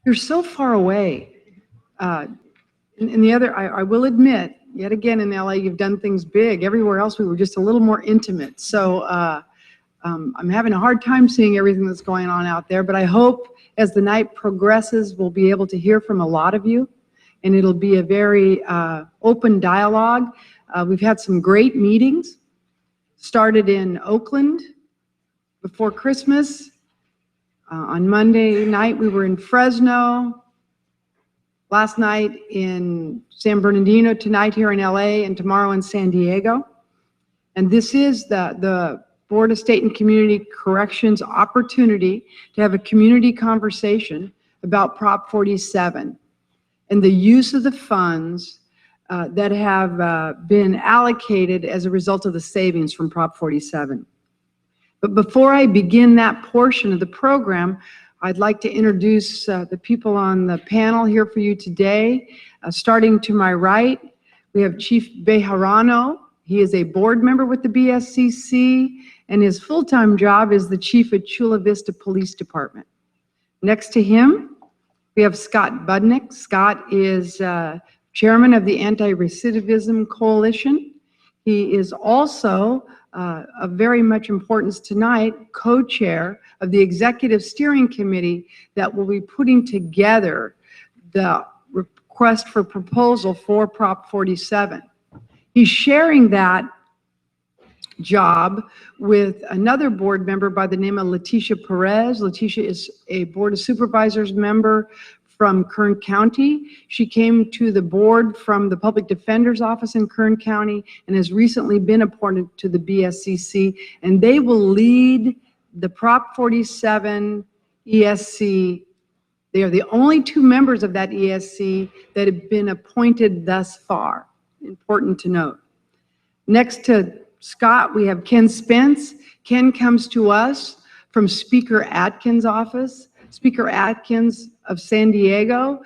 You're so far away. And the other, I will admit, yet again in LA, you've done things big. Everywhere else, we were just a little more intimate. So I'm having a hard time seeing everything that's going on out there, but I hope as the night progresses, we'll be able to hear from a lot of you, and it'll be a very open dialogue. We've had some great meetings, started in Oakland before Christmas. On Monday night, we were in Fresno. Last night in San Bernardino, tonight here in LA, and tomorrow in San Diego. And this is the Board of State and Community Corrections opportunity to have a community conversation about Prop 47 and the use of the funds that have been allocated as a result of the savings from Prop 47. But before I begin that portion of the program, I'd like to introduce the people on the panel here for you today. Starting to my right, we have Chief Bejarano. He is a board member with the BSCC, and his full-time job is the chief at Chula Vista Police Department. Next to him, we have Scott Budnick. Scott is chairman of the Anti-Recidivism Coalition. He is also of very much importance tonight, co-chair of the Executive Steering Committee that will be putting together the request for proposal for Prop 47. He's sharing that job with another board member by the name of Leticia Perez. Leticia is a Board of Supervisors member from Kern County. She came to the board from the Public Defender's Office in Kern County and has recently been appointed to the BSCC, and they will lead the Prop 47 ESC. They are the only two members of that ESC that have been appointed thus far. Important to note. Next to Scott, we have Ken Spence. Ken comes to us from Speaker Atkins' office. Speaker Atkins of San Diego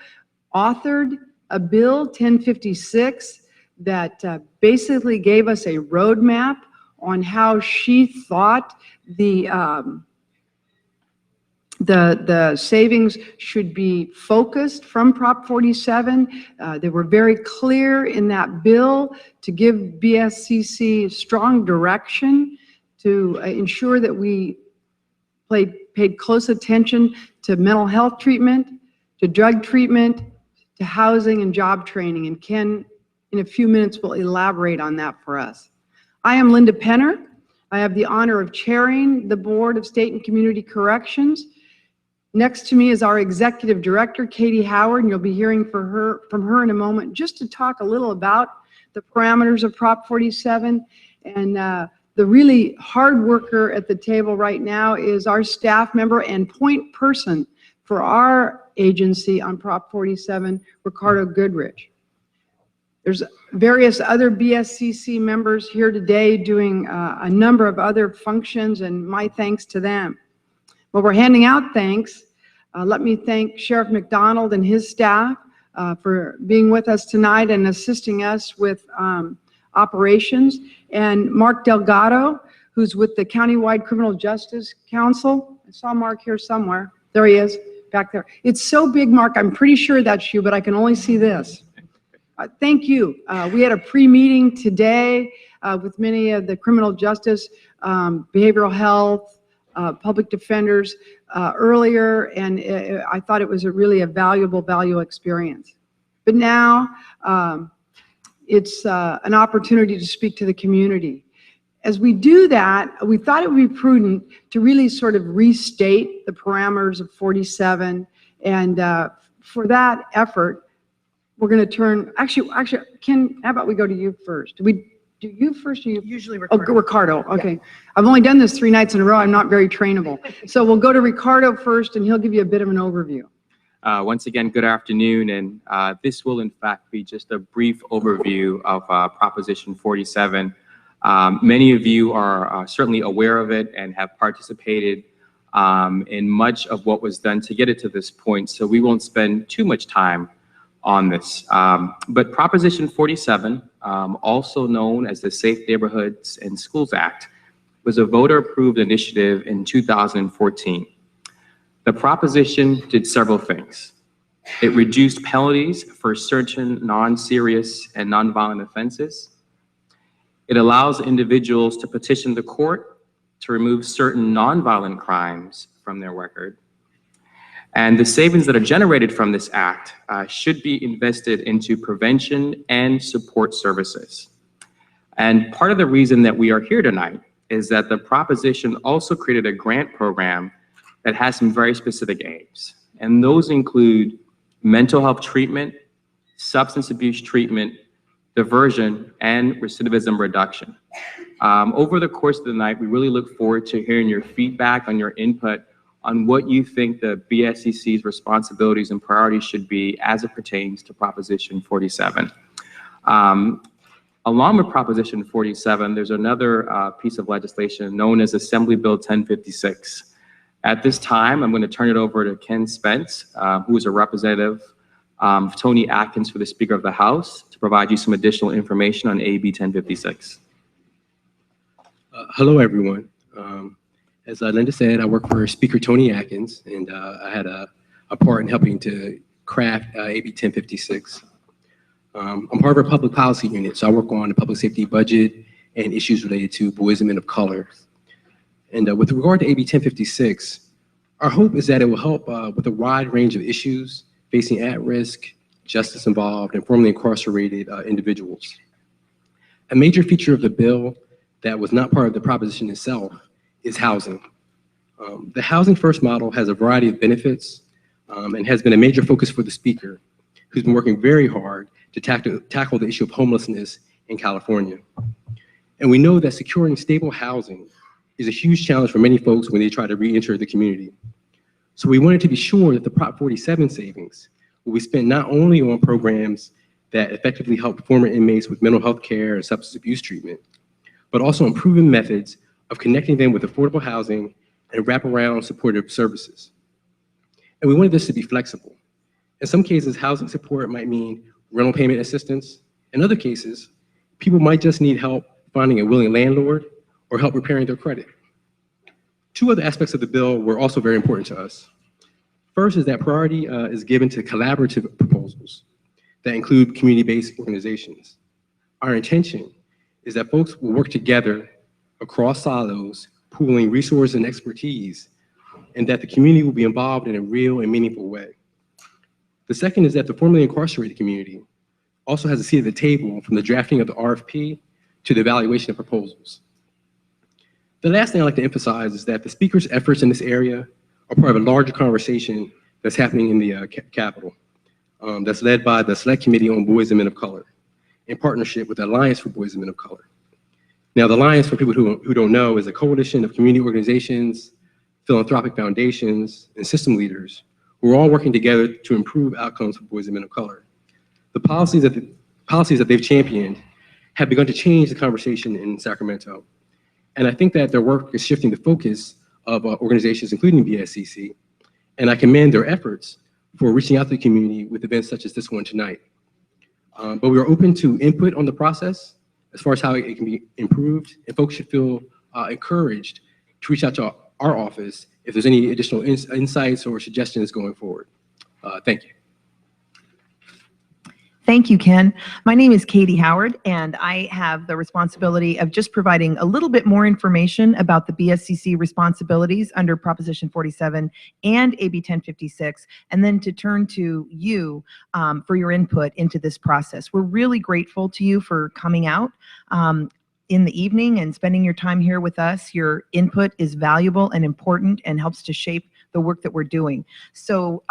authored a bill 1056 that basically gave us a roadmap on how she thought the savings should be focused from Prop 47. They were very clear in that bill to give BSCC strong direction to ensure that we paid close attention to mental health treatment, to drug treatment, to housing and job training. And Ken, in a few minutes, will elaborate on that for us. I am Linda Penner. I have the honor of chairing the Board of State and Community Corrections. Next to me is our Executive Director, Katie Howard, and you'll be hearing from her in a moment, just to talk a little about the parameters of Prop 47. And the really hard worker at the table right now is our staff member and point person for our agency on Prop 47, Ricardo Goodrich. There's various other BSCC members here today doing a number of other functions, and my thanks to them. While we're handing out thanks, let me thank Sheriff McDonald and his staff for being with us tonight and assisting us with operations, and Mark Delgado, who's with the Countywide Criminal Justice Council. I saw Mark here somewhere. There he is, back there. It's so big, Mark, I'm pretty sure that's you, but I can only see this. Thank you. We had a pre-meeting today with many of the criminal justice, behavioral health, public defenders earlier, and I thought it was really a valuable experience. But now, it's an opportunity to speak to the community. As we do that, we thought it would be prudent to really sort of restate the parameters of 47, and for that effort, we're going to turn, actually, Ken, how about we go to you first? Do we do you first or you? Usually Ricardo. Oh, Ricardo, okay. Yeah. I've only done this 3 nights in a row. I'm not very trainable. So we'll go to Ricardo first, and he'll give you a bit of an overview. Once again, good afternoon, and this will in fact be just a brief overview of Proposition 47. Many of you are certainly aware of it and have participated in much of what was done to get it to this point, so we won't spend too much time on this. But Proposition 47, also known as the Safe Neighborhoods and Schools Act, was a voter-approved initiative in 2014. The proposition did several things. It reduced penalties for certain non-serious and non-violent offenses. It allows individuals to petition the court to remove certain non-violent crimes from their record. And the savings that are generated from this act should be invested into prevention and support services. And part of the reason that we are here tonight is that the proposition also created a grant program that has some very specific aims. And those include mental health treatment, substance abuse treatment, diversion, and recidivism reduction. Over the course of the night, we really look forward to hearing your feedback on your input on what you think the BSCC's responsibilities and priorities should be as it pertains to Proposition 47. Along with Proposition 47, there's another piece of legislation known as Assembly Bill 1056. At this time, I'm going to turn it over to Ken Spence, who is a representative of Tony Atkins for the Speaker of the House, to provide you some additional information on AB 1056. Hello, everyone. As Linda said, I work for Speaker Tony Atkins, and I had a part in helping to craft AB 1056. I'm part of our public policy unit, so I work on the public safety budget and issues related to boys and men of color. And with regard to AB 1056, our hope is that it will help with a wide range of issues facing at-risk, justice-involved, and formerly incarcerated individuals. A major feature of the bill that was not part of the proposition itself is housing. The Housing First model has a variety of benefits and has been a major focus for the Speaker, who's been working very hard to tackle the issue of homelessness in California. And we know that securing stable housing is a huge challenge for many folks when they try to re-enter the community. So we wanted to be sure that the Prop 47 savings will be spent not only on programs that effectively help former inmates with mental health care and substance abuse treatment, but also on proven methods of connecting them with affordable housing and wraparound supportive services. And we wanted this to be flexible. In some cases, housing support might mean rental payment assistance. In other cases, people might just need help finding a willing landlord or help repairing their credit. Two other aspects of the bill were also very important to us. First is that priority is given to collaborative proposals that include community-based organizations. Our intention is that folks will work together across silos, pooling resources and expertise, and that the community will be involved in a real and meaningful way. The second is that the formerly incarcerated community also has a seat at the table from the drafting of the RFP to the evaluation of proposals. The last thing I'd like to emphasize is that the Speaker's efforts in this area are part of a larger conversation that's happening in the Capitol that's led by the Select Committee on Boys and Men of Color in partnership with the Alliance for Boys and Men of Color. Now, the Alliance, for people who don't know, is a coalition of community organizations, philanthropic foundations, and system leaders who are all working together to improve outcomes for boys and men of color. The policies that they've championed have begun to change the conversation in Sacramento. And I think that their work is shifting the focus of organizations, including BSCC, and I commend their efforts for reaching out to the community with events such as this one tonight. But we are open to input on the process as far as how it can be improved, and folks should feel encouraged to reach out to our office if there's any additional insights or suggestions going forward. Thank you. Thank you, Ken. My name is Katie Howard, and I have the responsibility of just providing a little bit more information about the BSCC responsibilities under Proposition 47 and AB 1056, and then to turn to you for your input into this process. We're really grateful to you for coming out in the evening and spending your time here with us. Your input is valuable and important and helps to shape the work that we're doing. So,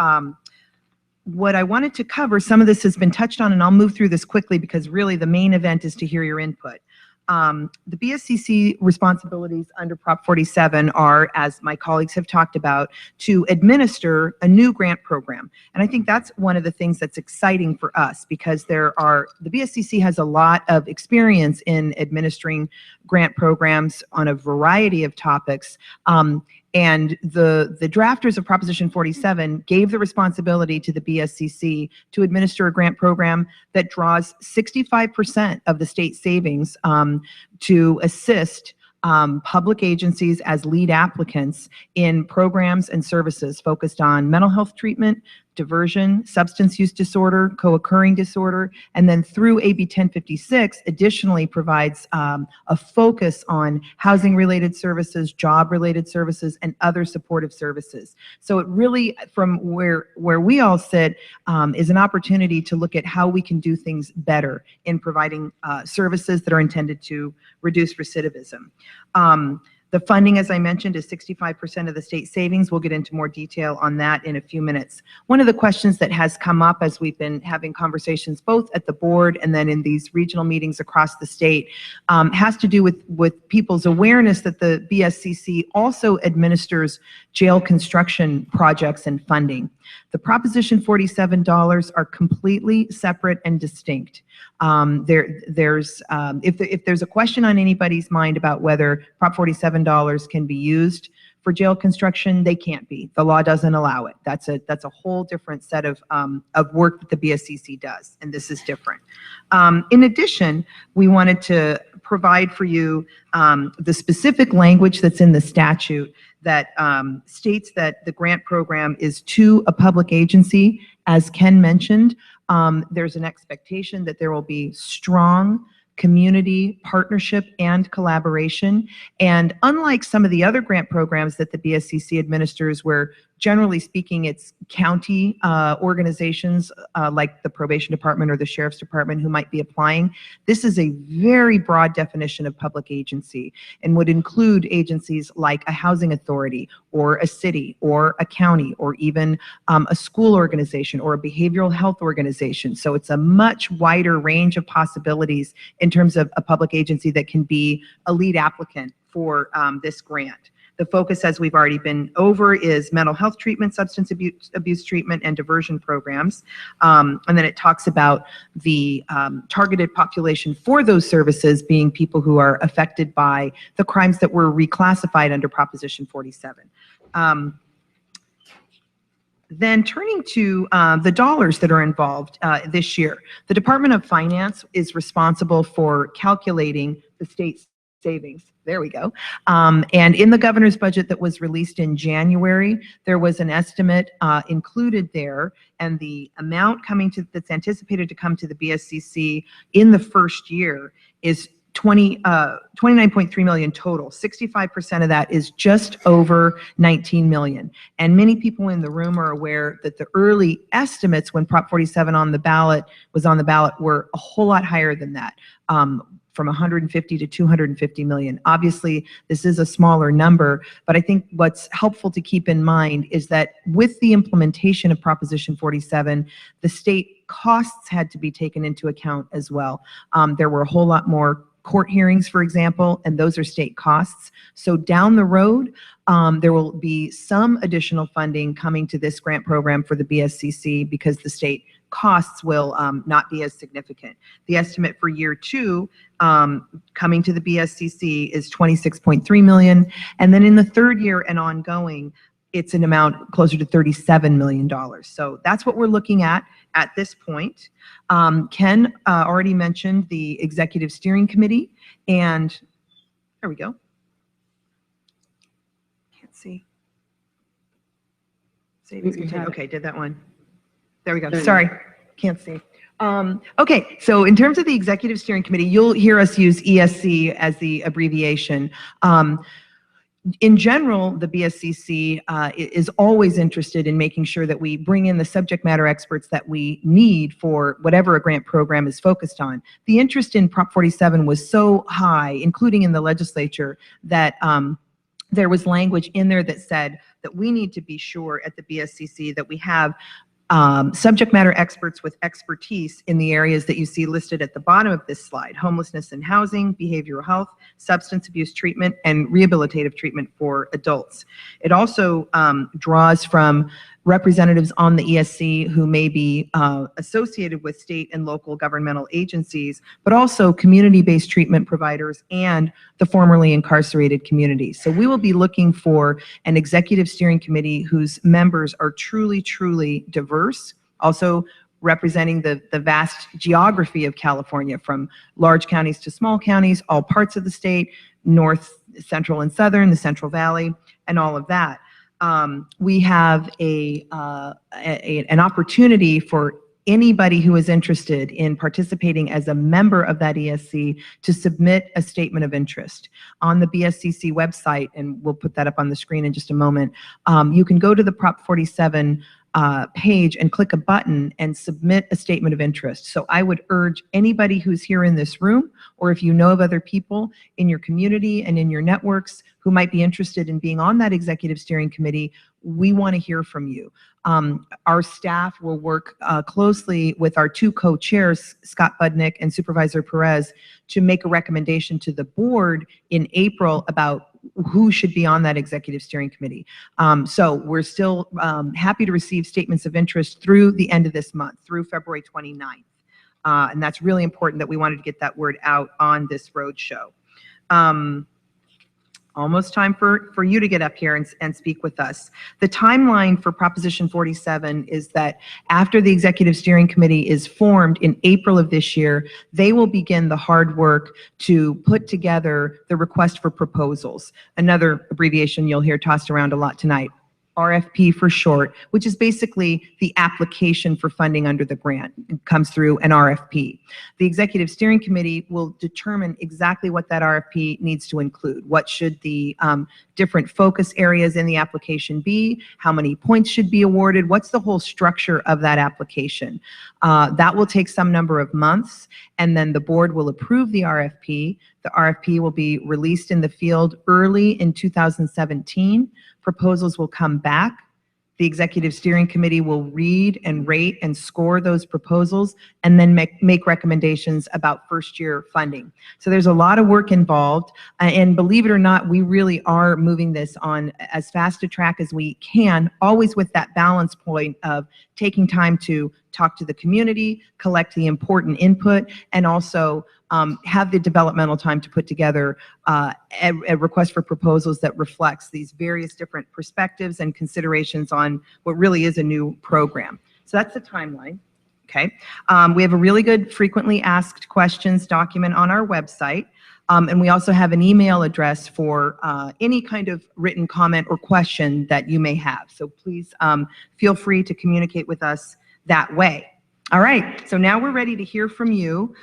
what I wanted to cover, some of this has been touched on, and I'll move through this quickly because really the main event is to hear your input. The BSCC responsibilities under Prop 47 are, as my colleagues have talked about, to administer a new grant program. And I think that's one of the things that's exciting for us because the BSCC has a lot of experience in administering grant programs on a variety of topics. And the drafters of Proposition 47 gave the responsibility to the BSCC to administer a grant program that draws 65% of the state savings to assist public agencies as lead applicants in programs and services focused on mental health treatment, diversion, substance use disorder, co-occurring disorder, and then through AB 1056 additionally provides a focus on housing-related services, job-related services, and other supportive services. So it really, from where we all sit, is an opportunity to look at how we can do things better in providing services that are intended to reduce recidivism. The funding, as I mentioned, is 65% of the state savings. We'll get into more detail on that in a few minutes. One of the questions that has come up as we've been having conversations both at the board and then in these regional meetings across the state has to do with people's awareness that the BSCC also administers jail construction projects and funding. The Proposition 47 dollars are completely separate and distinct. If there's a question on anybody's mind about whether Prop 47 dollars can be used for jail construction, they can't be. The law doesn't allow it. That's a whole different set of work that the BSCC does, and this is different. In addition, we wanted to provide for you the specific language that's in the statute that states that the grant program is to a public agency. As Ken mentioned, there's an expectation that there will be strong community partnership and collaboration. And unlike some of the other grant programs that the BSCC administers, where generally speaking, it's county organizations like the probation department or the sheriff's department who might be applying, this is a very broad definition of public agency and would include agencies like a housing authority or a city or a county or even a school organization or a behavioral health organization. So it's a much wider range of possibilities in terms of a public agency that can be a lead applicant for this grant. The focus, as we've already been over, is mental health treatment, substance abuse treatment, and diversion programs. And then it talks about the targeted population for those services being people who are affected by the crimes that were reclassified under Proposition 47. Then turning to the dollars that are involved this year, the Department of Finance is responsible for calculating the state's savings. There we go. And in the governor's budget that was released in January, there was an estimate included there, and the amount that's anticipated to come to the BSCC in the first year is 29.3 million total. 65% of that is just over 19 million. And many people in the room are aware that the early estimates when Prop 47 was on the ballot were a whole lot higher than that. From 150 to 250 million. Obviously, this is a smaller number, but I think what's helpful to keep in mind is that with the implementation of Proposition 47, the state costs had to be taken into account as well. There were a whole lot more court hearings, for example, and those are state costs. So down the road, there will be some additional funding coming to this grant program for the BSCC because the state costs will not be as significant. The estimate for year 2 coming to the BSCC is 26.3 million, and then in the third year and ongoing, it's an amount closer to $37 million. So that's what we're looking at this point. Ken already mentioned the Executive Steering Committee, and there we go. Can't see. Savings contained. Okay, did that one. There we go. Sorry, can't see. Okay, so in terms of the Executive Steering Committee, you'll hear us use ESC as the abbreviation. In general, the BSCC is always interested in making sure that we bring in the subject matter experts that we need for whatever a grant program is focused on. The interest in Prop 47 was so high, including in the legislature, that there was language in there that said that we need to be sure at the BSCC that we have subject matter experts with expertise in the areas that you see listed at the bottom of this slide: homelessness and housing, behavioral health, substance abuse treatment, and rehabilitative treatment for adults. It also draws from representatives on the ESC who may be associated with state and local governmental agencies, but also community-based treatment providers and the formerly incarcerated community. So we will be looking for an executive steering committee whose members are truly, truly diverse, also representing the vast geography of California, from large counties to small counties, all parts of the state, North, Central, and Southern, the Central Valley, and all of that. We have an opportunity for anybody who is interested in participating as a member of that ESC to submit a statement of interest on the BSCC website, and we'll put that up on the screen in just a moment. You can go to the Prop 47 page and click a button and submit a statement of interest. So I would urge anybody who's here in this room, or if you know of other people in your community and in your networks who might be interested in being on that executive steering committee, we want to hear from you. Our staff will work closely with our two co-chairs, Scott Budnick and Supervisor Perez, to make a recommendation to the board in April about who should be on that executive steering committee. So we're still happy to receive statements of interest through the end of this month, through February 29th. And that's really important that we wanted to get that word out on this road show. Almost time for you to get up here and speak with us. The timeline for Proposition 47 is that after the Executive Steering Committee is formed in April of this year, they will begin the hard work to put together the request for proposals, another abbreviation you'll hear tossed around a lot tonight. RFP for short, which is basically the application for funding under the grant. It comes through an RFP. The Executive Steering Committee will determine exactly what that RFP needs to include. What should the different focus areas in the application be? How many points should be awarded? What's the whole structure of that application? That will take some number of months, and then the board will approve the RFP. The RFP will be released in the field early in 2017. Proposals will come back. The Executive Steering Committee will read and rate and score those proposals and then make recommendations about first-year funding. So there's a lot of work involved, and believe it or not, we really are moving this on as fast a track as we can, always with that balance point of taking time to talk to the community, collect the important input, and also have the developmental time to put together a request for proposals that reflects these various different perspectives and considerations on what really is a new program. So that's the timeline. Okay. We have a really good frequently asked questions document on our website. And we also have an email address for any kind of written comment or question that you may have. So please feel free to communicate with us that way. All right, so now we're ready to hear from you.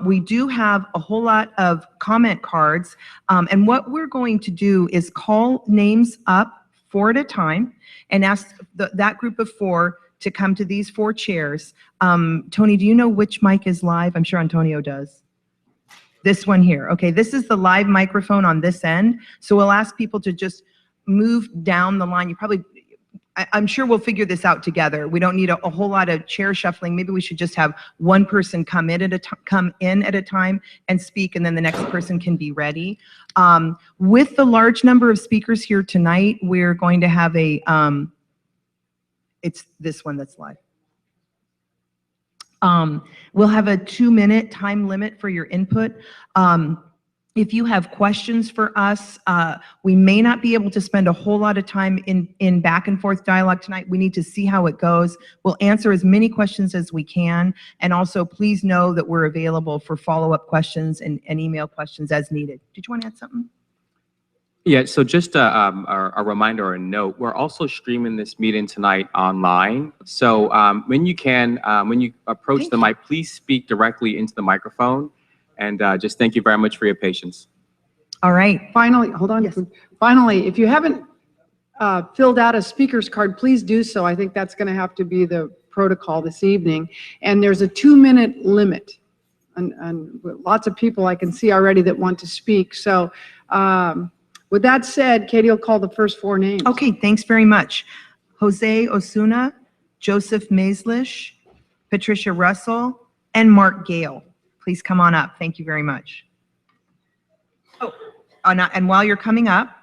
We do have a whole lot of comment cards, and what we're going to do is call names up 4 at a time and ask that group of 4 to come to these 4 chairs. Tony, do you know which mic is live? I'm sure Antonio does. This one here. Okay, this is the live microphone on this end, so we'll ask people to just move down the line. You probably, I'm sure we'll figure this out together. We don't need a whole lot of chair shuffling. Maybe we should just have one person come in at a time and speak, and then the next person can be ready. With the large number of speakers here tonight, we're going to have a, it's this one that's live. We'll have a 2-minute time limit for your input. If you have questions for us, we may not be able to spend a whole lot of time in back and forth dialogue tonight. We need to see how it goes. We'll answer as many questions as we can. And also, please know that we're available for follow-up questions and email questions as needed. Did you want to add something? Yeah, so just a reminder or a note, we're also streaming this meeting tonight online. So when you approach the mic, please speak directly into the microphone. And just thank you very much for your patience. All right. Finally, hold on. Yes. Finally, if you haven't filled out a speaker's card, please do so. I think that's going to have to be the protocol this evening. And there's a 2-minute limit. And lots of people I can see already that want to speak. So with that said, Katie will call the first 4 names. Okay, thanks very much. Jose Osuna, Joseph Maislish, Patricia Russell, and Mark Gale. Please come on up. Thank you very much. Oh, and while you're coming up,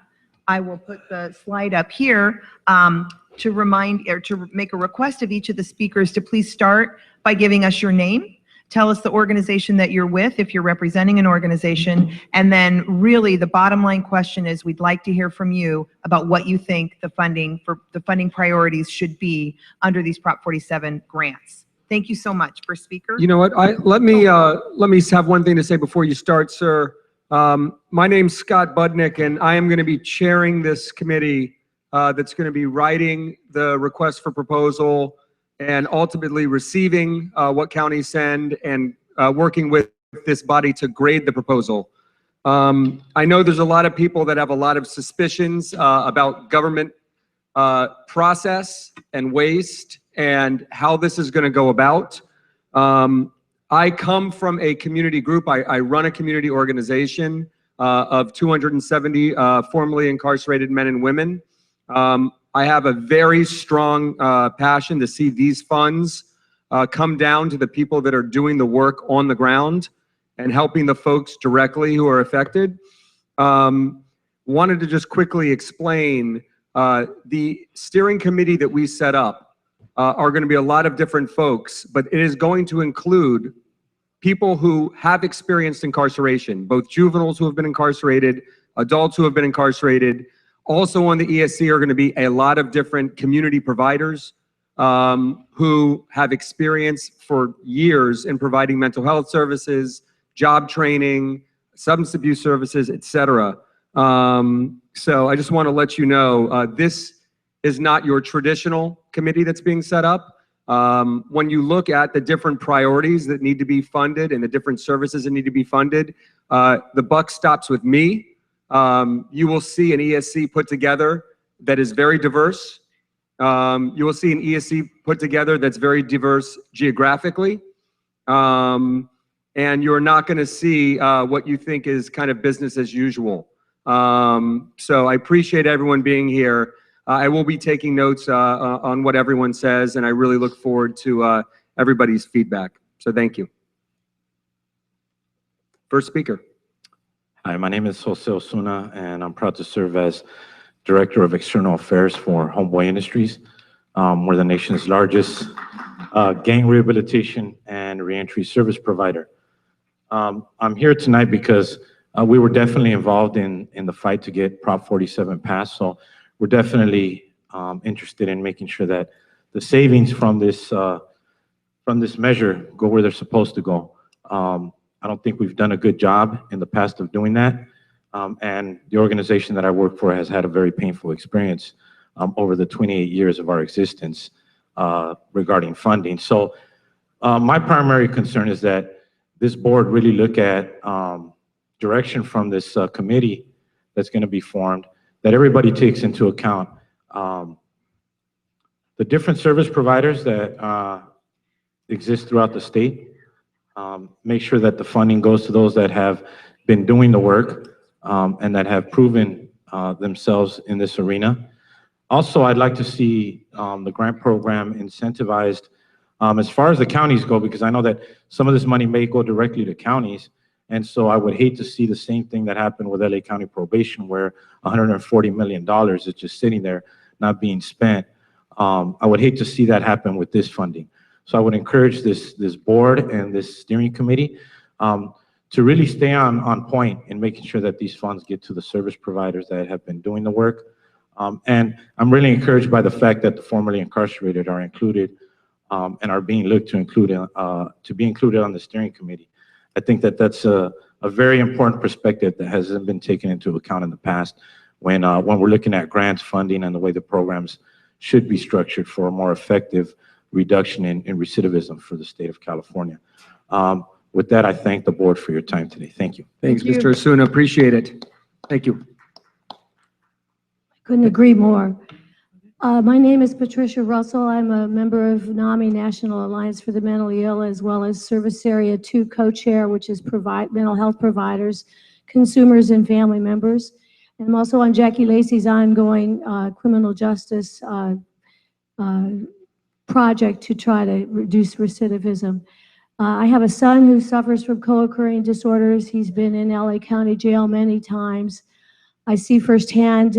I will put the slide up here to remind or to make a request of each of the speakers to please start by giving us your name. Tell us the organization that you're with if you're representing an organization. And then really the bottom line question is we'd like to hear from you about what you think the funding priorities should be under these Prop 47 grants. Thank you so much. First speaker. You know what? Let me have one thing to say before you start, sir. My name's Scott Budnick, and I am going to be chairing this committee that's going to be writing the request for proposal and ultimately receiving what counties send and working with this body to grade the proposal. I know there's a lot of people that have a lot of suspicions about government process and waste and how this is going to go about. I come from a community group. I run a community organization of 270 formerly incarcerated men and women. I have a very strong passion to see these funds come down to the people that are doing the work on the ground and helping the folks directly who are affected. Wanted to just quickly explain the steering committee that we set up are going to be a lot of different folks, but it is going to include people who have experienced incarceration, both juveniles who have been incarcerated, adults who have been incarcerated. Also on the ESC are going to be a lot of different community providers who have experience for years in providing mental health services, job training, substance abuse services, etc. So I just want to let you know, this is not your traditional committee that's being set up. When you look at the different priorities that need to be funded and the different services that need to be funded, the buck stops with me. You will see an ESC put together that is very diverse. You will see an ESC put together that's very diverse geographically. And you're not going to see what you think is kind of business as usual. So I appreciate everyone being here. I will be taking notes on what everyone says, and I really look forward to everybody's feedback. So thank you. First speaker. Hi, my name is Jose Osuna, and I'm proud to serve as Director of External Affairs for Homeboy Industries. We're the nation's largest gang rehabilitation and reentry service provider. I'm here tonight because we were definitely involved in the fight to get Prop 47 passed. So we're definitely interested in making sure that the savings from this measure go where they're supposed to go. I don't think we've done a good job in the past of doing that. And the organization that I work for has had a very painful experience over the 28 years of our existence regarding funding. So my primary concern is that this board really look at direction from this committee that's going to be formed, that everybody takes into account the different service providers that exist throughout the state. Make sure that the funding goes to those that have been doing the work and that have proven themselves in this arena. Also, I'd like to see the grant program incentivized as far as the counties go, because I know that some of this money may go directly to counties. And so I would hate to see the same thing that happened with LA County Probation, where $140 million is just sitting there not being spent. I would hate to see that happen with this funding. So I would encourage this board and this steering committee to really stay on point in making sure that these funds get to the service providers that have been doing the work. And I'm really encouraged by the fact that the formerly incarcerated are included and are being looked to be included on the steering committee. I think that that's a very important perspective that hasn't been taken into account in the past when we're looking at grants, funding, and the way the programs should be structured for a more effective reduction in recidivism for the state of California. With that, I thank the board for your time today. Thank you. Thanks, Mr. Osuna. Appreciate it. Thank you. Couldn't agree more. My name is Patricia Russell. I'm a member of NAMI, National Alliance for the Mentally Ill, as well as Service Area 2 co-chair, which is mental health providers, consumers, and family members. And I'm also on Jackie Lacey's ongoing criminal justice project to try to reduce recidivism. I have a son who suffers from co-occurring disorders. He's been in LA County Jail many times. I see firsthand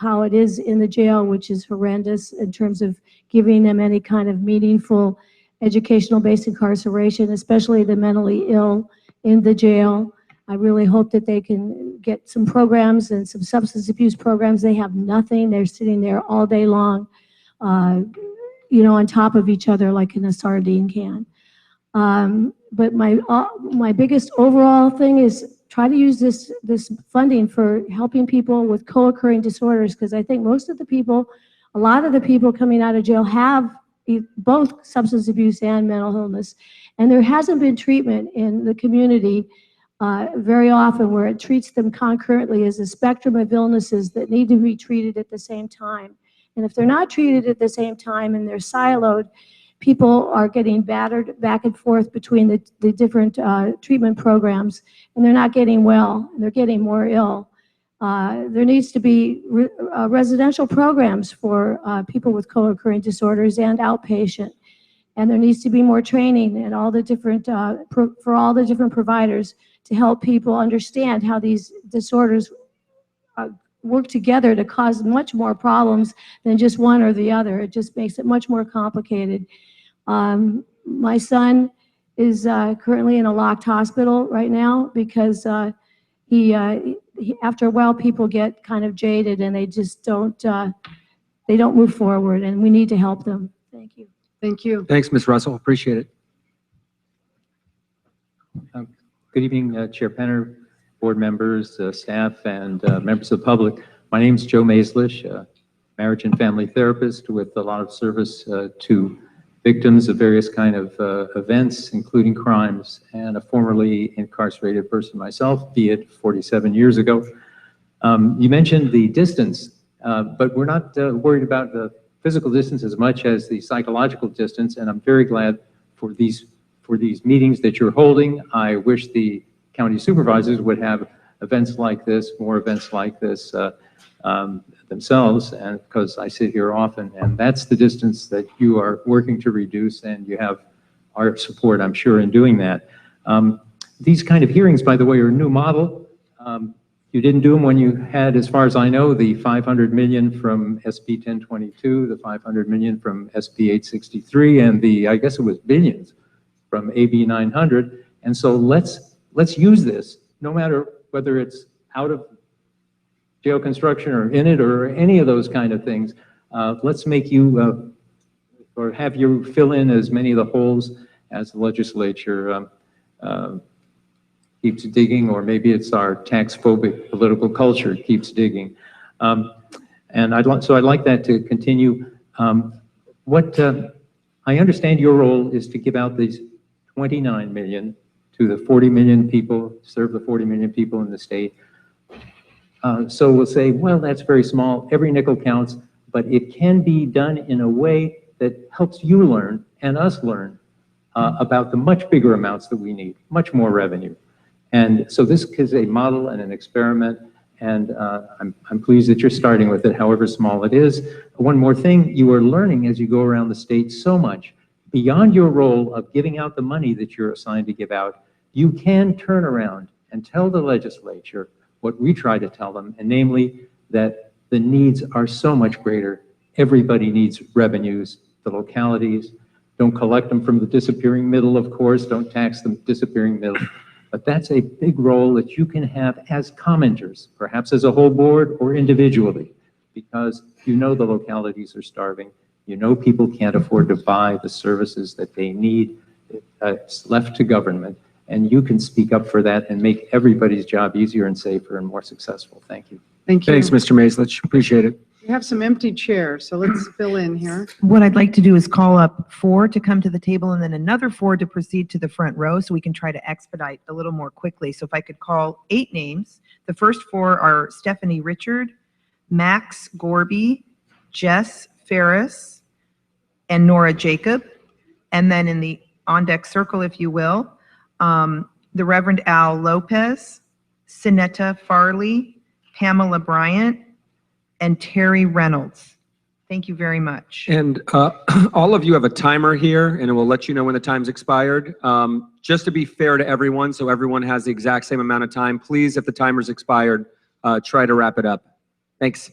how it is in the jail, which is horrendous in terms of giving them any kind of meaningful educational-based incarceration, especially the mentally ill in the jail. I really hope that they can get some programs and some substance abuse programs. They have nothing. They're sitting there all day long, you know, on top of each other like in a sardine can. But my biggest overall thing is try to use this funding for helping people with co-occurring disorders, because I think most of the people, a lot of the people coming out of jail have both substance abuse and mental illness, and there hasn't been treatment in the community very often where it treats them concurrently as a spectrum of illnesses that need to be treated at the same time. And if they're not treated at the same time and they're siloed, people are getting battered back and forth between the different treatment programs, and they're not getting well, and they're getting more ill. There needs to be residential programs for people with co-occurring disorders and outpatient. And there needs to be more training and all the different, for all the different providers to help people understand how these disorders work together to cause much more problems than just one or the other. It just makes it much more complicated. My son is currently in a locked hospital right now because after a while people get kind of jaded and they just don't move forward, and we need to help them. Thank you. Thank you. Thanks, Ms. Russell. Appreciate it. Good evening, Chair Penner, board members, staff, and members of the public. My name is Joe Maislish, marriage and family therapist with a lot of service to victims of various kind of events, including crimes, and a formerly incarcerated person myself, be it 47 years ago. You mentioned the distance, but we're not worried about the physical distance as much as the psychological distance, and I'm very glad for these meetings that you're holding. I wish the county supervisors would have events like this, more events like this themselves, and because I sit here often, and that's the distance that you are working to reduce, and you have our support, I'm sure, in doing that. These kind of hearings, by the way, are a new model. You didn't do them when you had, as far as I know, the 500 million from SB 1022, the 500 million from SB 863, and the, I guess it was billions from AB 900. And so let's use this, no matter whether it's out of jail construction or in it or any of those kind of things. Let's make you, or have you fill in as many of the holes as the legislature keeps digging, or maybe it's our tax-phobic political culture keeps digging. And I'd like that to continue. I understand your role is to give out these 29 million to the 40 million people, serve the 40 million people in the state. So we'll say, well, that's very small. Every nickel counts, but it can be done in a way that helps you learn and us learn about the much bigger amounts that we need, much more revenue. And so this is a model and an experiment, and I'm pleased that you're starting with it, however small it is. One more thing, you are learning as you go around the state so much. Beyond your role of giving out the money that you're assigned to give out, you can turn around and tell the legislature what we try to tell them, and namely that the needs are so much greater. Everybody needs revenues, the localities. Don't collect them from the disappearing middle, of course. Don't tax the disappearing middle. But that's a big role that you can have as commenters, perhaps as a whole board or individually, because you know the localities are starving. You know people can't afford to buy the services that they need. It's left to government, and you can speak up for that and make everybody's job easier and safer and more successful. Thank you. Thank you. Thanks, Mr. Maislich. Appreciate it. We have some empty chairs, so let's fill in here. What I'd like to do is call up 4 to come to the table and then another 4 to proceed to the front row so we can try to expedite a little more quickly. So if I could call 8 names, the first 4 are Stephanie Richard, Max Gorby, Jess Ferris, and Nora Jacob. And then in the on-deck circle, if you will, the Reverend Al Lopez, Sinetta Farley, Pamela Bryant, and Terry Reynolds. Thank you very much. And all of you have a timer here, and it will let you know when the time's expired. Just to be fair to everyone, so everyone has the exact same amount of time, please, if the timer's expired, try to wrap it up. Thanks.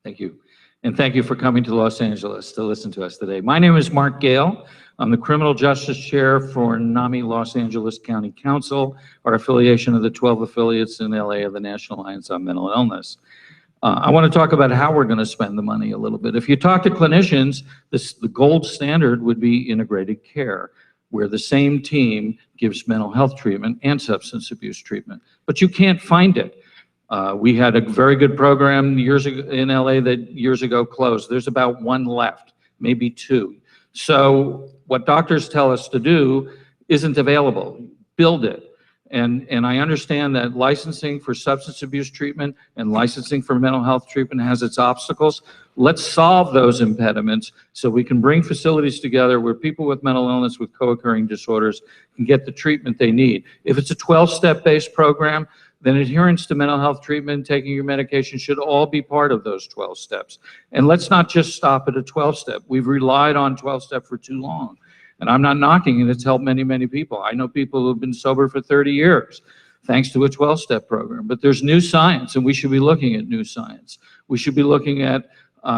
Thank you. And thank you for coming to Los Angeles to listen to us today. My name is Mark Gale. I'm the Criminal Justice Chair for NAMI Los Angeles County Council, our affiliation of the 12 affiliates in LA of the National Alliance on Mental Illness. I want to talk about how we're going to spend the money a little bit. If you talk to clinicians, the gold standard would be integrated care. where the same team gives mental health treatment and substance abuse treatment, but you can't find it. We had a very good program years ago in LA that years ago closed. There's about one left, maybe two. So what doctors tell us to do isn't available. Build it. And I understand that licensing for substance abuse treatment and licensing for mental health treatment has its obstacles. Let's solve those impediments so we can bring facilities together where people with mental illness with co-occurring disorders can get the treatment they need. If it's a 12-step based program, then adherence to mental health treatment, taking your medication should all be part of those 12 steps. And let's not just stop at a 12-step. We've relied on 12-step for too long. And I'm not knocking it, it's helped many, many people. I know people who've been sober for 30 years, thanks to a 12-step program. But there's new science, and we should be looking at new science. We should be looking at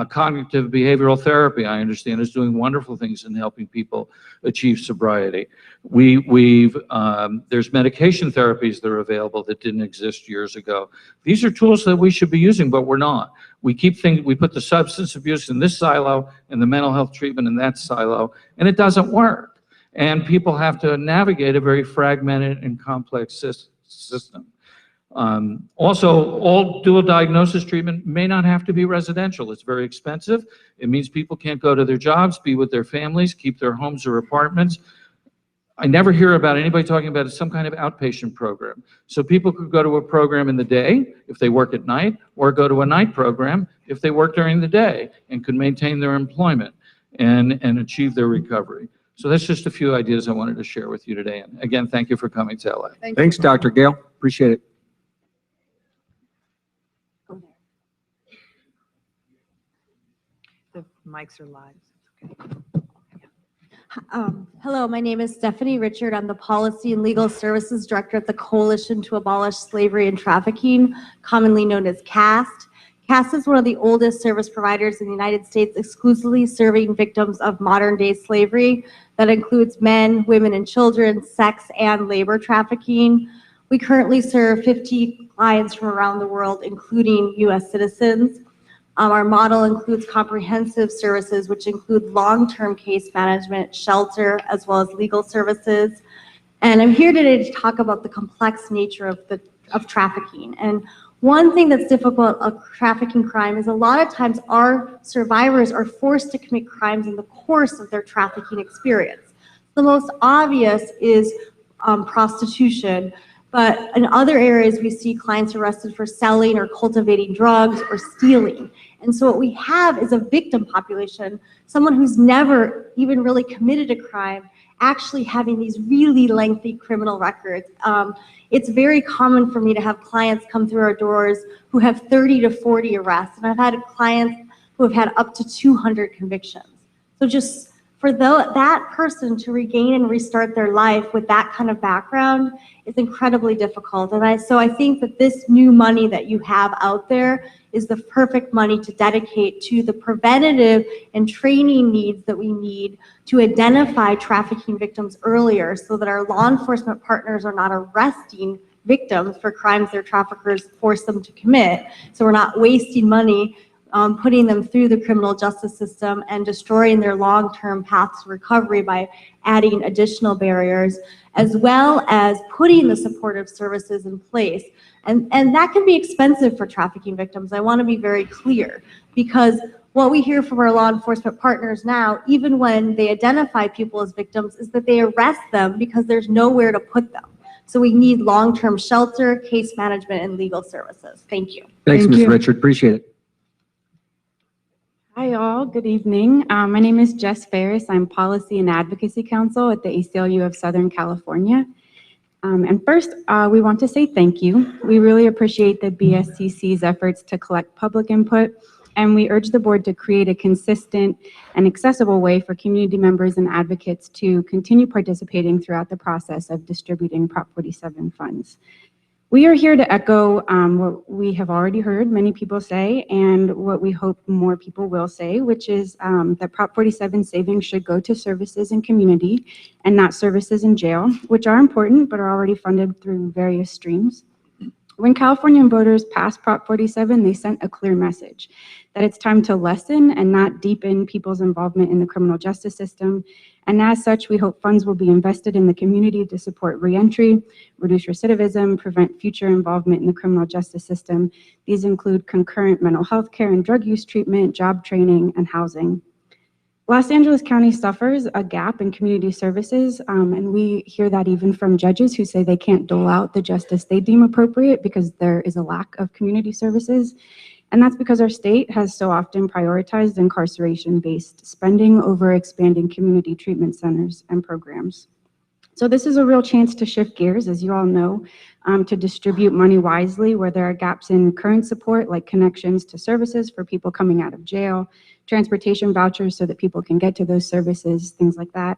cognitive behavioral therapy, I understand, is doing wonderful things in helping people achieve sobriety. There's medication therapies that are available that didn't exist years ago. These are tools that we should be using, but we're not. We put the substance abuse in this silo and the mental health treatment in that silo, and it doesn't work. And people have to navigate a very fragmented and complex system. Also, all dual diagnosis treatment may not have to be residential. It's very expensive. It means people can't go to their jobs, be with their families, keep their homes or apartments. I never hear about anybody talking about some kind of outpatient program. So people could go to a program in the day if they work at night, or go to a night program if they work during the day and could maintain their employment and achieve their recovery. So that's just a few ideas I wanted to share with you today. And again, thank you for coming to LA. Thanks, Dr. Gale. Appreciate it. The mics are live. Okay. Hello, my name is Stephanie Richard. I'm the Policy and Legal Services Director at the Coalition to Abolish Slavery and Trafficking, commonly known as CAST. CAST is one of the oldest service providers in the United States, exclusively serving victims of modern-day slavery. That includes men, women, and children, sex and labor trafficking. We currently serve 50 clients from around the world, including U.S. citizens. Our model includes comprehensive services, which include long-term case management, shelter, as well as legal services. And I'm here today to talk about the complex nature of trafficking. And one thing that's difficult of trafficking crime is a lot of times our survivors are forced to commit crimes in the course of their trafficking experience. The most obvious is prostitution. But in other areas, we see clients arrested for selling or cultivating drugs or stealing. And so what we have is a victim population, someone who's never even really committed a crime, actually having these really lengthy criminal records. It's very common for me to have clients come through our doors who have 30 to 40 arrests. And I've had clients who have had up to 200 convictions. So just for that person to regain and restart their life with that kind of background is incredibly difficult. And so I think that this new money that you have out there is the perfect money to dedicate to the preventative and training needs that we need to identify trafficking victims earlier so that our law enforcement partners are not arresting victims for crimes their traffickers force them to commit. So we're not wasting money putting them through the criminal justice system and destroying their long-term path to recovery by adding additional barriers, as well as putting the supportive services in place. And that can be expensive for trafficking victims. I want to be very clear, because what we hear from our law enforcement partners now, even when they identify people as victims, is that they arrest them because there's nowhere to put them. So we need long-term shelter, case management, and legal services. Thank you. Thanks, Thank Ms. you. Richard. Appreciate it. Hi all, good evening. My name is Jess Ferris. I'm Policy and Advocacy Counsel at the ACLU of Southern California. And first, we want to say thank you. We really appreciate the BSCC's efforts to collect public input, and we urge the board to create a consistent and accessible way for community members and advocates to continue participating throughout the process of distributing Prop 47 funds. We are here to echo what we have already heard many people say, and what we hope more people will say, which is that Prop 47 savings should go to services in community and not services in jail, which are important but are already funded through various streams. When Californian voters passed Prop 47, they sent a clear message that it's time to lessen and not deepen people's involvement in the criminal justice system. And as such, we hope funds will be invested in the community to support reentry, reduce recidivism, prevent future involvement in the criminal justice system. These include concurrent mental health care and drug use treatment, job training, and housing. Los Angeles County suffers a gap in community services, and we hear that even from judges who say they can't dole out the justice they deem appropriate because there is a lack of community services. And that's because our state has so often prioritized incarceration-based spending over expanding community treatment centers and programs. So this is a real chance to shift gears, as you all know, to distribute money wisely where there are gaps in current support, like connections to services for people coming out of jail, transportation vouchers so that people can get to those services, things like that.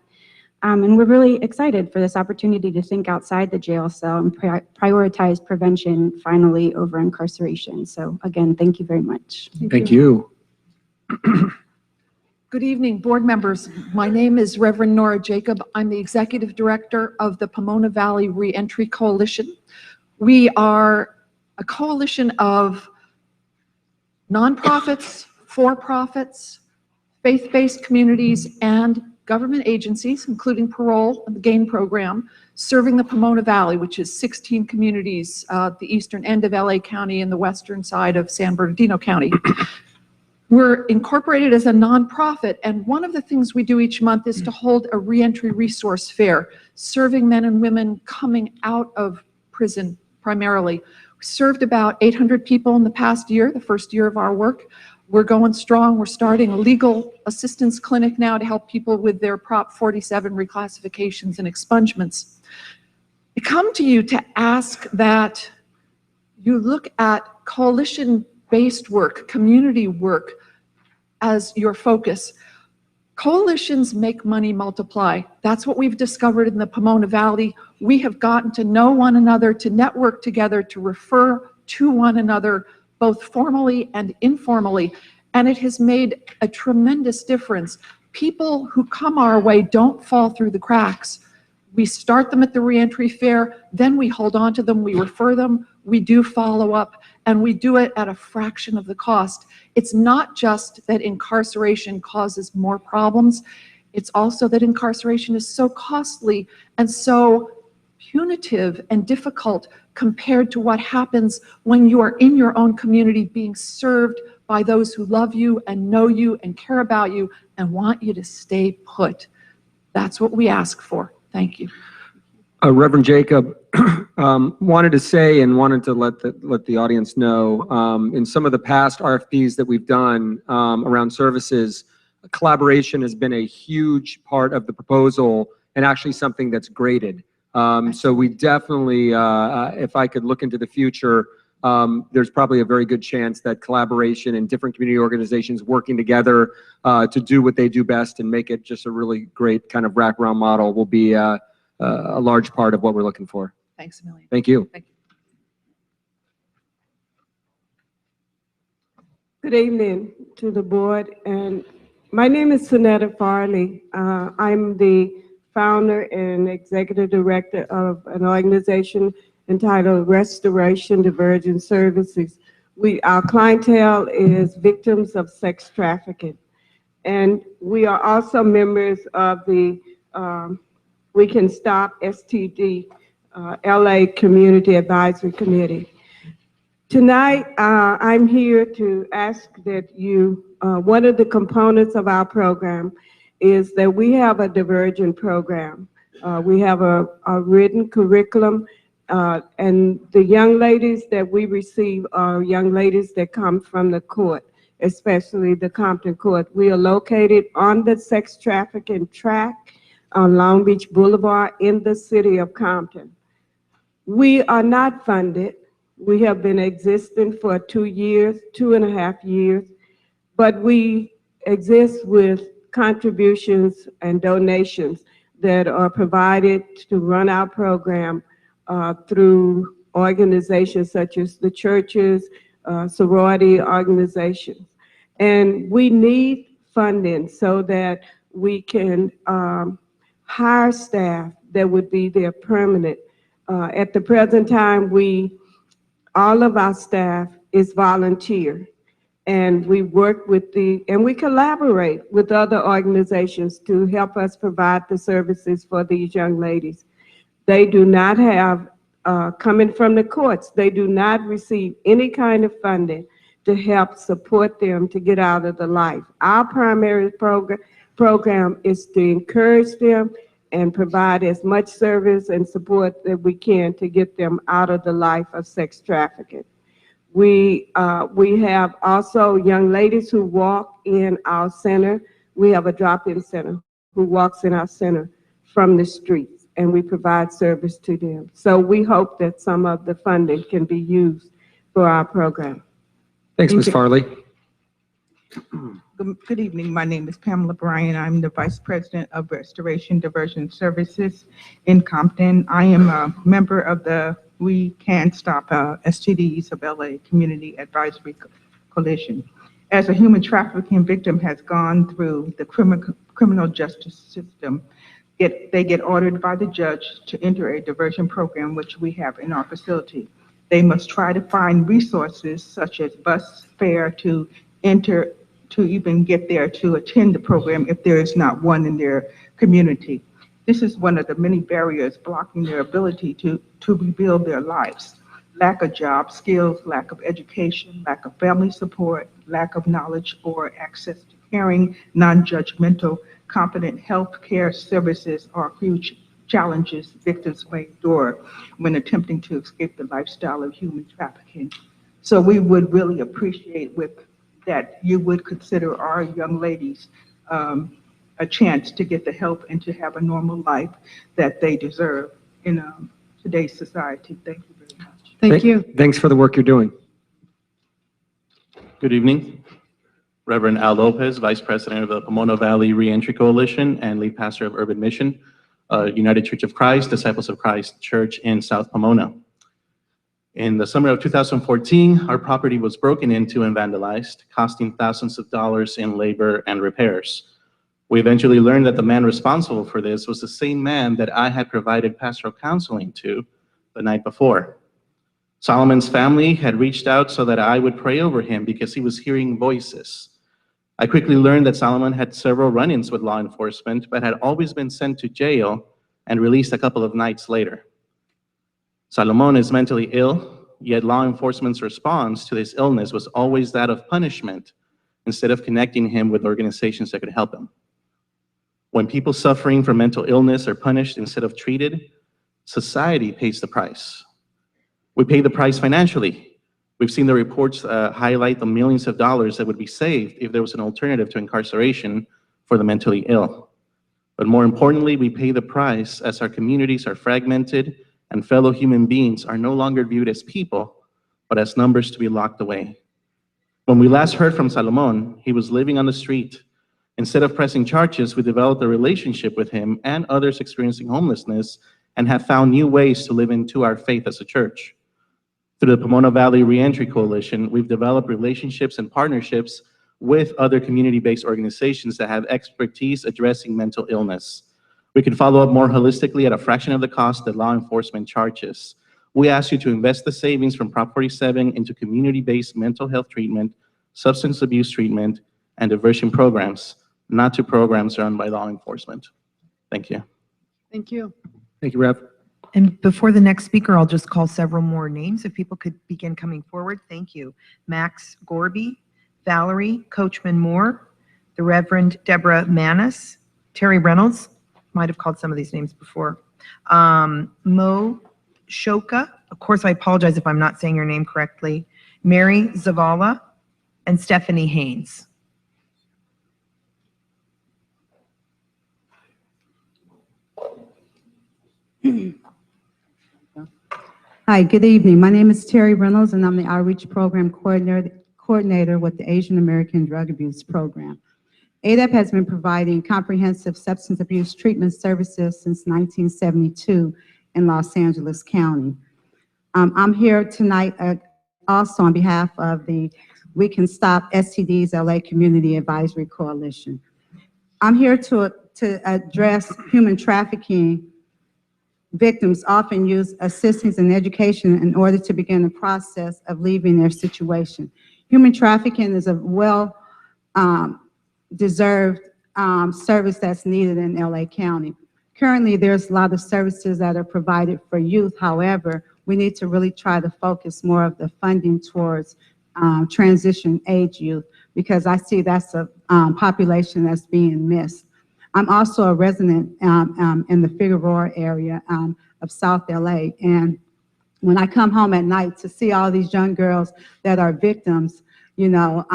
And we're really excited for this opportunity to think outside the jail cell and prioritize prevention finally over incarceration. So again, thank you very much. Thank you. Good evening, board members. My name is Reverend Nora Jacob. I'm the Executive Director of the Pomona Valley Reentry Coalition. We are a coalition of nonprofits, for-profits, faith-based communities, and government agencies, including parole and the GAIN program, serving the Pomona Valley, which is 16 communities at the eastern end of LA County and the western side of San Bernardino County. We're incorporated as a nonprofit, and one of the things we do each month is to hold a reentry resource fair, serving men and women coming out of prison primarily. We served about 800 people in the past year, the first year of our work. We're going strong. We're starting a legal assistance clinic now to help people with their Prop 47 reclassifications and expungements. I come to you to ask that you look at coalition-based work, community work as your focus. Coalitions make money multiply. That's what we've discovered in the Pomona Valley. We have gotten to know one another, to network together, to refer to one another, both formally and informally, and it has made a tremendous difference. People who come our way don't fall through the cracks. We start them at the reentry fair, then we hold on to them, we refer them, we do follow up, and we do it at a fraction of the cost. It's not just that incarceration causes more problems, it's also that incarceration is so costly and so punitive and difficult compared to what happens when you are in your own community being served by those who love you and know you and care about you and want you to stay put. That's what we ask for. Thank you. Reverend Jacob, wanted to say and wanted to let the audience know, in some of the past RFPs that we've done around services, collaboration has been a huge part of the proposal and actually something that's graded. So we definitely, if I could look into the future, there's probably a very good chance that collaboration and different community organizations working together to do what they do best and make it just a really great kind of wraparound model will be a large part of what we're looking for. Thanks a million. Thank you. Thank you. Good evening to the board, and my name is Sonetta Farley. I'm the founder and executive director of an organization entitled Restoration Divergent Services. Our clientele is victims of sex trafficking, and we are also members of the We Can Stop STD LA Community Advisory Committee. Tonight, I'm here to ask that you, one of the components of our program is that we have a divergent program. We have a written curriculum, and the young ladies that we receive are young ladies that come from the court, especially the Compton Court. We are located on the sex trafficking track on Long Beach Boulevard in the city of Compton. We are not funded. We have been existing for 2.5 years, but we exist with contributions and donations that are provided to run our program through organizations such as the churches, sorority organizations. And we need funding so that we can hire staff that would be there permanent. At the present time, we all of our staff is volunteer. And we work with and we collaborate with other organizations to help us provide the services for these young ladies. They do not have, coming from the courts, they do not receive any kind of funding to help support them to get out of the life. Our primary program is to encourage them and provide as much service and support that we can to get them out of the life of sex trafficking. We have also young ladies who walk in our center. We have a drop-in center who walks in our center from the streets, and we provide service to them. So we hope that some of the funding can be used for our program. Thanks, Ms. Farley. Good evening. My name is Pamela Bryan. I'm the Vice President of Restoration Diversion Services in Compton. I am a member of the We Can't Stop STDs of LA Community Advisory Coalition. As a human trafficking victim has gone through the criminal justice system, they get ordered by the judge to enter a diversion program, which we have in our facility. They must try to find resources such as bus fare to even get there to attend the program if there is not one in their community. This is one of the many barriers blocking their ability to rebuild their lives. Lack of job skills, lack of education, lack of family support, lack of knowledge or access to caring, non-judgmental, competent health care services are huge challenges victims may endure when attempting to escape the lifestyle of human trafficking. So we would really appreciate that you would consider our young ladies a chance to get the help and to have a normal life that they deserve in today's society. Thank you very much. Thank you. Thanks for the work you're doing. Good evening. Reverend Al Lopez, Vice President of the Pomona Valley Reentry Coalition and lead pastor of Urban Mission, United Church of Christ, Disciples of Christ Church in South Pomona. In the summer of 2014, our property was broken into and vandalized, costing thousands of dollars in labor and repairs. We eventually learned that the man responsible for this was the same man that I had provided pastoral counseling to the night before. Solomon's family had reached out so that I would pray over him because he was hearing voices. I quickly learned that Solomon had several run-ins with law enforcement, but had always been sent to jail and released a couple of nights later. Solomon is mentally ill, yet law enforcement's response to his illness was always that of punishment instead of connecting him with organizations that could help him. When people suffering from mental illness are punished instead of treated, society pays the price. We pay the price financially. We've seen the reports highlight the millions of dollars that would be saved if there was an alternative to incarceration for the mentally ill. But more importantly, we pay the price as our communities are fragmented and fellow human beings are no longer viewed as people, but as numbers to be locked away. When we last heard from Salomon, he was living on the street. Instead of pressing charges, we developed a relationship with him and others experiencing homelessness and have found new ways to live into our faith as a church. Through the Pomona Valley Reentry Coalition, we've developed relationships and partnerships with other community-based organizations that have expertise addressing mental illness. We can follow up more holistically at a fraction of the cost that law enforcement charges. We ask you to invest the savings from Prop 47 into community-based mental health treatment, substance abuse treatment, and diversion programs, not to programs run by law enforcement. Thank you. Thank you. Thank you, Rev. And before the next speaker, I'll just call several more names. If people could begin coming forward, thank you. Max Gorby, Valerie Coachman Moore, the Reverend Deborah Manis, Terry Reynolds, might have called some of these names before, Mo Shoka, of course I apologize if I'm not saying your name correctly, Mary Zavala, and Stephanie Haynes. Hi, good evening. My name is Terry Reynolds, and I'm the Outreach Program Coordinator with the Asian American Drug Abuse Program. ADAP has been providing comprehensive substance abuse treatment services since 1972 in Los Angeles County. I'm here tonight also on behalf of the We Can Stop STDs LA Community Advisory Coalition. I'm here to address human trafficking victims often use assistance and education in order to begin the process of leaving their situation. Human trafficking is a deserved service that's needed in LA County. Currently, there's a lot of services that are provided for youth. However, we need to really try to focus more of the funding towards transition age youth, because I see that's a population that's being missed. I'm also a resident in the Figueroa area of South LA, and when I come home at night to see all these young girls that are victims, you know,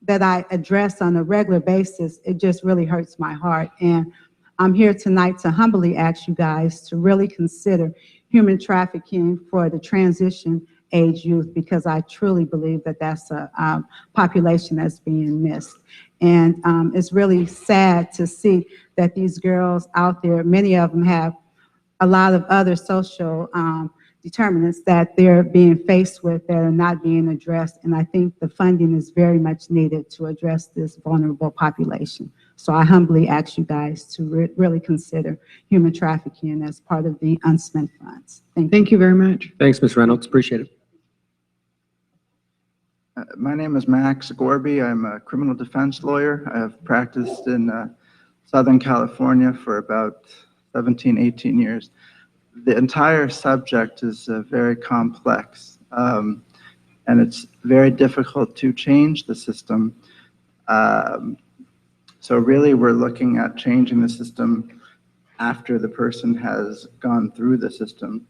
that I address on a regular basis, it just really hurts my heart. And I'm here tonight to humbly ask you guys to really consider human trafficking for the transition age youth, because I truly believe that that's a population that's being missed. And it's really sad to see that these girls out there, many of them have a lot of other social determinants that they're being faced with that are not being addressed. And I think the funding is very much needed to address this vulnerable population. So I humbly ask you guys to really consider human trafficking as part of the unspent funds. Thank you very much. Thanks, Ms. Reynolds. Appreciate it. My name is Max Gorby. I'm a criminal defense lawyer. I have practiced in Southern California for about 17, 18 years. The entire subject is very complex, and it's very difficult to change the system. So really, we're looking at changing the system after the person has gone through the system.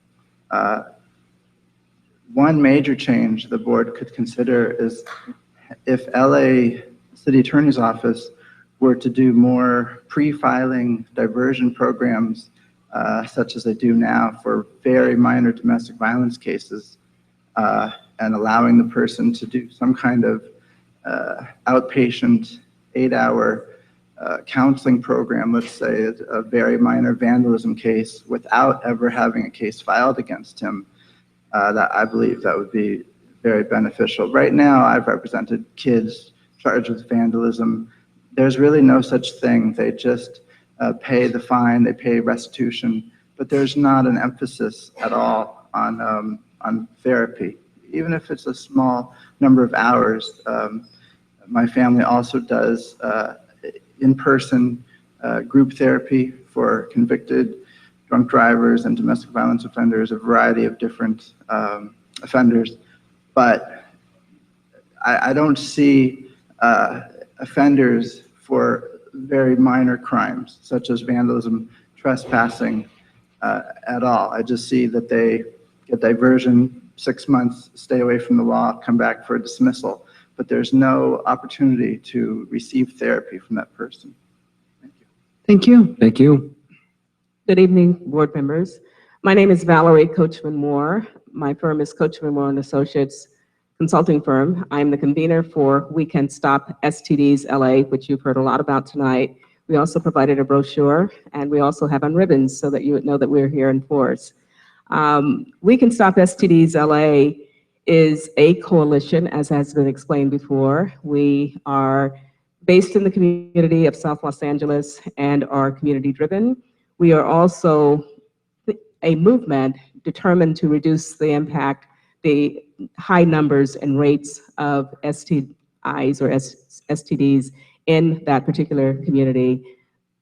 One major change the board could consider is if LA City Attorney's Office were to do more pre-filing diversion programs, such as they do now for very minor domestic violence cases, and allowing the person to do some kind of outpatient 8-hour counseling program, let's say a very minor vandalism case, without ever having a case filed against him. That I believe that would be very beneficial. Right now, I've represented kids charged with vandalism. There's really no such thing. They just pay the fine, they pay restitution, but there's not an emphasis at all on therapy, even if it's a small number of hours. My family also does in-person group therapy for convicted drunk drivers and domestic violence offenders, a variety of different offenders. But I don't see offenders for very minor crimes, such as vandalism, trespassing, at all. I just see that they get diversion, 6 months, stay away from the law, come back for a dismissal. But there's no opportunity to receive therapy from that person. Thank you. Thank you. Good evening, board members. My name is Valerie Coachman-Moore. My firm is Coachman-Moore & Associates consulting firm. I'm the convener for We Can Stop STDs LA, which you've heard a lot about tonight. We also provided a brochure, and we also have on ribbons so that you would know that we're here in force. We Can Stop STDs LA is a coalition, as has been explained before. We are based in the community of South Los Angeles and are community driven. We are also a movement determined to reduce the impact, the high numbers and rates of STIs or STDs in that particular community.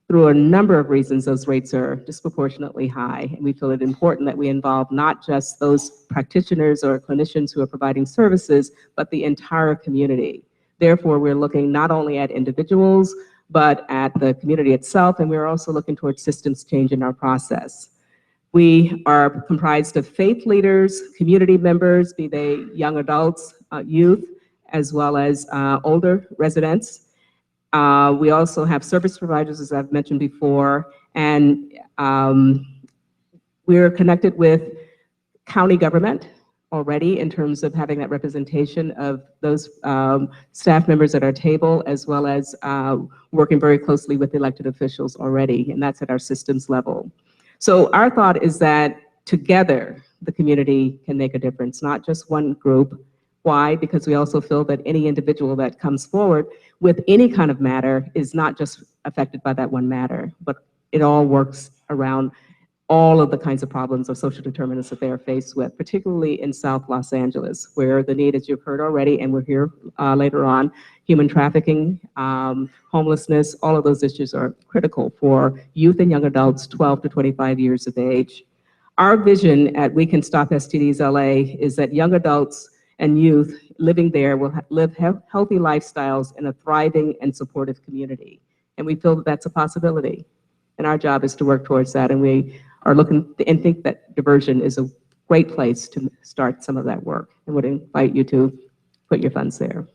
Through a number of reasons, those rates are disproportionately high, and we feel it important that we involve not just those practitioners or clinicians who are providing services, but the entire community. Therefore, we're looking not only at individuals, but at the community itself, and we're also looking towards systems change in our process. We are comprised of faith leaders, community members, be they young adults, youth, as well as older residents. We also have service providers, as I've mentioned before, and we're connected with county government already in terms of having that representation of those staff members at our table, as well as working very closely with elected officials already, and that's at our systems level. So our thought is that together the community can make a difference, not just one group. Why? Because we also feel that any individual that comes forward with any kind of matter is not just affected by that one matter, but it all works around all of the kinds of problems of social determinants that they are faced with, particularly in South Los Angeles, where the need, as you've heard already, and we'll hear later on, human trafficking, homelessness, all of those issues are critical for youth and young adults 12 to 25 years of age. Our vision at We Can Stop STDs LA is that young adults and youth living there will live healthy lifestyles in a thriving and supportive community. And we feel that that's a possibility. And our job is to work towards that. And we are looking and think that diversion is a great place to start some of that work, and would invite you to put your funds there.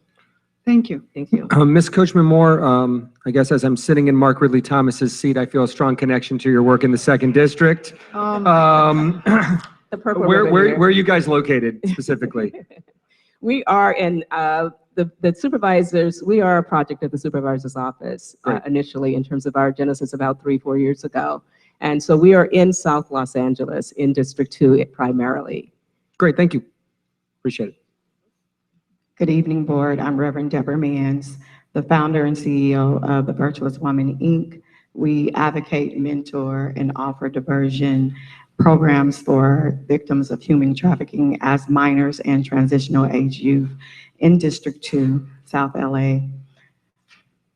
Thank you. Thank you. Ms. Coachman-Moore, I guess as I'm sitting in Mark Ridley Thomas's seat, I feel a strong connection to your work in the 2nd District. The purple Where ribbon here. are you guys located specifically? We are in the supervisors, we are a project of the supervisor's office initially in terms of our genesis about 3-4 years ago. And so we are in South Los Angeles in District 2 primarily. Great, thank you. Appreciate it. Good evening, Board. I'm Reverend Deborah Manns, the founder and CEO of the Virtuous Woman, Inc. We advocate, mentor, and offer diversion programs for victims of human trafficking as minors and transitional age youth in District 2, South LA.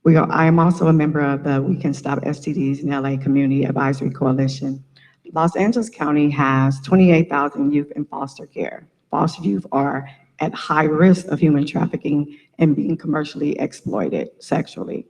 I am also a member of the We Can Stop STDs in LA Community Advisory Coalition. Los Angeles County has 28,000 youth in foster care. Foster youth are at high risk of human trafficking and being commercially exploited sexually.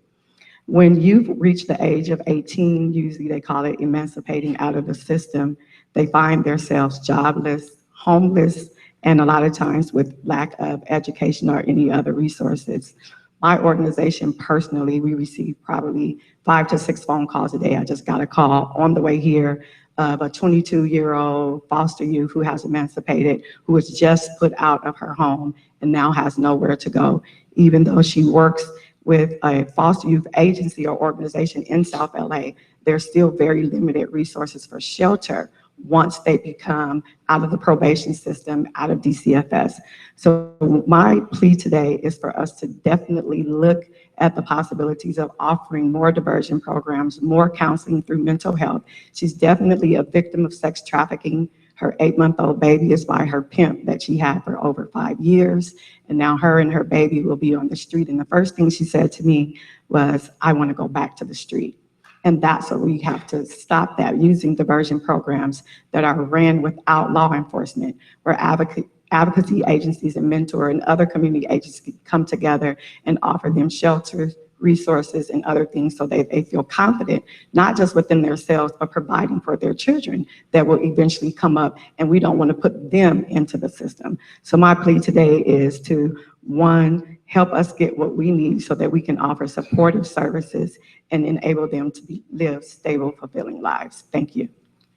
When youth reach the age of 18, usually they call it emancipating out of the system, they find themselves jobless, homeless, and a lot of times with lack of education or any other resources. My organization personally, we receive probably 5 to 6 phone calls a day. I just got a call on the way here of a 22-year-old foster youth who has emancipated, who was just put out of her home and now has nowhere to go. Even though she works with a foster youth agency or organization in South LA, there's still very limited resources for shelter once they become out of the probation system, out of DCFS. So my plea today is for us to definitely look at the possibilities of offering more diversion programs, more counseling through mental health. She's definitely a victim of sex trafficking. Her 8-month-old baby is by her pimp that she had for over 5 years. And now her and her baby will be on the street. And the first thing she said to me was, I want to go back to the street. And that's what we have to stop that, using diversion programs that are ran without law enforcement, where advocacy agencies and mentor and other community agencies come together and offer them shelters, resources, and other things so they feel confident, not just within themselves, but providing for their children that will eventually come up, and we don't want to put them into the system. So my plea today is to, one, help us get what we need so that we can offer supportive services and enable them to live stable, fulfilling lives. Thank you.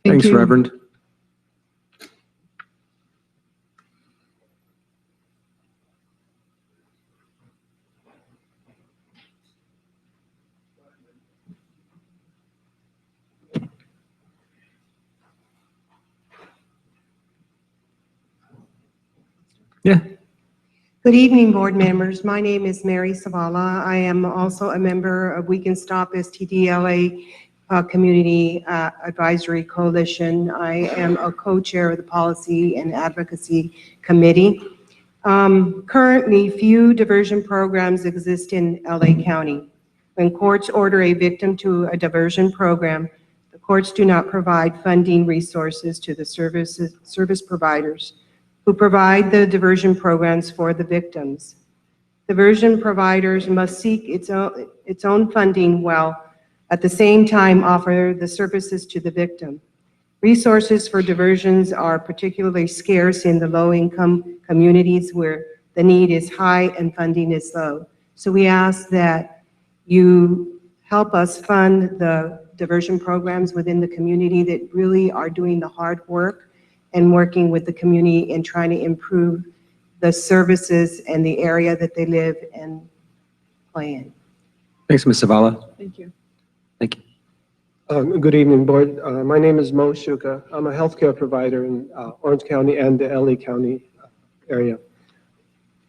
Thanks, Reverend. Yeah. Good evening, board members. My name is Mary Savala. I am also a member of We Can Stop STD LA Community Advisory Coalition. I am a co-chair of the Policy and Advocacy Committee. Currently, few diversion programs exist in LA County. When courts order a victim to a diversion program, the courts do not provide funding resources to the service providers who provide the diversion programs for the victims. Diversion providers must seek its own funding while at the same time offer the services to the victim. Resources for diversions are particularly scarce in the low-income communities where the need is high and funding is low. So we ask that you help us fund the diversion programs within the community that really are doing the hard work and working with the community and trying to improve the services and the area that they live and play in. Thanks, Ms. Savala. Thank you. Thank you. Good evening, board. My name is Mo Shuka. I'm a healthcare provider in Orange County and the LA County area.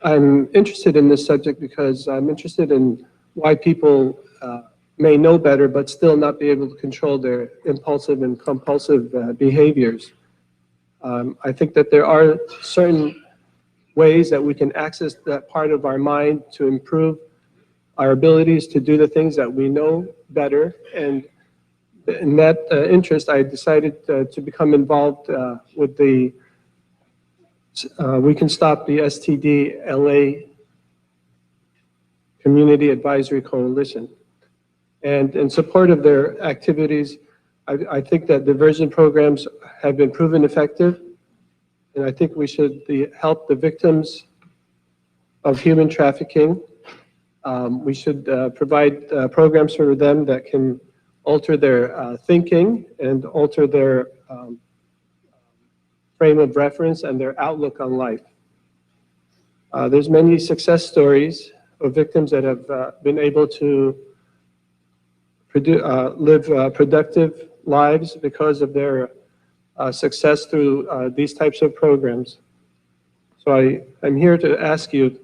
I'm interested in this subject because I'm interested in why people may know better, but still not be able to control their impulsive and compulsive behaviors. I think that there are certain ways that we can access that part of our mind to improve our abilities to do the things that we know better. And in that interest, I decided to become involved with the We Can Stop the STD LA Community Advisory Coalition. And in support of their activities, I think that diversion programs have been proven effective, and I think we should help the victims of human trafficking. We should provide programs for them that can alter their thinking and alter their frame of reference and their outlook on life. There's many success stories of victims that have been able to live productive lives because of their success through these types of programs. So I'm here to ask you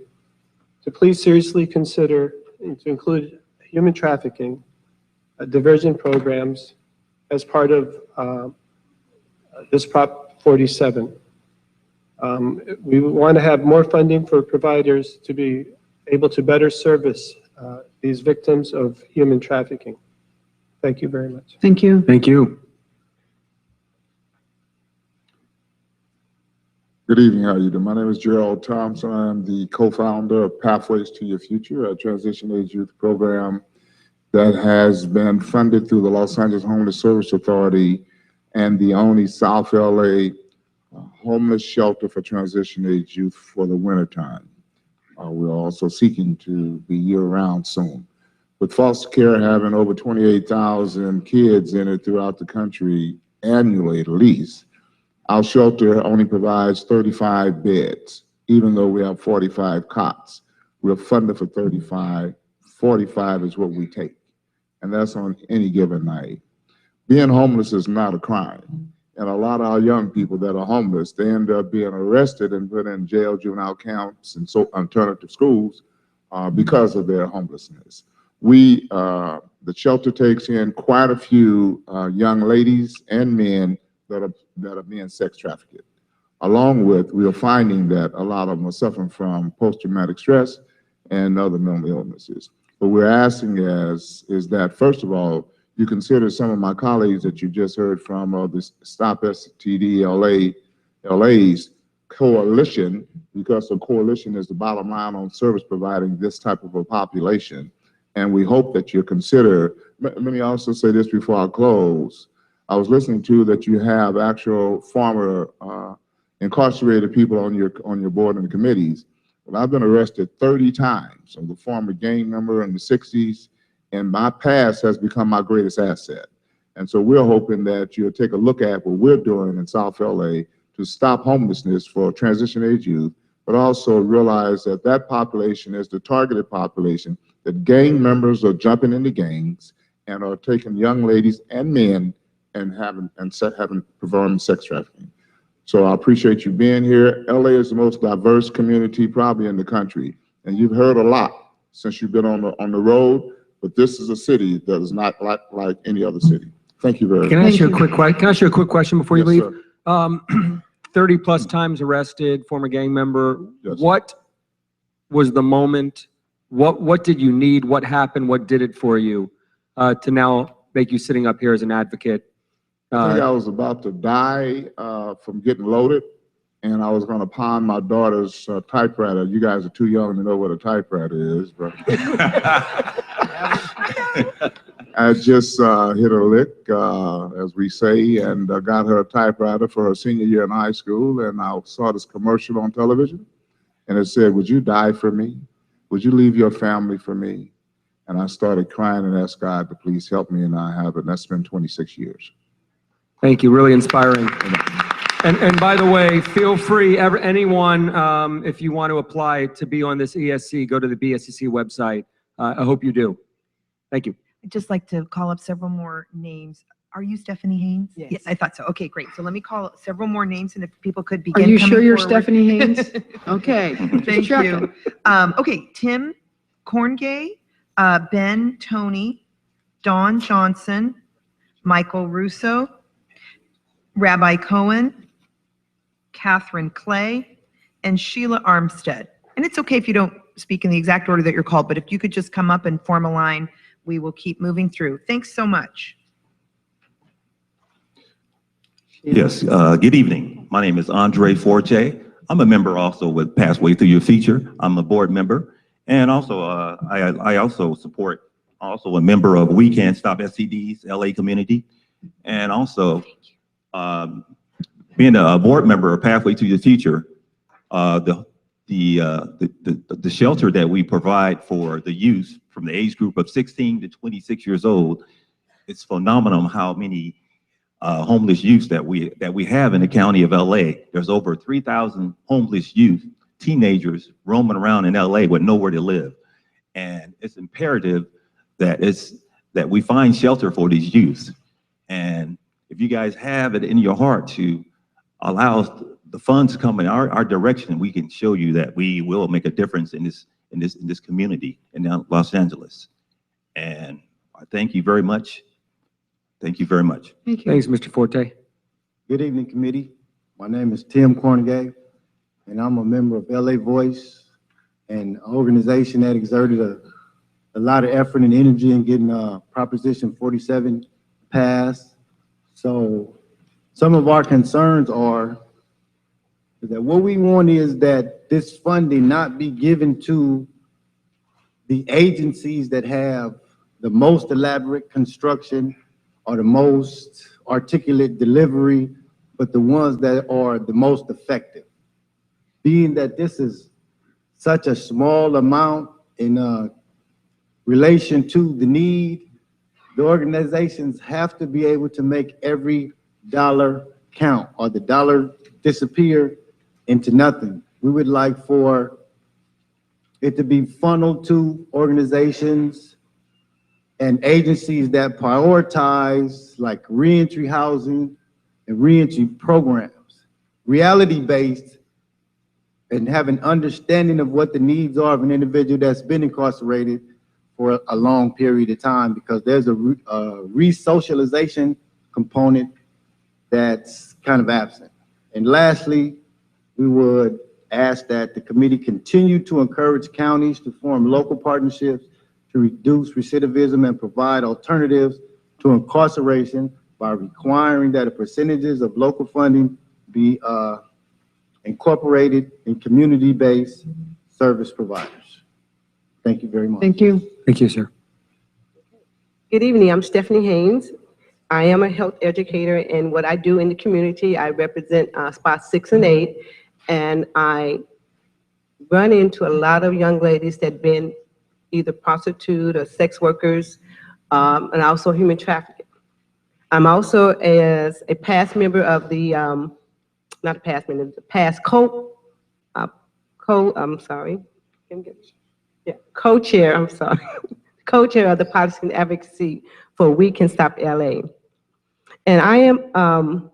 to please seriously consider to include human trafficking diversion programs as part of this Prop 47. We want to have more funding for providers to be able to better service these victims of human trafficking. Thank you very much. Thank you. Thank you. Good evening, how are you doing? My name is Gerald Thompson. I'm the co-founder of Pathways to Your Future, a transition age youth program that has been funded through the Los Angeles Homeless Service Authority and the only South LA homeless shelter for transition age youth for the wintertime. We're also seeking to be year-round soon. With foster care having over 28,000 kids in it throughout the country annually at least, our shelter only provides 35 beds, even though we have 45 cots. We're funded for 35, 45 is what we take, and that's on any given night. Being homeless is not a crime, and a lot of our young people that are homeless, they end up being arrested and put in jail, juvenile camps, and so alternative schools because of their homelessness. The shelter takes in quite a few young ladies and men that are being sex trafficked. Along with, we are finding that a lot of them are suffering from post-traumatic stress and other mental illnesses. What we're asking is that, first of all, you consider some of my colleagues that you just heard from the Stop STD LA's coalition, because the coalition is the bottom line on service providing this type of a population. And we hope that you consider, let me also say this before I close. I was listening to that you have actual former incarcerated people on your board and the committees. Well, I've been arrested 30 times. I'm a former gang member in the 60s, and my past has become my greatest asset. And so we're hoping that you'll take a look at what we're doing in South LA to stop homelessness for transition age youth, but also realize that that population is the targeted population, that gang members are jumping into gangs and are taking young ladies and men and performing sex trafficking. So I appreciate you being here. LA is the most diverse community probably in the country, and you've heard a lot since you've been on the road. But this is a city that is not like any other city. Thank you very much. Can I ask you a quick question before you Yes, leave? sir. 30 plus times arrested, former gang member. Yes. What was the moment? What did you need? What happened? What did it for you to now make you sitting up here as an advocate? I think I was about to die from getting loaded, and I was going to pawn my daughter's typewriter. You guys are too young to know what a typewriter is, but I just hit a lick, as we say, and got her a typewriter for her senior year in high school. And I saw this commercial on television, and it said, "Would you die for me? Would you leave your family for me?" And I started crying and asked God to please help me, and I have it. And that's been 26 years. Thank you, really inspiring. And by the way, feel free, anyone, if you want to apply to be on this ESC, go to the BSCC website. I hope you do. Thank you. I'd just like to call up several more names. Are you Stephanie Haynes? Yes, I thought so. Okay, great. So let me call several more names, and if people could Are begin you coming sure you're forward. Stephanie Haynes? Okay. Thank check you. it. Okay, Tim Corngay, Ben Tony, Dawn Johnson, Michael Russo, Rabbi Cohen, Catherine Clay, and Sheila Armstead. And it's okay if you don't speak in the exact order that you're called, but if you could just come up and form a line, we will keep moving through. Thanks so much. Yes, good evening. My name is Andre Forte. I'm a member also with Pathway Through Your Future. I'm a board member. And also, I also support, also a member of We Can't Stop STDs, LA community. And also, being a board member of Pathway to Your Future, the shelter that we provide for the youth from the age group of 16 to 26 years old, it's phenomenal how many homeless youth that we have in the county of LA. There's over 3,000 homeless youth, teenagers roaming around in LA with nowhere to live. And it's imperative that we find shelter for these youth. And if you guys have it in your heart to allow the funds to come in our direction, we can show you that we will make a difference in this community in Los Angeles. And I thank you very much. Thank you very much. Thank you. Thanks, Mr. Forte. Good evening, committee. My name is Tim Cornegay, and I'm a member of LA Voice, an organization that exerted a lot of effort and energy in getting Proposition 47 passed. So some of our concerns are that what we want is that this funding not be given to the agencies that have the most elaborate construction or the most articulate delivery, but the ones that are the most effective. Being that this is such a small amount in relation to the need, the organizations have to be able to make every dollar count, or the dollar disappear into nothing. We would like for it to be funneled to organizations and agencies that prioritize like reentry housing and reentry programs, reality-based, and have an understanding of what the needs are of an individual that's been incarcerated for a long period of time, because there's a re-socialization component that's kind of absent. And lastly, we would ask that the committee continue to encourage counties to form local partnerships to reduce recidivism and provide alternatives to incarceration by requiring that a percentages of local funding be incorporated in community-based service providers. Thank you very much. Thank you. Thank you, sir. Good evening, I'm Stephanie Haynes. I am a health educator, and what I do in the community, I represent spots 6 and 8, and I run into a lot of young ladies that have been either prostitute or sex workers, and also human trafficking. I'm also as a past member of the, not a past member, the past co-chair, I'm sorry, co-chair of the Policy and Advocacy for We Can Stop LA. And I am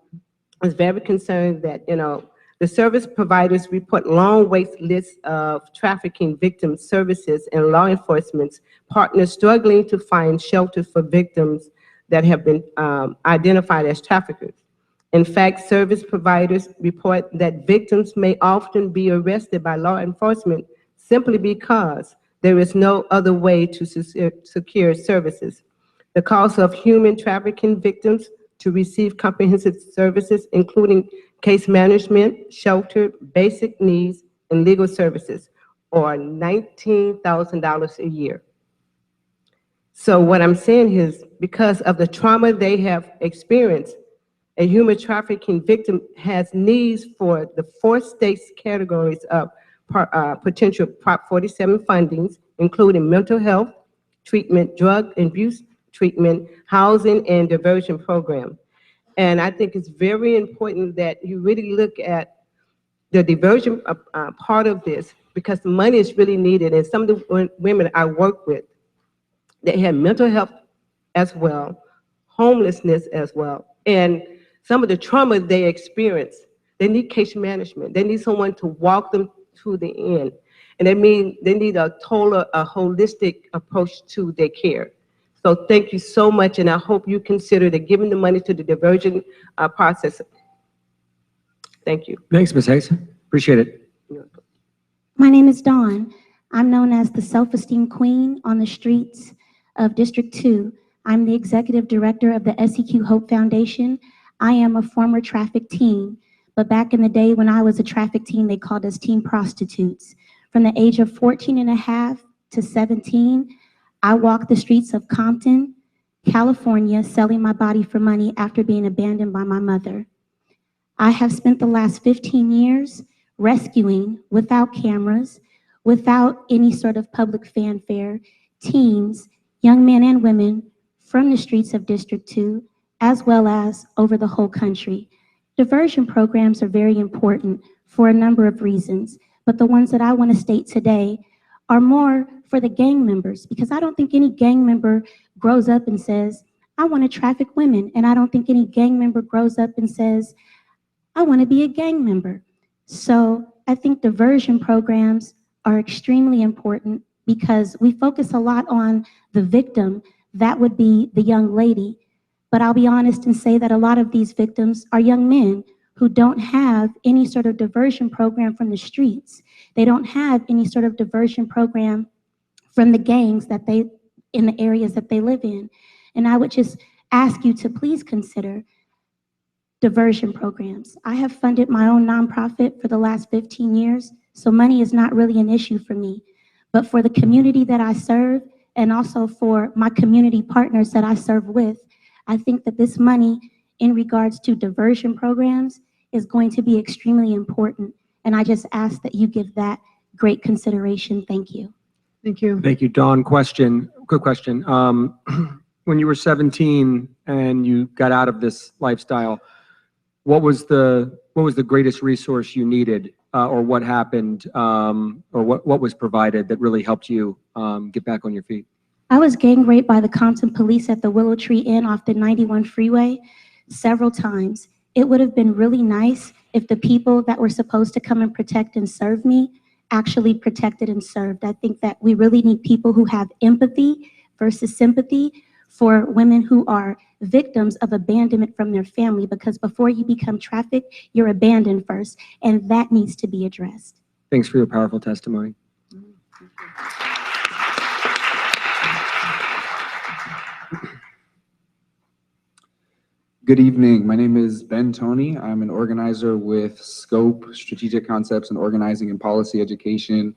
was very concerned that, you know, the service providers report long wait lists of trafficking victim services and law enforcement partners struggling to find shelter for victims that have been identified as traffickers. In fact, service providers report that victims may often be arrested by law enforcement simply because there is no other way to secure services. The cost of human trafficking victims to receive comprehensive services, including case management, shelter, basic needs, and legal services, are $19,000 a year. So what I'm saying is, because of the trauma they have experienced, a human trafficking victim has needs for the 4 states categories of potential Prop 47 fundings, including mental health treatment, drug abuse treatment, housing, and diversion program. And I think it's very important that you really look at the diversion part of this, because the money is really needed. And some of the women I work with, they have mental health as well, homelessness as well. And some of the trauma they experience, they need case management. They need someone to walk them to the end. And they need a total, a holistic approach to their care. So thank you so much, and I hope you consider that giving the money to the diversion process. Thank you. Thanks, Ms. Hayes. Appreciate it. My name is Dawn. I'm known as the self-esteem queen on the streets of District 2. I'm the executive director of the SEQ Hope Foundation. I am a former traffic teen, but back in the day when I was a traffic teen, they called us teen prostitutes. From the age of 14 and a half to 17, I walked the streets of Compton, California, selling my body for money after being abandoned by my mother. I have spent the last 15 years rescuing, without cameras, without any sort of public fanfare, teens, young men and women from the streets of District 2, as well as over the whole country. Diversion programs are very important for a number of reasons, but the ones that I want to state today are more for the gang members, because I don't think any gang member grows up and says, I want to traffic women, and I don't think any gang member grows up and says, I want to be a gang member. So I think diversion programs are extremely important because we focus a lot on the victim, that would be the young lady. But I'll be honest and say that a lot of these victims are young men who don't have any sort of diversion program from the streets. They don't have any sort of diversion program from the gangs that in the areas that they live in. And I would just ask you to please consider diversion programs. I have funded my own nonprofit for the last 15 years, so money is not really an issue for me. But for the community that I serve, and also for my community partners that I serve with, I think that this money in regards to diversion programs is going to be extremely important. And I just ask that you give that great consideration. Thank you. Thank you. Thank you, Dawn. Good question. When you were 17 and you got out of this lifestyle, what was the greatest resource you needed, or what happened, or what was provided that really helped you get back on your feet? I was gang raped by the Compton police at the Willow Tree Inn off the 91 freeway several times. It would have been really nice if the people that were supposed to come and protect and serve me actually protected and served. I think that we really need people who have empathy versus sympathy for women who are victims of abandonment from their family, because before you become trafficked, you're abandoned first, and that needs to be addressed. Thanks for your powerful testimony. Good evening. My name is Ben Toney. I'm an organizer with SCOPE, Strategic Concepts and Organizing and Policy Education.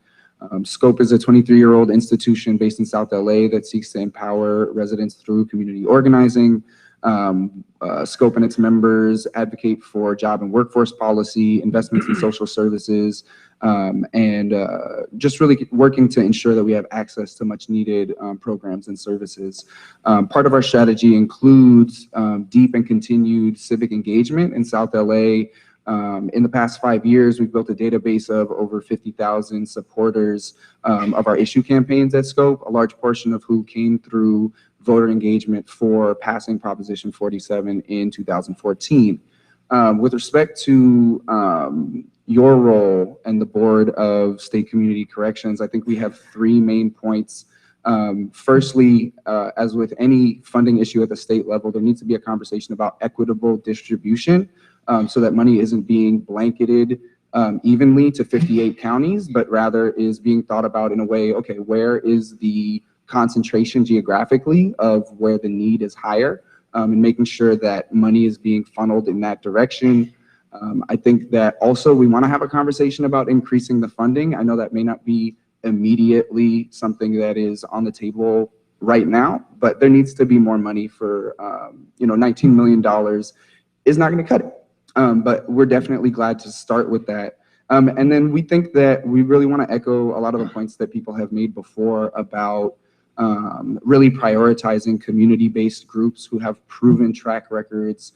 SCOPE is a 23-year-old institution based in South LA that seeks to empower residents through community organizing. SCOPE and its members advocate for job and workforce policy, investments in social services, and just really working to ensure that we have access to much needed programs and services. Part of our strategy includes deep and continued civic engagement in South LA. In the past 5 years, we've built a database of over 50,000 supporters of our issue campaigns at SCOPE, a large portion of who came through voter engagement for passing Proposition 47 in 2014. With respect to your role and the Board of State Community Corrections, I think we have 3 main points. Firstly, as with any funding issue at the state level, there needs to be a conversation about equitable distribution, so that money isn't being blanketed evenly to 58 counties, but rather is being thought about in a way, okay, where is the concentration geographically of where the need is higher, and making sure that money is being funneled in that direction. I think that also we want to have a conversation about increasing the funding. I know that may not be immediately something that is on the table right now, but there needs to be more money for, $19 million is not going to cut it. But we're definitely glad to start with that. And then we think that we really want to echo a lot of the points that people have made before about really prioritizing community-based groups who have proven track records,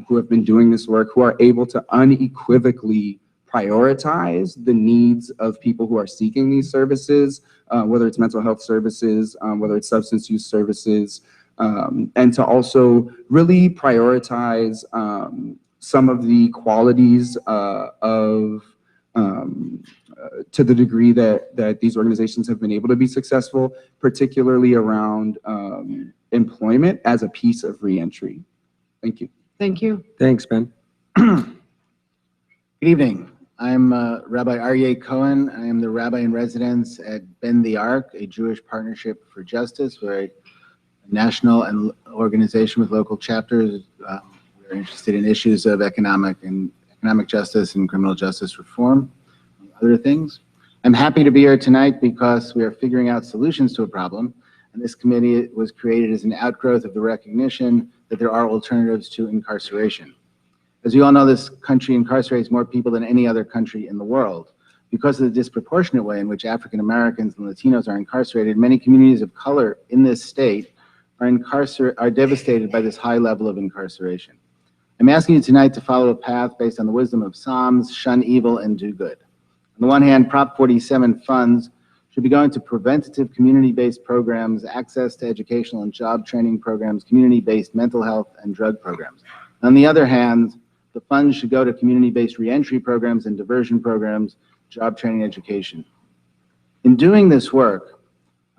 who have been doing this work, who are able to unequivocally prioritize the needs of people who are seeking these services, whether it's mental health services, whether it's substance use services, and to also really prioritize some of the qualities to the degree that these organizations have been able to be successful, particularly around employment as a piece of reentry. Thank you. Thank you. Thanks, Ben. Good evening. I'm Rabbi Aryeh Cohen. I am the rabbi in residence at Bend the Ark, a Jewish partnership for justice. We're a national and organization with local chapters. We're interested in issues of economic justice and criminal justice reform, among other things. I'm happy to be here tonight because we are figuring out solutions to a problem, and this committee was created as an outgrowth of the recognition that there are alternatives to incarceration. As you all know, this country incarcerates more people than any other country in the world. Because of the disproportionate way in which African Americans and Latinos are incarcerated, many communities of color in this state are devastated by this high level of incarceration. I'm asking you tonight to follow a path based on the wisdom of Psalms, shun evil and do good. On the one hand, Prop 47 funds should be going to preventative community-based programs, access to educational and job training programs, community-based mental health and drug programs. On the other hand, the funds should go to community-based reentry programs and diversion programs, job training, education. In doing this work,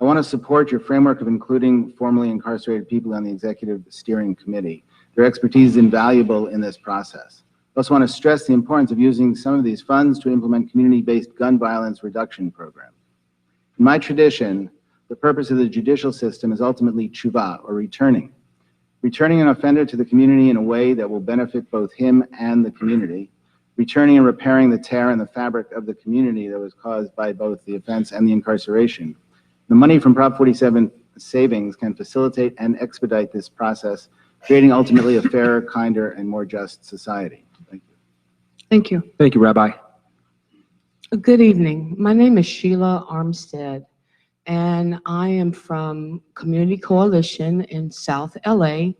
I want to support your framework of including formerly incarcerated people on the executive steering committee. Their expertise is invaluable in this process. I also want to stress the importance of using some of these funds to implement community-based gun violence reduction programs. In my tradition, the purpose of the judicial system is ultimately tshuva, or returning an offender to the community in a way that will benefit both him and the community, returning and repairing the tear in the fabric of the community that was caused by both the offense and the incarceration. The money from Prop 47 savings can facilitate and expedite this process, creating ultimately a fairer, kinder, and more just society. Thank you. Thank you. Thank you, Rabbi. Good evening. My name is Sheila Armstead, and I am from Community Coalition in South LA.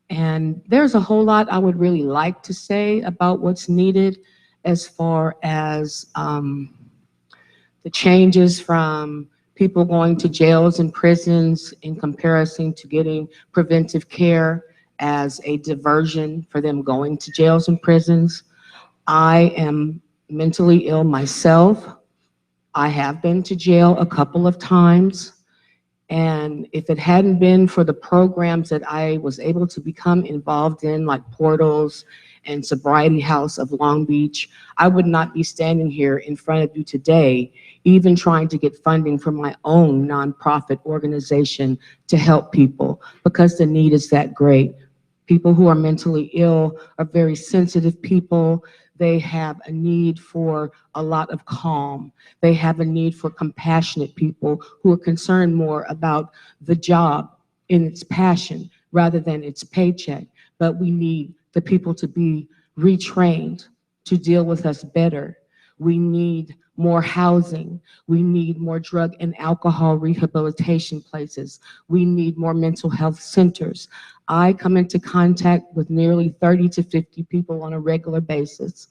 And there's a whole lot I would really like to say about what's needed as far as the changes from people going to jails and prisons in comparison to getting preventive care as a diversion for them going to jails and prisons. I am mentally ill myself. I have been to jail a couple of times. And if it hadn't been for the programs that I was able to become involved in, like Portals and Sobriety House of Long Beach, I would not be standing here in front of you today, even trying to get funding for my own nonprofit organization to help people, because the need is that great. People who are mentally ill are very sensitive people. They have a need for a lot of calm. They have a need for compassionate people who are concerned more about the job in its passion rather than its paycheck. But we need the people to be retrained to deal with us better. We need more housing. We need more drug and alcohol rehabilitation places. We need more mental health centers. I come into contact with nearly 30 to 50 people on a regular basis.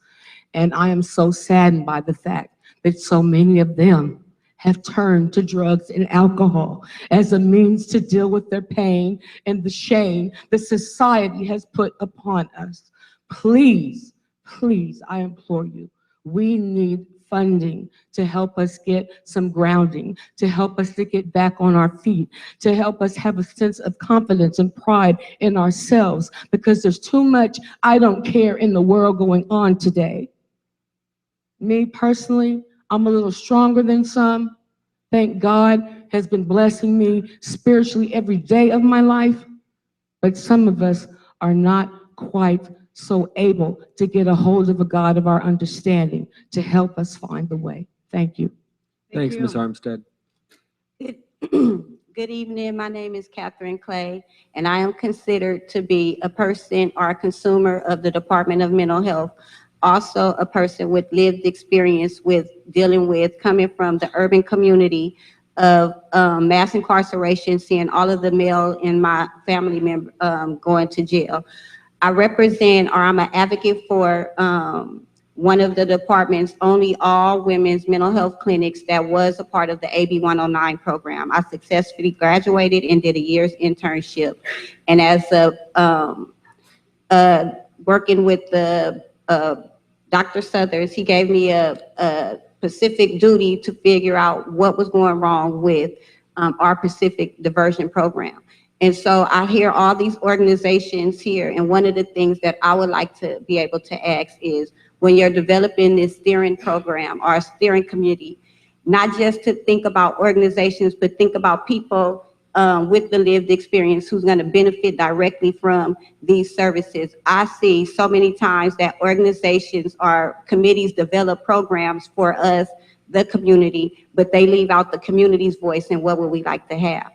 And I am so saddened by the fact that so many of them have turned to drugs and alcohol as a means to deal with their pain and the shame that society has put upon us. Please, please, I implore you, we need funding to help us get some grounding, to help us to get back on our feet, to help us have a sense of confidence and pride in ourselves, because there's too much I don't care in the world going on today. Me personally, I'm a little stronger than some. Thank God has been blessing me spiritually every day of my life, but some of us are not quite so able to get a hold of a God of our understanding to help us find the way. Thank you. Thanks, Ms. Armstead. Good evening. My name is Catherine Clay, and I am considered to be a person or a consumer of the Department of Mental Health. Also a person with lived experience with dealing with coming from the urban community of mass incarceration, seeing all of the male in my family member going to jail. I represent, or I'm an advocate for one of the department's only all women's mental health clinics that was a part of the AB 109 program. I successfully graduated and did a year's internship. And as working with the Dr. Southers, he gave me a specific duty to figure out what was going wrong with our Pacific diversion program. And so I hear all these organizations here, and one of the things that I would like to be able to ask is, when you're developing this steering program or steering committee, not just to think about organizations, but think about people with the lived experience who's going to benefit directly from these services. I see so many times that organizations or committees develop programs for us, the community, but they leave out the community's voice and what would we like to have.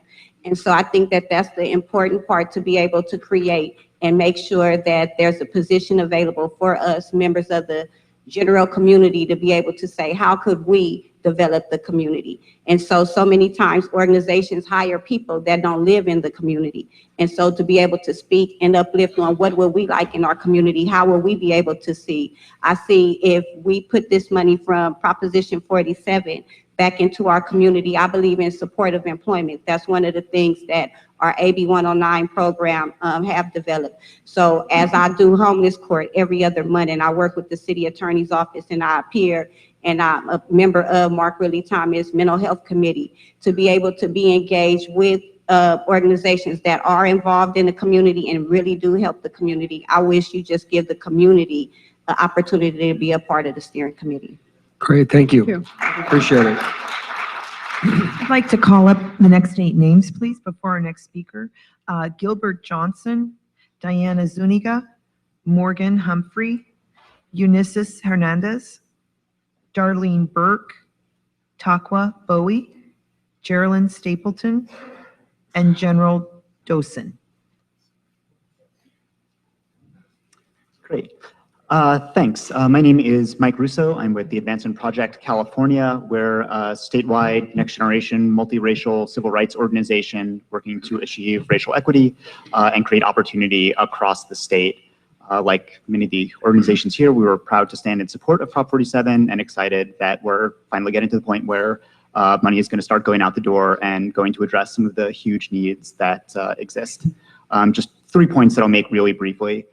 And so I think that that's the important part, to be able to create and make sure that there's a position available for us, members of the general community, to be able to say, how could we develop the community? And so many times organizations hire people that don't live in the community. And so to be able to speak and uplift on what would we like in our community, how will we be able to see? I see if we put this money from Proposition 47 back into our community, I believe in supportive employment. That's one of the things that our AB 109 program have developed. So as I do homeless court every other month, and I work with the city attorney's office, and I appear, and I'm a member of Mark Ridley Thomas Mental Health Committee, to be able to be engaged with organizations that are involved in the community and really do help the community. I wish you just give the community an opportunity to be a part of the steering committee. Great, thank you. Thank you. Appreciate it. I'd like to call up the next 8 names, please, before our next speaker. Gilbert Johnson, Diana Zuniga, Morgan Humphrey, Eunices Hernandez, Darlene Burke, Takwa Bowie, Geraldine Stapleton, and General Dosen. Great. Thanks. My name is Mike Russo. I'm with the Advancement Project California. We're a statewide, next-generation, multiracial civil rights organization working to achieve racial equity and create opportunity across the state. Like many of the organizations here, we were proud to stand in support of Prop 47 and excited that we're finally getting to the point where money is going to start going out the door and going to address some of the huge needs that exist. Just 3 points that I'll make really briefly.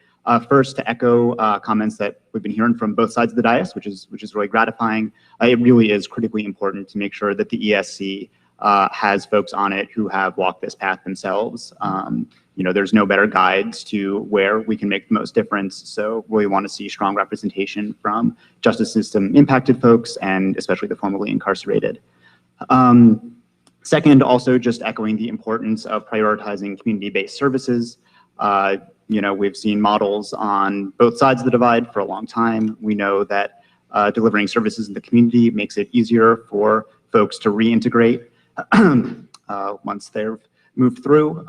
First, to echo comments that we've been hearing from both sides of the dais, which is really gratifying. It really is critically important to make sure that the ESC has folks on it who have walked this path themselves. You know, there's no better guides to where we can make the most difference. So we want to see strong representation from justice system impacted folks and especially the formerly incarcerated. Second, also just echoing the importance of prioritizing community-based services. You know, we've seen models on both sides of the divide for a long time. We know that delivering services in the community makes it easier for folks to reintegrate once they've moved through.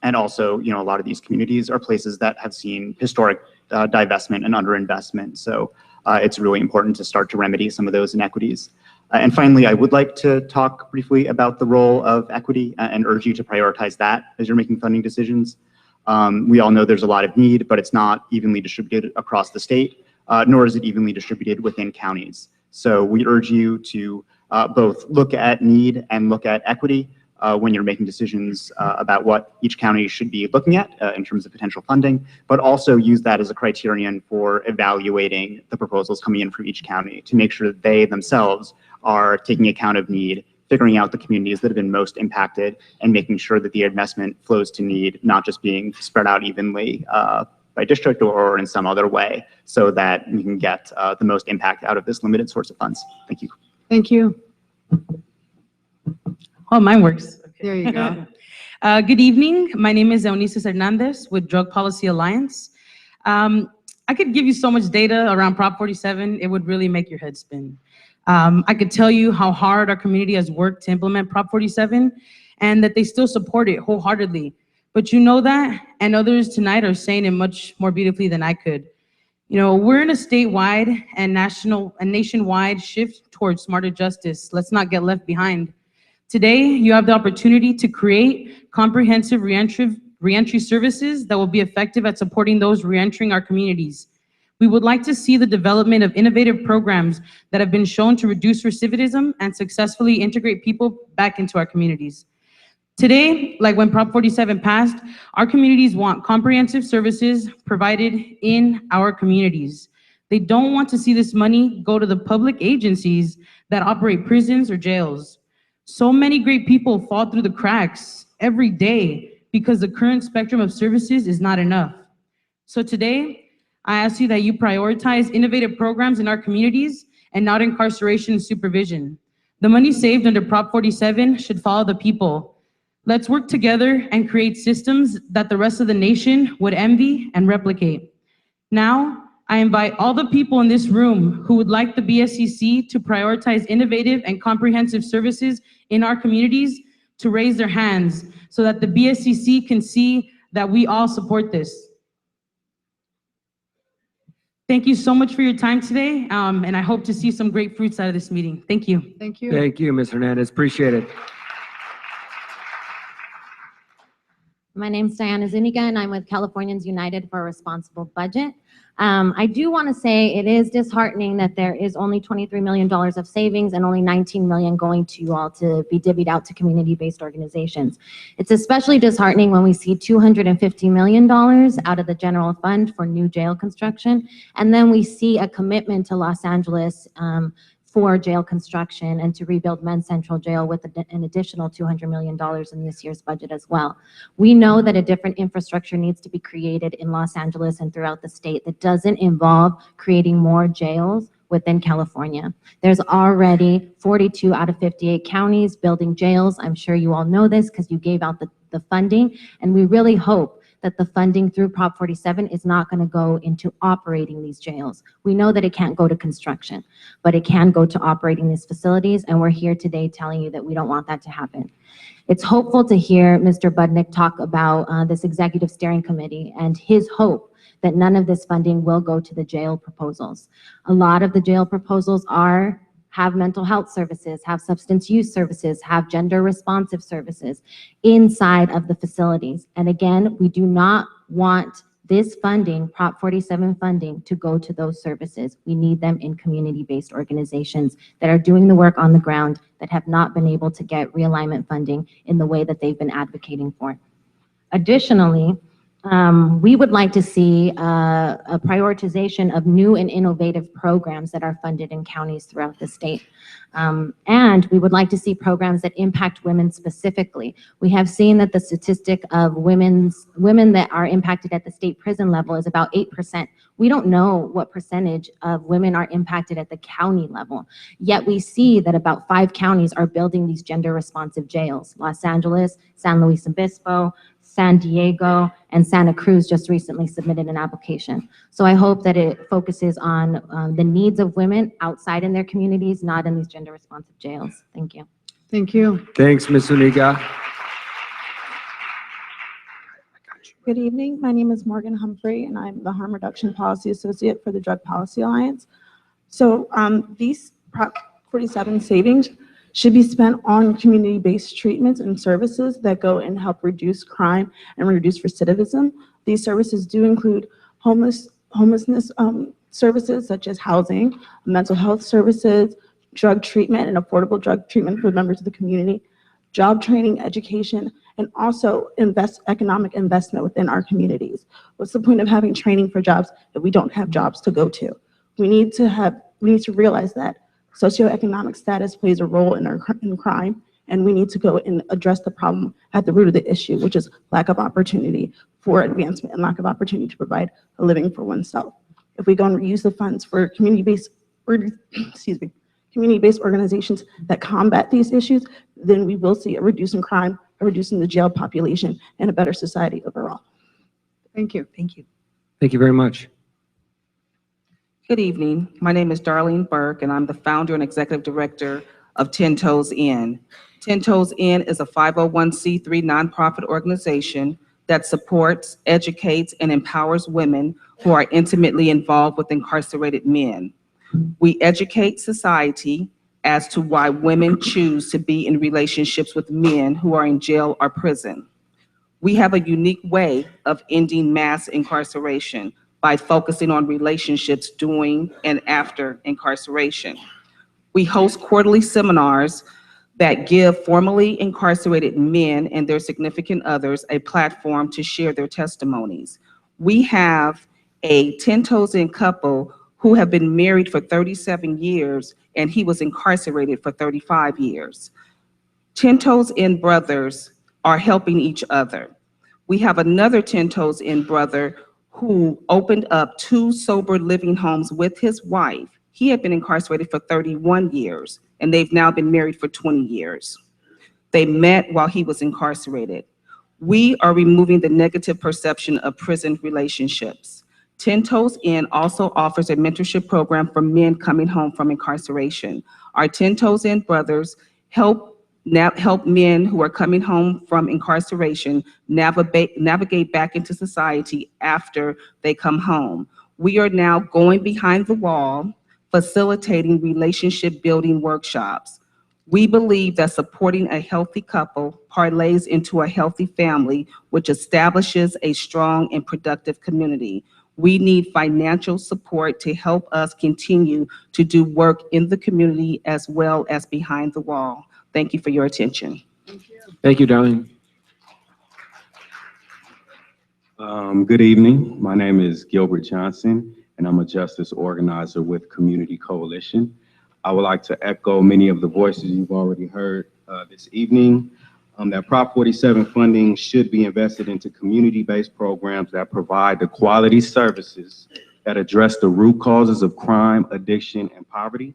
And also, you know, a lot of these communities are places that have seen historic divestment and underinvestment. So it's really important to start to remedy some of those inequities. And finally, I would like to talk briefly about the role of equity and urge you to prioritize that as you're making funding decisions. We all know there's a lot of need, but it's not evenly distributed across the state, nor is it evenly distributed within counties. So we urge you to both look at need and look at equity when you're making decisions about what each county should be looking at in terms of potential funding, but also use that as a criterion for evaluating the proposals coming in from each county to make sure that they themselves are taking account of need, figuring out the communities that have been most impacted, and making sure that the investment flows to need, not just being spread out evenly by district or in some other way, so that we can get the most impact out of this limited source of funds. Thank you. Thank you. Oh, mine works. There you go. Good evening. My name is Eunices Hernandez with Drug Policy Alliance. I could give you so much data around Prop 47, it would really make your head spin. I could tell you how hard our community has worked to implement Prop 47 and that they still support it wholeheartedly. But you know that, and others tonight are saying it much more beautifully than I could. You know, we're in a statewide and nationwide shift towards smarter justice. Let's not get left behind. Today, you have the opportunity to create comprehensive reentry services that will be effective at supporting those reentering our communities. We would like to see the development of innovative programs that have been shown to reduce recidivism and successfully integrate people back into our communities. Today, like when Prop 47 passed, our communities want comprehensive services provided in our communities. They don't want to see this money go to the public agencies that operate prisons or jails. So many great people fall through the cracks every day because the current spectrum of services is not enough. So today, I ask you that you prioritize innovative programs in our communities and not incarceration and supervision. The money saved under Prop 47 should follow the people. Let's work together and create systems that the rest of the nation would envy and replicate. Now, I invite all the people in this room who would like the BSCC to prioritize innovative and comprehensive services in our communities to raise their hands so that the BSCC can see that we all support this. Thank you so much for your time today, and I hope to see some great fruits out of this meeting. Thank you. Thank you. Thank you, Ms. Hernandez. Appreciate it. My name's Diana Zuniga, and I'm with Californians United for a Responsible Budget. I do want to say it is disheartening that there is only $23 million of savings and only $19 million going to you all to be divvied out to community-based organizations. It's especially disheartening when we see $250 million out of the general fund for new jail construction, and then we see a commitment to Los Angeles for jail construction and to rebuild Men's Central Jail with an additional $200 million in this year's budget as well. We know that a different infrastructure needs to be created in Los Angeles and throughout the state that doesn't involve creating more jails within California. There's already 42 out of 58 counties building jails. I'm sure you all know this because you gave out the funding, and we really hope that the funding through Prop 47 is not going to go into operating these jails. We know that it can't go to construction, but it can go to operating these facilities, and we're here today telling you that we don't want that to happen. It's hopeful to hear Mr. Budnick talk about this executive steering committee and his hope that none of this funding will go to the jail proposals. A lot of the jail proposals have mental health services, have substance use services, have gender responsive services inside of the facilities. And again, we do not want this funding, Prop 47 funding, to go to those services. We need them in community-based organizations that are doing the work on the ground that have not been able to get realignment funding in the way that they've been advocating for. Additionally, we would like to see a prioritization of new and innovative programs that are funded in counties throughout the state. And we would like to see programs that impact women specifically. We have seen that the statistic of women that are impacted at the state prison level is about 8%. We don't know what percentage of women are impacted at the county level, yet we see that about 5 counties are building these gender responsive jails. Los Angeles, San Luis Obispo, San Diego, and Santa Cruz just recently submitted an application. So I hope that it focuses on the needs of women outside in their communities, not in these gender responsive jails. Thank you. Thank you. Thanks, Ms. Zuniga. Good evening. My name is Morgan Humphrey, and I'm the Harm Reduction Policy Associate for the Drug Policy Alliance. So these Prop 47 savings should be spent on community-based treatments and services that go and help reduce crime and reduce recidivism. These services do include homelessness services such as housing, mental health services, drug treatment and affordable drug treatment for members of the community, job training, education, and also economic investment within our communities. What's the point of having training for jobs if we don't have jobs to go to? We need to realize that socioeconomic status plays a role in crime, and we need to go and address the problem at the root of the issue, which is lack of opportunity for advancement and lack of opportunity to provide a living for oneself. If we go and use the funds for community-based organizations that combat these issues, then we will see a reducing crime, a reducing the jail population, and a better society overall. Thank you. Thank you. Thank you very much. Good evening. My name is Darlene Burke, and I'm the founder and executive director of 10 Toes In. 10 Toes In is a 501c3 nonprofit organization that supports, educates, and empowers women who are intimately involved with incarcerated men. We educate society as to why women choose to be in relationships with men who are in jail or prison. We have a unique way of ending mass incarceration by focusing on relationships during and after incarceration. We host quarterly seminars that give formerly incarcerated men and their significant others a platform to share their testimonies. We have a 10 Toes In couple who have been married for 37 years, and he was incarcerated for 35 years. 10 Toes In brothers are helping each other. We have another 10 Toes In brother who opened up 2 sober living homes with his wife. He had been incarcerated for 31 years, and they've now been married for 20 years. They met while he was incarcerated. We are removing the negative perception of prison relationships. 10 Toes In also offers a mentorship program for men coming home from incarceration. Our 10 Toes In brothers help men who are coming home from incarceration navigate back into society after they come home. We are now going behind the wall, facilitating relationship building workshops. We believe that supporting a healthy couple parlays into a healthy family, which establishes a strong and productive community. We need financial support to help us continue to do work in the community as well as behind the wall. Thank you for your attention. Thank you, Darlene. Good evening. My name is Gilbert Johnson, and I'm a justice organizer with Community Coalition. I would like to echo many of the voices you've already heard this evening, that Prop 47 funding should be invested into community-based programs that provide the quality services that address the root causes of crime, addiction, and poverty.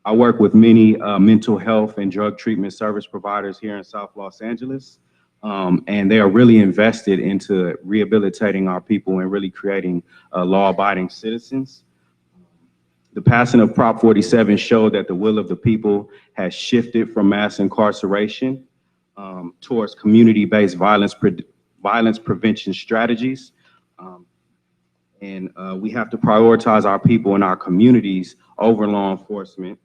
I work with many mental health and drug treatment service providers here in South Los Angeles, and they are really invested into rehabilitating our people and really creating law-abiding citizens. The passing of Prop 47 showed that the will of the people has shifted from mass incarceration towards community-based violence prevention strategies. And we have to prioritize our people in our communities over law enforcement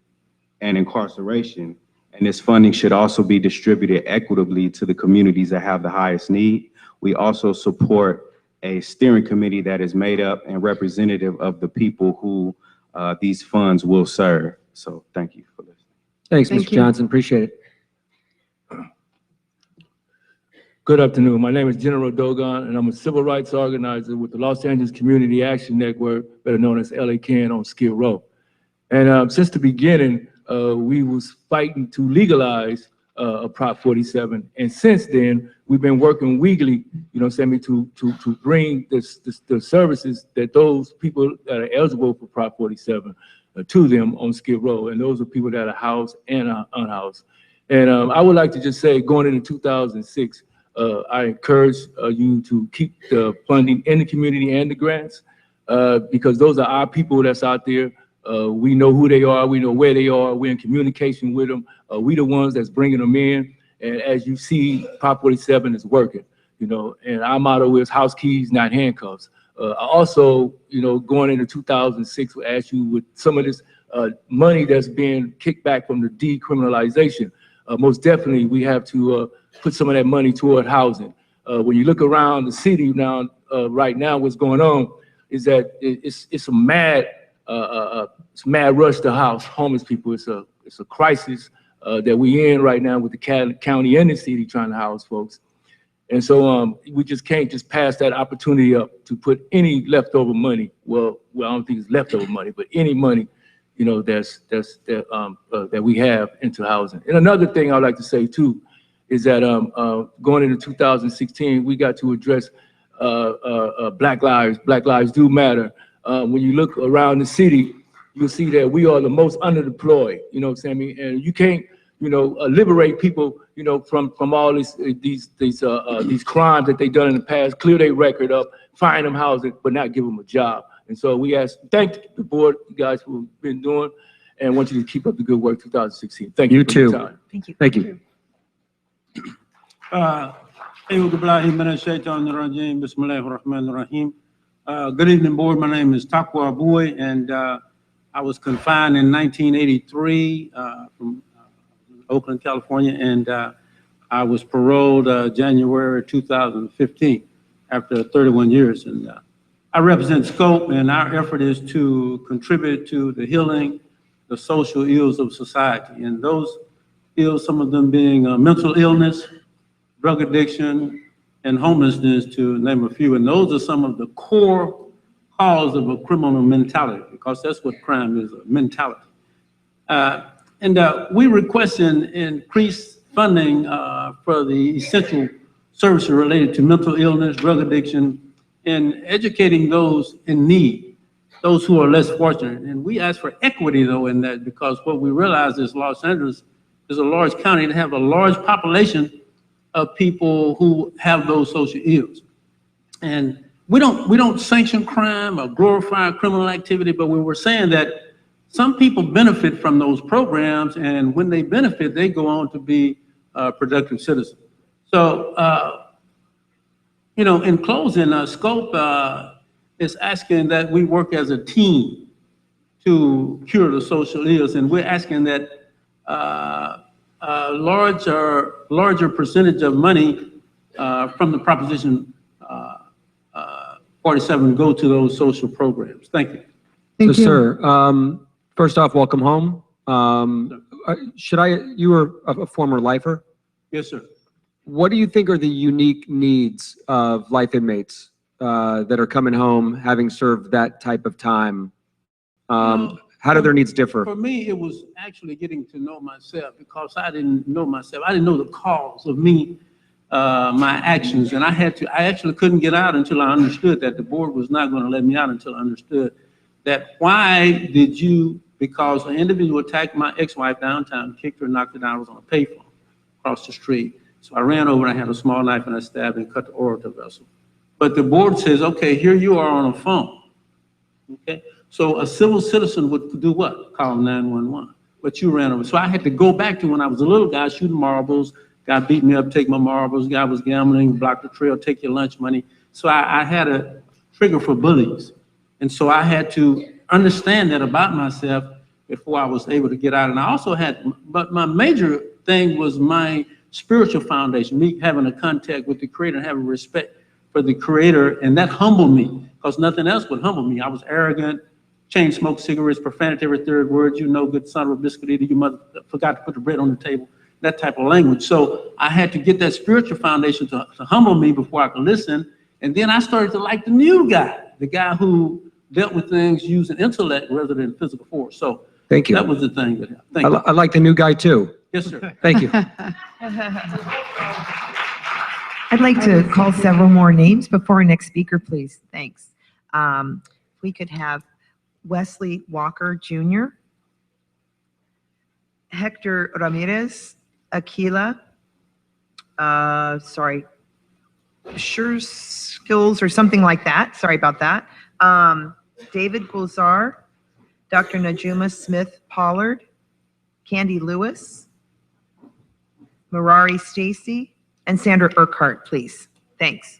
and incarceration. And this funding should also be distributed equitably to the communities that have the highest need. We also support a steering committee that is made up and representative of the people who these funds will serve. So thank you for listening. Thanks, Mr. Johnson. Appreciate it. Good afternoon. My name is General Dogon, and I'm a civil rights organizer with the Los Angeles Community Action Network, better known as LA CAN, on Skid Row. And since the beginning, we was fighting to legalize a Prop 47. And since then, we've been working weekly, to bring the services that those people that are eligible for Prop 47 to them on Skid Row. And those are people that are housed and unhoused. And I would like to just say, going into 2006, I encourage you to keep the funding in the community and the grants, because those are our people that's out there. We know who they are, we know where they are, we're in communication with them. We the ones that's bringing them in. And as you see, Prop 47 is working, and our motto is house keys, not handcuffs. I also, going into 2006, will ask you with some of this money that's being kicked back from the decriminalization. Most definitely, we have to put some of that money toward housing. When you look around the city now, right now, what's going on is that it's a mad rush to house homeless people. It's a crisis that we in right now with the county and the city trying to house folks. And so we just can't just pass that opportunity up to put any leftover money. Well, I don't think it's leftover money, but any money, that we have into housing. And another thing I'd like to say too is that going into 2016, we got to address Black lives do matter. When you look around the city, you'll see that we are the most underdeployed, and you can't, liberate people, from all these crimes that they've done in the past, clear their record up, find them housing, but not give them a job. And so we thank the board, you guys, who have been doing, and want you to keep up the good work 2016. Thank you. You for your too. time. Thank you. Thank you. Good evening, board. My name is Takwa Abui, and I was confined in 1983 from Oakland, California, and I was paroled January 2015 after 31 years. And I represent Scope, and our effort is to contribute to the healing, the social ills of society. And those ills, some of them being mental illness, drug addiction, and homelessness, to name a few. And those are some of the core cause of a criminal mentality, because that's what crime is, a mentality. We request an increased funding for the essential services related to mental illness, drug addiction, and educating those in need, those who are less fortunate. And we ask for equity though in that, because what we realize is Los Angeles is a large county and have a large population of people who have those social ills. And we don't sanction crime or glorify criminal activity, but we were saying that some people benefit from those programs, and when they benefit, they go on to be productive citizens. So, you know, in closing, SCOPE is asking that we work as a team to cure the social ills, and we're asking that larger percentage of money from the Proposition 47 go to those social programs. Thank you. Thank you. Sir, first off, welcome home. You were a former lifer? Yes, sir. What do you think are the unique needs of life inmates that are coming home having served that type of time? How do their needs differ? For me, it was actually getting to know myself, because I didn't know myself. I didn't know the cause of me, my actions, and I actually couldn't get out until I understood that the board was not going to let me out until I understood that why did you, because an individual attacked my ex-wife downtown, kicked her, knocked her down, I was on a payphone across the street. So I ran over and I had a small knife and I stabbed and cut the aorta vessel. But the board says, okay, here you are on a phone. Okay, so a civil citizen would do what? Call 911. But you ran over. So I had to go back to when I was a little guy shooting marbles. Guy beat me up, take my marbles. Guy was gambling, block the trail, take your lunch money. So I had a trigger for bullies. And so I had to understand that about myself before I was able to get out. And I also had, but my major thing was my spiritual foundation, me having a contact with the Creator and having respect for the Creator. And that humbled me, because nothing else would humble me. I was arrogant, chain smoked cigarettes, profanity every third word, you know, good son of a biscuit eater, your mother forgot to put the bread on the table, that type of language. So I had to get that spiritual foundation to humble me before I could listen. And then I started to like the new guy, the guy who dealt with things using intellect rather than physical force. So thank you. That was the thing that happened. Thank you. I like the new guy too. Yes, sir. Thank you. I'd like to call several more names before our next speaker, please. Thanks. We could have Wesley Walker Jr., Hector Ramirez, Aquila, Sure Skills or something like that. Sorry about that. David Gulzar, Dr. Najuma Smith Pollard, Candy Lewis, Marari Stacy, and Sandra Urquhart, please. Thanks.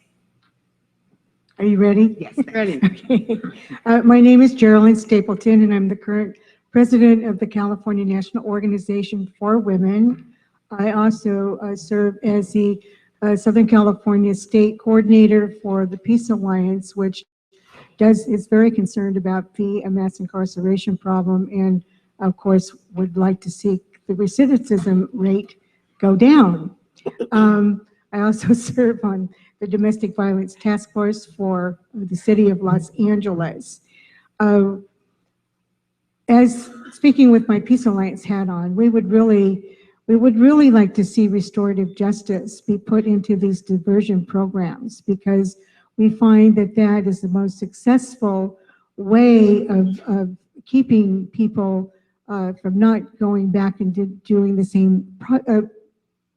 Are you ready? Yes. Ready. Okay. My name is Geraldine Stapleton, and I'm the current president of the California National Organization for Women. I also serve as the Southern California State Coordinator for the Peace Alliance, which is very concerned about the mass incarceration problem, and of course would like to see the recidivism rate go down. I also serve on the Domestic Violence Task Force for the City of Los Angeles. As speaking with my Peace Alliance hat on, we would really like to see restorative justice be put into these diversion programs, because we find that that is the most successful way of keeping people from not going back and doing the same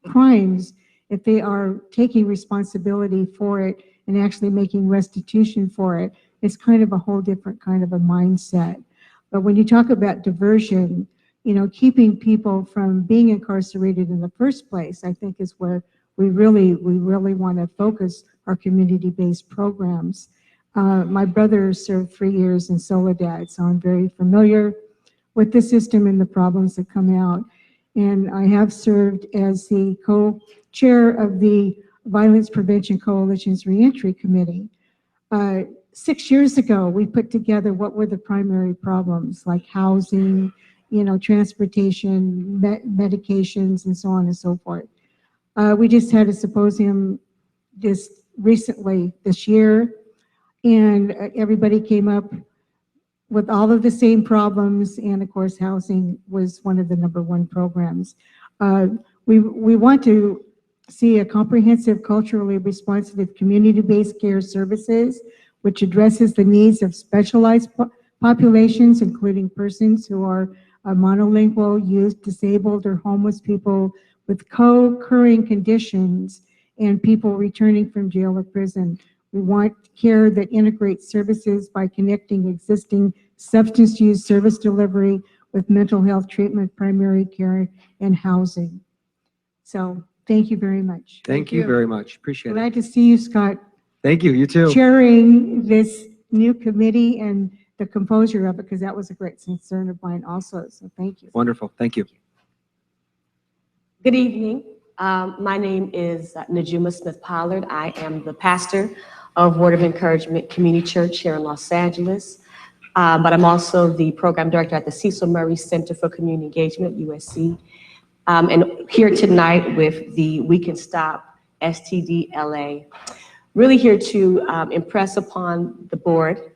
crimes if they are taking responsibility for it and actually making restitution for it. It's kind of a whole different kind of a mindset. But when you talk about diversion, you know, keeping people from being incarcerated in the first place, I think is where we really want to focus our community-based programs. My brother served 3 years in Soledad, so I'm very familiar with the system and the problems that come out. And I have served as the co-chair of the Violence Prevention Coalition's Reentry Committee. 6 years ago, we put together what were the primary problems, like housing, you know, transportation, medications, and so on and so forth. We just had a symposium just recently this year, and everybody came up with all of the same problems, and of course housing was one of the #1 programs. We want to C, a comprehensive, culturally responsive, community-based care services, which addresses the needs of specialized populations, including persons who are monolingual, youth, disabled, or homeless people with co-occurring conditions, and people returning from jail or prison. We want care that integrates services by connecting existing substance use service delivery with mental health treatment, primary care, and housing. So thank you very much. Thank you very much. Appreciate it. Glad to see you, Scott, Thank you. You too. chairing this new committee and the composure of it, because that was a great concern of mine also. So thank you. Wonderful. Thank you. Good evening. My name is Najuma Smith-Pollard. I am the pastor of Word of Encouragement Community Church here in Los Angeles, but I'm also the program director at the Cecil Murray Center for Community Engagement, USC, and here tonight with the We Can Stop STD LA. Really here to impress upon the board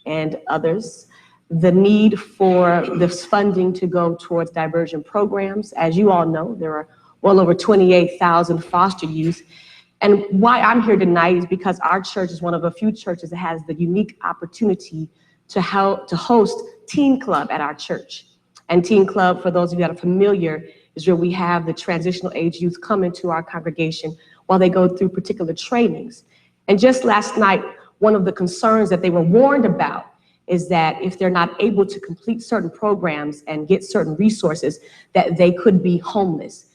and others the need for this funding to go towards diversion programs. As you all know, there are well over 28,000 foster youth. And why I'm here tonight is because our church is one of a few churches that has the unique opportunity to host Teen Club at our church. And Teen Club, for those of you that are familiar, is where we have the transitional age youth come into our congregation while they go through particular trainings. And just last night, one of the concerns that they were warned about is that if they're not able to complete certain programs and get certain resources, that they could be homeless.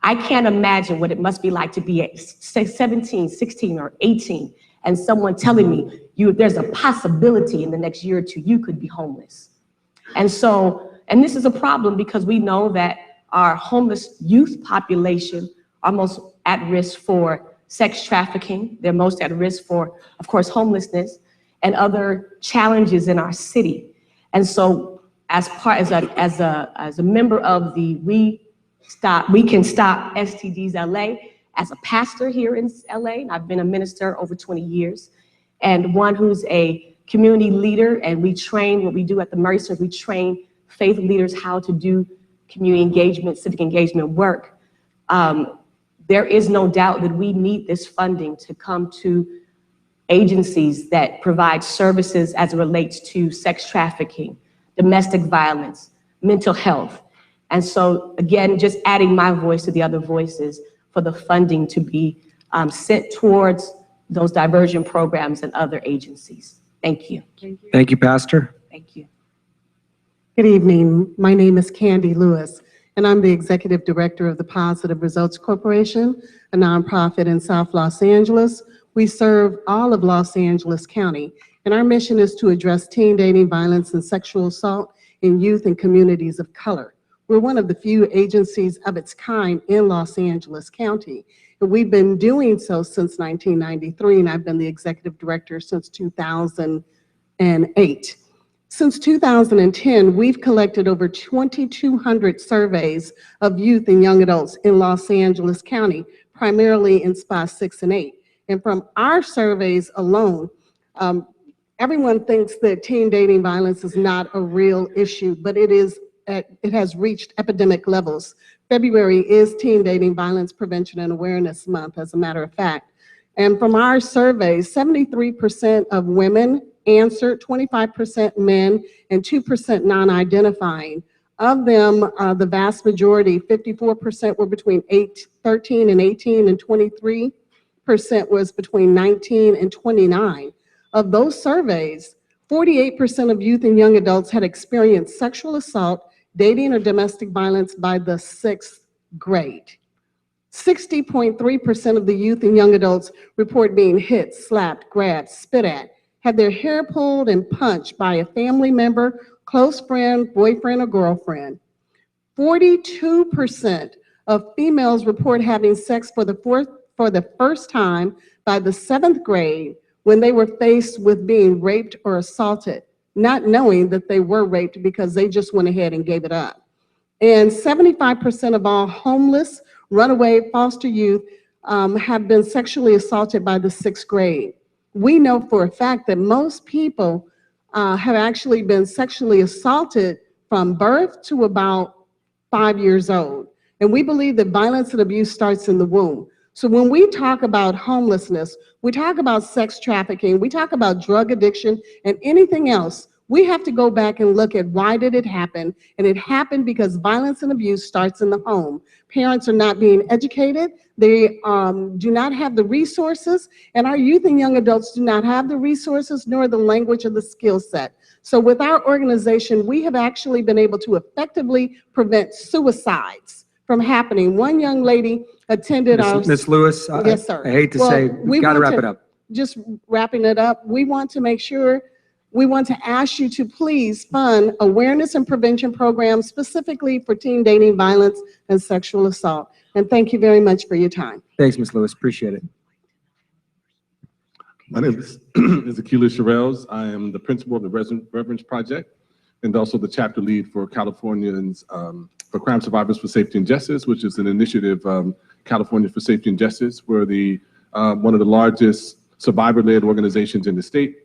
I can't imagine what it must be like to be, say, 17, 16, or 18, and someone telling me there's a possibility in the next year or two you could be homeless. And so, and this is a problem because we know that our homeless youth population are most at risk for sex trafficking. They're most at risk for, of course, homelessness and other challenges in our city. And so, as a member of the We Can Stop STDs LA, as a pastor here in LA, and I've been a minister over 20 years, and one who's a community leader, and we train, what we do at the Murray Center, we train faith leaders how to do community engagement, civic engagement work. There is no doubt that we need this funding to come to agencies that provide services as it relates to sex trafficking, domestic violence, mental health. And so, again, just adding my voice to the other voices for the funding to be sent towards those diversion programs and other agencies. Thank you. Thank you, Pastor. Thank you. Good evening. My name is Candy Lewis, and I'm the Executive Director of the Positive Results Corporation, a nonprofit in South Los Angeles. We serve all of Los Angeles County, and our mission is to address teen dating violence and sexual assault in youth and communities of color. We're one of the few agencies of its kind in Los Angeles County, and we've been doing so since 1993, and I've been the Executive Director since 2008. Since 2010, we've collected over 2,200 surveys of youth and young adults in Los Angeles County, primarily in SPA 6 and 8. And from our surveys alone, everyone thinks that teen dating violence is not a real issue, but it has reached epidemic levels. February is Teen Dating Violence Prevention and Awareness Month, as a matter of fact. And from our surveys, 73% of women answered, 25% men, and 2% non-identifying. Of them, the vast majority, 54% were between 13 and 18, and 23% was between 19 and 29. Of those surveys, 48% of youth and young adults had experienced sexual assault, dating, or domestic violence by the 6th grade. 60.3% of the youth and young adults report being hit, slapped, grabbed, spit at, had their hair pulled and punched by a family member, close friend, boyfriend, or girlfriend. 42% of females report having sex for the first time by the 7th grade when they were faced with being raped or assaulted, not knowing that they were raped because they just went ahead and gave it up. And 75% of all homeless, runaway, foster youth have been sexually assaulted by the 6th grade. We know for a fact that most people have actually been sexually assaulted from birth to about 5 years old. And we believe that violence and abuse starts in the womb. So when we talk about homelessness, we talk about sex trafficking, we talk about drug addiction and anything else, we have to go back and look at why did it happen? And it happened because violence and abuse starts in the home. Parents are not being educated, they do not have the resources, and our youth and young adults do not have the resources nor the language or the skill set. So with our organization, we have actually been able to effectively prevent suicides from happening. One young lady attended our— Ms. Lewis, Yes, sir. I hate to Well, say, we we've got to want wrap it up. Just wrapping it up, we want to make sure, we want to ask you to please fund awareness and prevention programs specifically for teen dating violence and sexual assault. And thank you very much for your time. Thanks, Ms. Lewis, appreciate it. My name is Akila Sherrills. I am the principal of the Reverence Project and also the chapter lead for Californians for Crime Survivors for Safety and Justice, which is an initiative, California for Safety and Justice. We're the one of the largest survivor-led organizations in the state,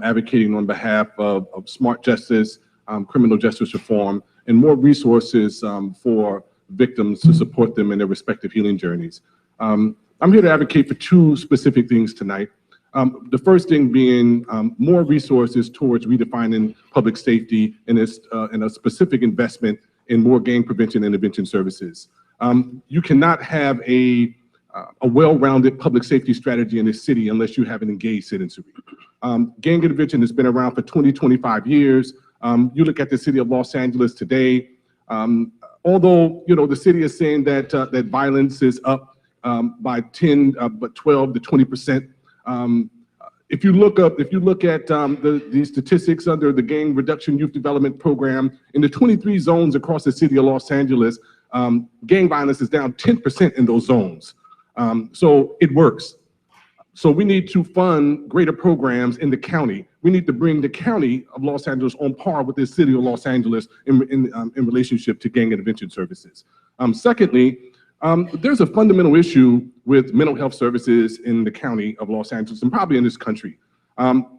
advocating on behalf of smart justice, criminal justice reform, and more resources for victims to support them in their respective healing journeys. I'm here to advocate for two specific things tonight. The first thing being more resources towards redefining public safety and a specific investment in more gang prevention and intervention services. You cannot have a well-rounded public safety strategy in this city unless you have an engaged citizenry. Gang intervention has been around for 20, 25 years. You look at the city of Los Angeles today, although the city is saying that that violence is up by 12 to 20%. If you look at the statistics under the Gang Reduction Youth Development Program, in the 23 zones across the city of Los Angeles, gang violence is down 10% in those zones. So it works. So we need to fund greater programs in the county. We need to bring the county of Los Angeles on par with the city of Los Angeles in relationship to gang intervention services. Secondly, there's a fundamental issue with mental health services in the county of Los Angeles and probably in this country.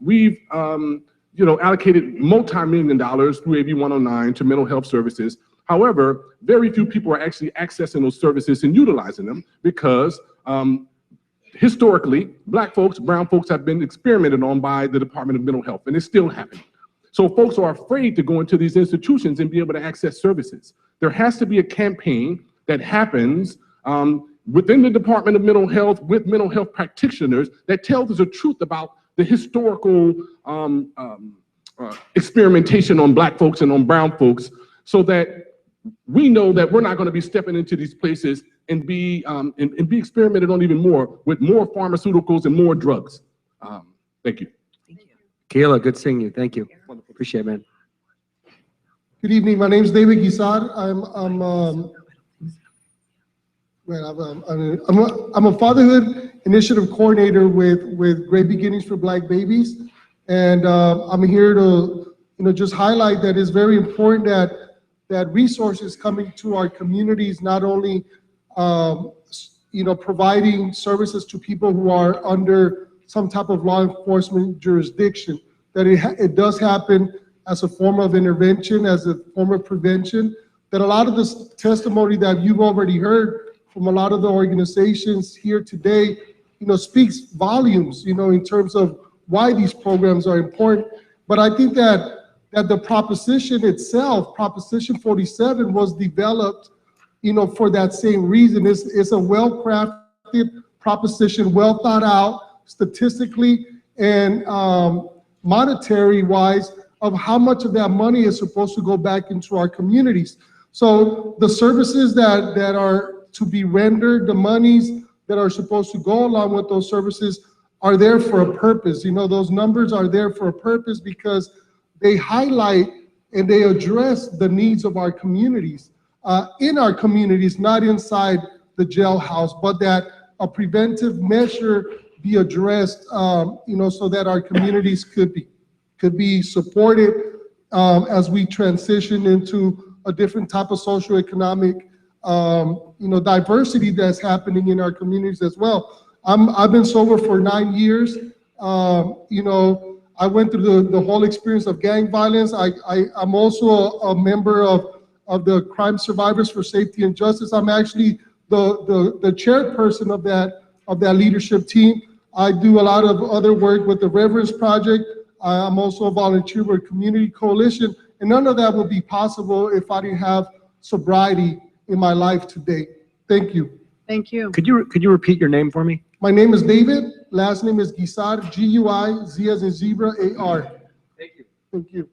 We've allocated multi-million dollars through AB 109 to mental health services. However, very few people are actually accessing those services and utilizing them because historically, Black folks, brown folks have been experimented on by the Department of Mental Health, and it's still happening. So folks are afraid to go into these institutions and be able to access services. There has to be a campaign that happens within the Department of Mental Health with mental health practitioners that tells us the truth about the historical experimentation on Black folks and on brown folks, so that we know that we're not going to be stepping into these places and be experimented on even more with more pharmaceuticals and more drugs. Thank you. Kayla, good seeing you. Thank you. Appreciate it, man. Good evening. My name is David Guisar. I'm a fatherhood initiative coordinator with Great Beginnings for Black Babies, and I'm here to just highlight that it's very important that resources coming to our communities, not only providing services to people who are under some type of law enforcement jurisdiction, that it does happen as a form of intervention, as a form of prevention, that a lot of this testimony that you've already heard from a lot of the organizations here today, speaks volumes, in terms of why these programs are important. But I think that the proposition itself, Proposition 47, was developed, for that same reason. It's a well-crafted proposition, well thought out, statistically and monetary-wise, of how much of that money is supposed to go back into our communities. So the services that are to be rendered, the monies that are supposed to go along with those services are there for a purpose. Those numbers are there for a purpose because they highlight and they address the needs of our communities, in our communities, not inside the jailhouse, but that a preventive measure be addressed, so that our communities could be supported as we transition into a different type of socioeconomic diversity that's happening in our communities as well. I've been sober for 9 years. I went through the whole experience of gang violence. I'm also a member of the Crime Survivors for Safety and Justice. I'm actually the chairperson of that leadership team. I do a lot of other work with the Reverence Project. I'm also a volunteer with Community Coalition, and none of that would be possible if I didn't have sobriety in my life to date. Thank you. Thank you. Could you repeat your name for me? My name is David. Last name is Guizar, G-U-I-Z as in zebra, A-R. Thank you. Thank you.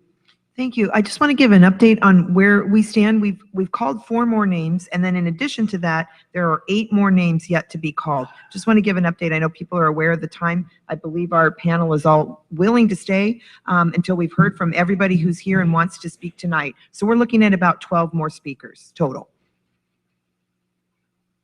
Thank you. I just want to give an update on where we stand. We've called 4 more names, and then in addition to that, there are 8 more names yet to be called. Just want to give an update. I know people are aware of the time. I believe our panel is all willing to stay until we've heard from everybody who's here and wants to speak tonight. So we're looking at about 12 more speakers total.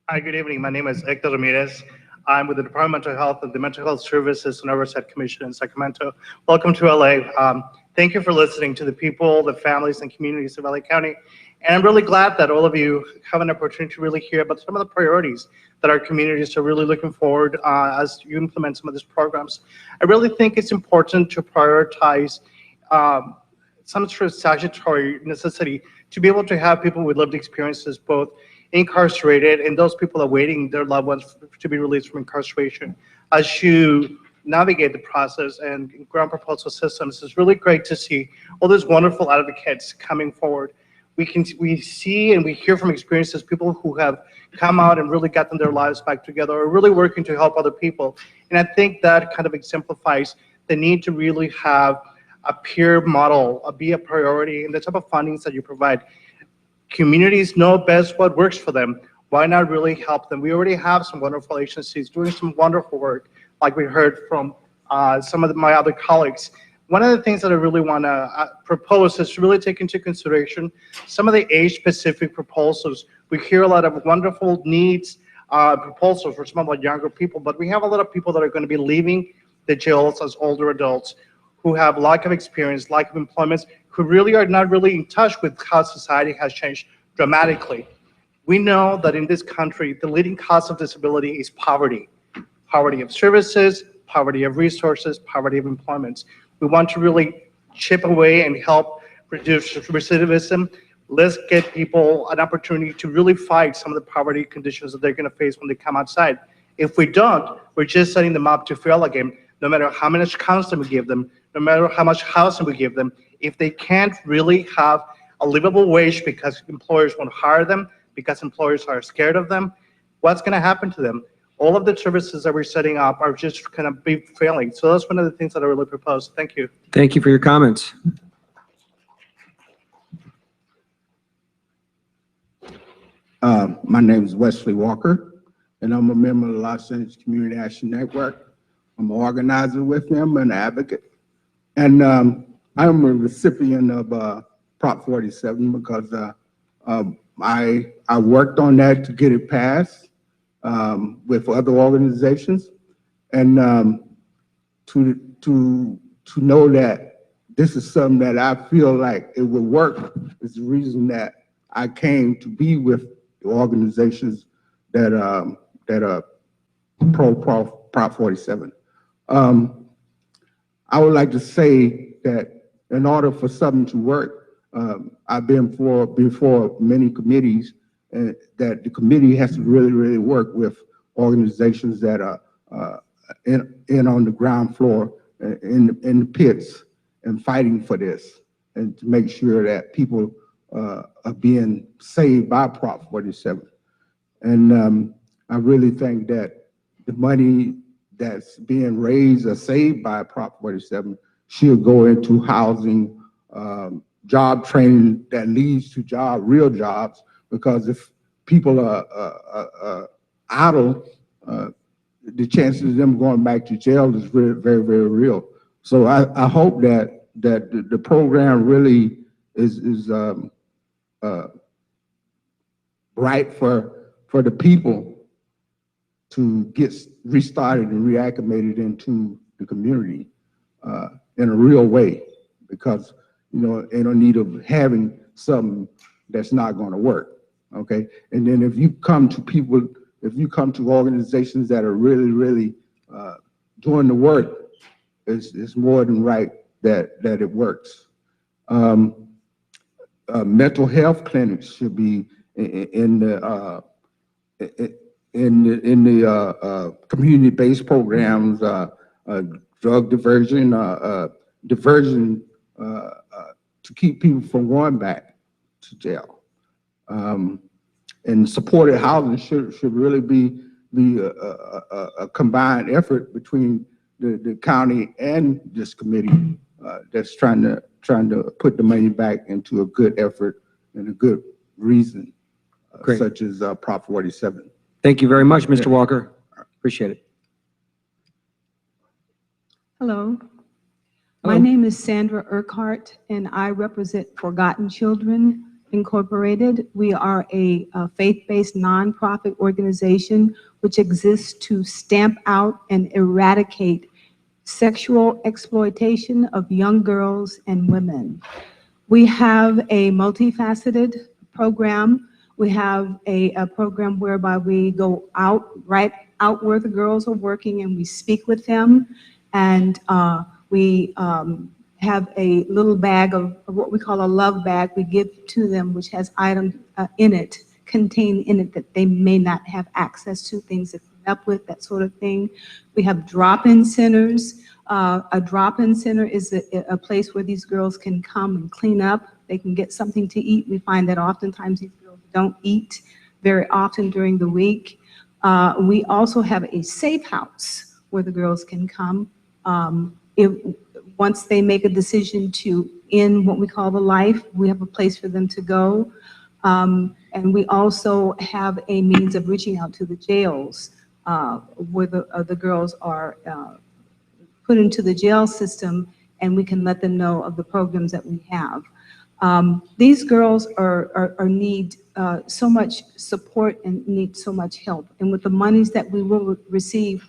Hi, good evening. My name is Hector Ramirez. I'm with the Department of Health and the Mental Health Services and Oversight Commission in Sacramento. Welcome to LA. Thank you for listening to the people, the families, and communities of LA County. And I'm really glad that all of you have an opportunity to really hear about some of the priorities that our communities are really looking forward as you implement some of these programs. I really think it's important to prioritize some sort of statutory necessity to be able to have people with lived experiences, both incarcerated and those people awaiting their loved ones to be released from incarceration. As you navigate the process and ground proposal systems, it's really great to see all these wonderful advocates coming forward. We see and we hear from experiences, people who have come out and really gotten their lives back together, are really working to help other people. And I think that kind of exemplifies the need to really have a peer model, be a priority in the type of fundings that you provide. Communities know best what works for them. Why not really help them? We already have some wonderful agencies doing some wonderful work, like we heard from some of my other colleagues. One of the things that I really want to propose is to really take into consideration some of the age-specific proposals. We hear a lot of wonderful needs proposals for some of our younger people, but we have a lot of people that are going to be leaving the jails as older adults who have lack of experience, lack of employment, who really are not really in touch with how society has changed dramatically. We know that in this country, the leading cause of disability is poverty. Poverty of services, poverty of resources, poverty of employment. We want to really chip away and help reduce recidivism. Let's get people an opportunity to really fight some of the poverty conditions that they're going to face when they come outside. If we don't, we're just setting them up to fail again, no matter how much counseling we give them, no matter how much housing we give them. If they can't really have a livable wage because employers won't hire them, because employers are scared of them, what's going to happen to them? All of the services that we're setting up are just going to be failing. So that's one of the things that I really propose. Thank you. Thank you for your comments. My name is Wesley Walker, and I'm a member of the Los Angeles Community Action Network. I'm an organizer with them, an advocate. And I'm a recipient of Prop 47 because I worked on that to get it passed with other organizations. And to know that this is something that I feel like it would work is the reason that I came to be with the organizations that are pro Prop 47. I would like to say that in order for something to work, I've been before many committees, and that the committee has to really work with organizations that are in on the ground floor, in the pits, and fighting for this, and to make sure that people are being saved by Prop 47. And I really think that the money that's being raised or saved by Prop 47 should go into housing, job training that leads to real jobs, because if people are idle, the chances of them going back to jail is very real. So I hope that the program really is right for the people to get restarted and reacclimated into the community in a real way, because ain't no need of having something that's not going to work. Okay, and then if you come to organizations that are really doing the work, it's more than right that it works. Mental health clinics should be in in the community-based programs, drug diversion, diversion to keep people from going back to jail. And supported housing should really be a combined effort between the county and this committee that's trying to put the money back into a good effort and a good reason, such as Prop 47. Thank you very much, Mr. Walker. Appreciate it. Hello. My name is Sandra Urquhart, and I represent Forgotten Children Incorporated. We are a faith-based nonprofit organization which exists to stamp out and eradicate sexual exploitation of young girls and women. We have a multifaceted program. We have a program whereby we go right out where the girls are working and we speak with them. And we have a little bag of what we call a love bag we give to them, which has items contained in it that they may not have access to, things that come up with, that sort of thing. We have drop-in centers. A drop-in center is a place where these girls can come and clean up. They can get something to eat. We find that oftentimes these girls don't eat very often during the week. We also have a safe house where the girls can come. Once they make a decision to end what we call the life, we have a place for them to go. And we also have a means of reaching out to the jails where the girls are put into the jail system, and we can let them know of the programs that we have. These girls need so much support and need so much help. And with the monies that we will receive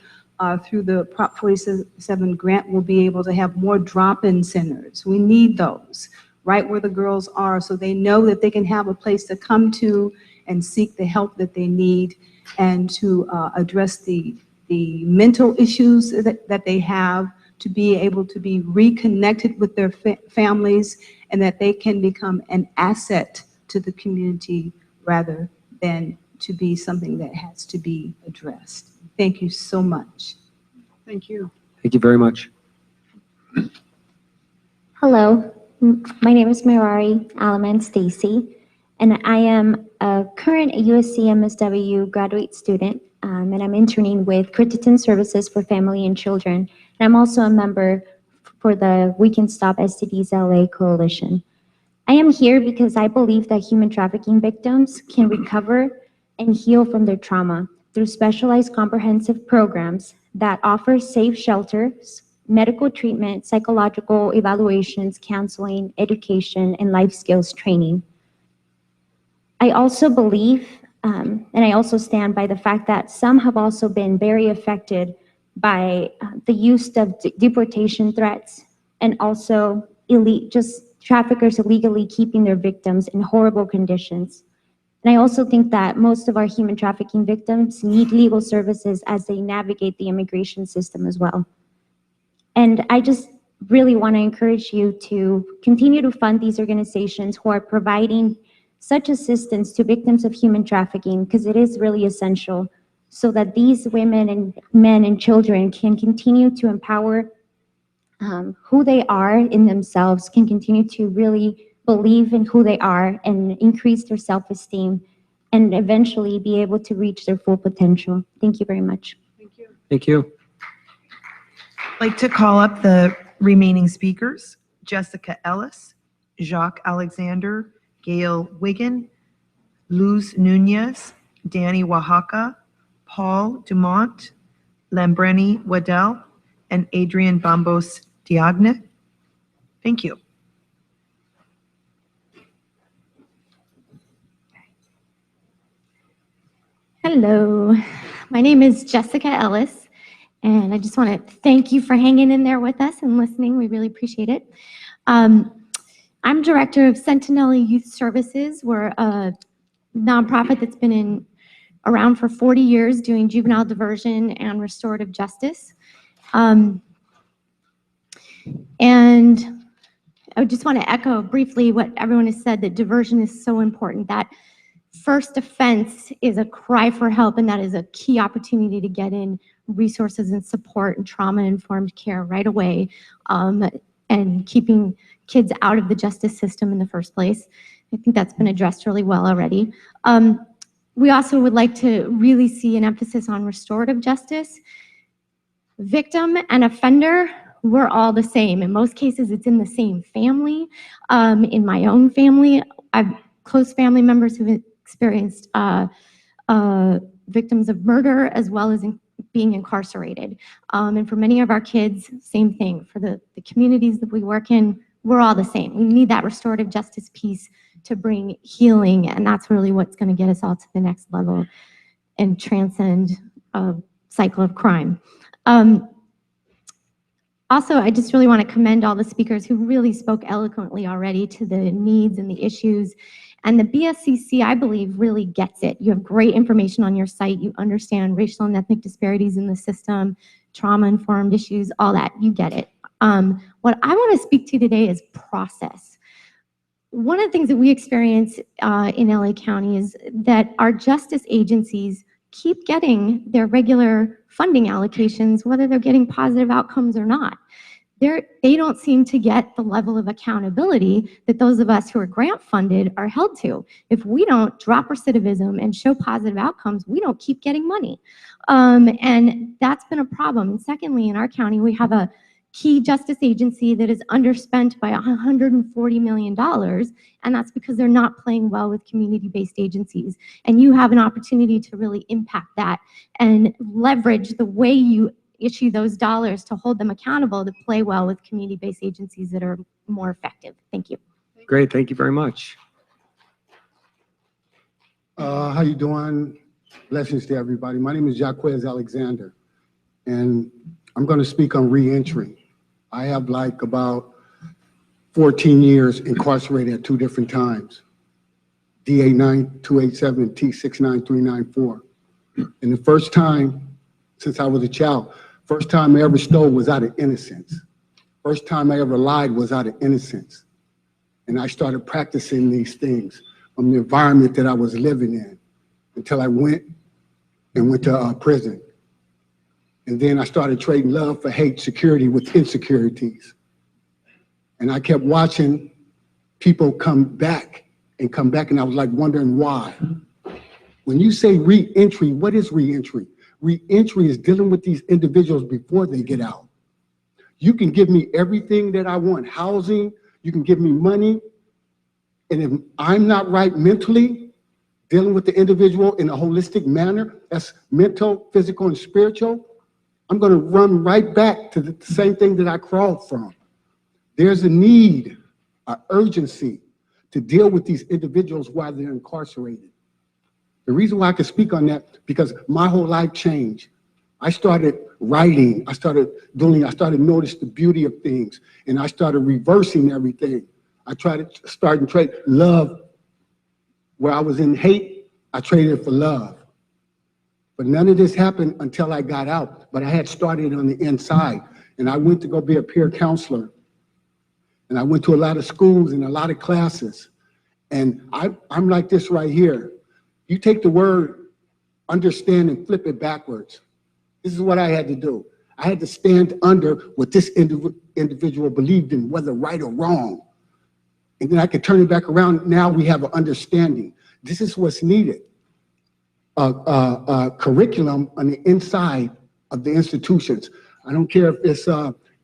through the Prop 47 grant, we'll be able to have more drop-in centers. We need those right where the girls are so they know that they can have a place to come to and seek the help that they need, and to address the mental issues that they have, to be able to be reconnected with their families, and that they can become an asset to the community rather than to be something that has to be addressed. Thank you so much. Thank you. Thank you very much. Hello, my name is Mirari Alaman Stacy, and I am a current USC MSW graduate student, and I'm interning with Crittenden Services for Family and Children. And I'm also a member for the We Can Stop STDs LA Coalition. I am here because I believe that human trafficking victims can recover and heal from their trauma through specialized comprehensive programs that offer safe shelters, medical treatment, psychological evaluations, counseling, education, and life skills training. I also believe, and I also stand by the fact that some have also been very affected by the use of deportation threats, and also just traffickers illegally keeping their victims in horrible conditions. And I also think that most of our human trafficking victims need legal services as they navigate the immigration system as well. And I just really want to encourage you to continue to fund these organizations who are providing such assistance to victims of human trafficking, because it is really essential so that these women and men and children can continue to empower who they are in themselves, can continue to really believe in who they are and increase their self-esteem, and eventually be able to reach their full potential. Thank you very much. Thank you. I'd like to call up the remaining speakers: Jessica Ellis, Jacques Alexander, Gail Wiggin, Luz Nunez, Danny Oaxaca, Paul Dumont, Lambreni Waddell, and Adrian Bambos Diagne. Thank you. Hello, my name is Jessica Ellis, and I just want to thank you for hanging in there with us and listening. We really appreciate it. I'm director of Sentinel Youth Services. We're a nonprofit that's been around for 40 years doing juvenile diversion and restorative justice. And I just want to echo briefly what everyone has said, that diversion is so important, that first offense is a cry for help, and that is a key opportunity to get in resources and support and trauma-informed care right away, and keeping kids out of the justice system in the first place. I think that's been addressed really well already. We also would like to really see an emphasis on restorative justice. Victim and offender, we're all the same. In most cases, it's in the same family. In my own family, I've close family members who've experienced victims of murder as well as being incarcerated. And for many of our kids, same thing. For the communities that we work in, we're all the same. We need that restorative justice piece to bring healing, and that's really what's going to get us all to the next level and transcend a cycle of crime. Also, I just really want to commend all the speakers who really spoke eloquently already to the needs and the issues. And the BSCC, I believe, really gets it. You have great information on your site. You understand racial and ethnic disparities in the system, trauma-informed issues, all that. You get it. What I want to speak to today is process. One of the things that we experience in LA County is that our justice agencies keep getting their regular funding allocations, whether they're getting positive outcomes or not. They don't seem to get the level of accountability that those of us who are grant funded are held to. If we don't drop recidivism and show positive outcomes, we don't keep getting money. And that's been a problem. And secondly, in our county, we have a key justice agency that is underspent by $140 million, and that's because they're not playing well with community-based agencies. And you have an opportunity to really impact that and leverage the way you issue those dollars to hold them accountable to play well with community-based agencies that are more effective. Thank you. Great, thank you very much. How you doing? Blessings to everybody. My name is Jaquez Alexander, and I'm going to speak on reentry. I have like about 14 years incarcerated at 2 different times. DA 9287, T69394. And the first time, since I was a child, first time I ever stole was out of innocence. First time I ever lied was out of innocence. And I started practicing these things from the environment that I was living in until I went to prison. And then I started trading love for hate, security with insecurities. And I kept watching people come back, and I was like wondering why. When you say re-entry, what is re-entry? Re-entry is dealing with these individuals before they get out. You can give me everything that I want, housing, you can give me money, and if I'm not right mentally, dealing with the individual in a holistic manner, that's mental, physical, and spiritual, I'm gonna run right back to the same thing that I crawled from. There's a need, an urgency to deal with these individuals while they're incarcerated. The reason why I can speak on that, because my whole life changed. I started writing, I started noticing the beauty of things, and I started reversing everything. I tried to start and trade love. Where I was in hate, I traded it for love. But none of this happened until I got out, but I had started on the inside, and I went to go be a peer counselor. And I went to a lot of schools and a lot of classes. And I'm like this right here. You take the word understand and flip it backwards. This is what I had to do. I had to stand under what this individual believed in, whether right or wrong. And then I could turn it back around. Now we have an understanding. This is what's needed. Curriculum on the inside of the institutions. I don't care if it's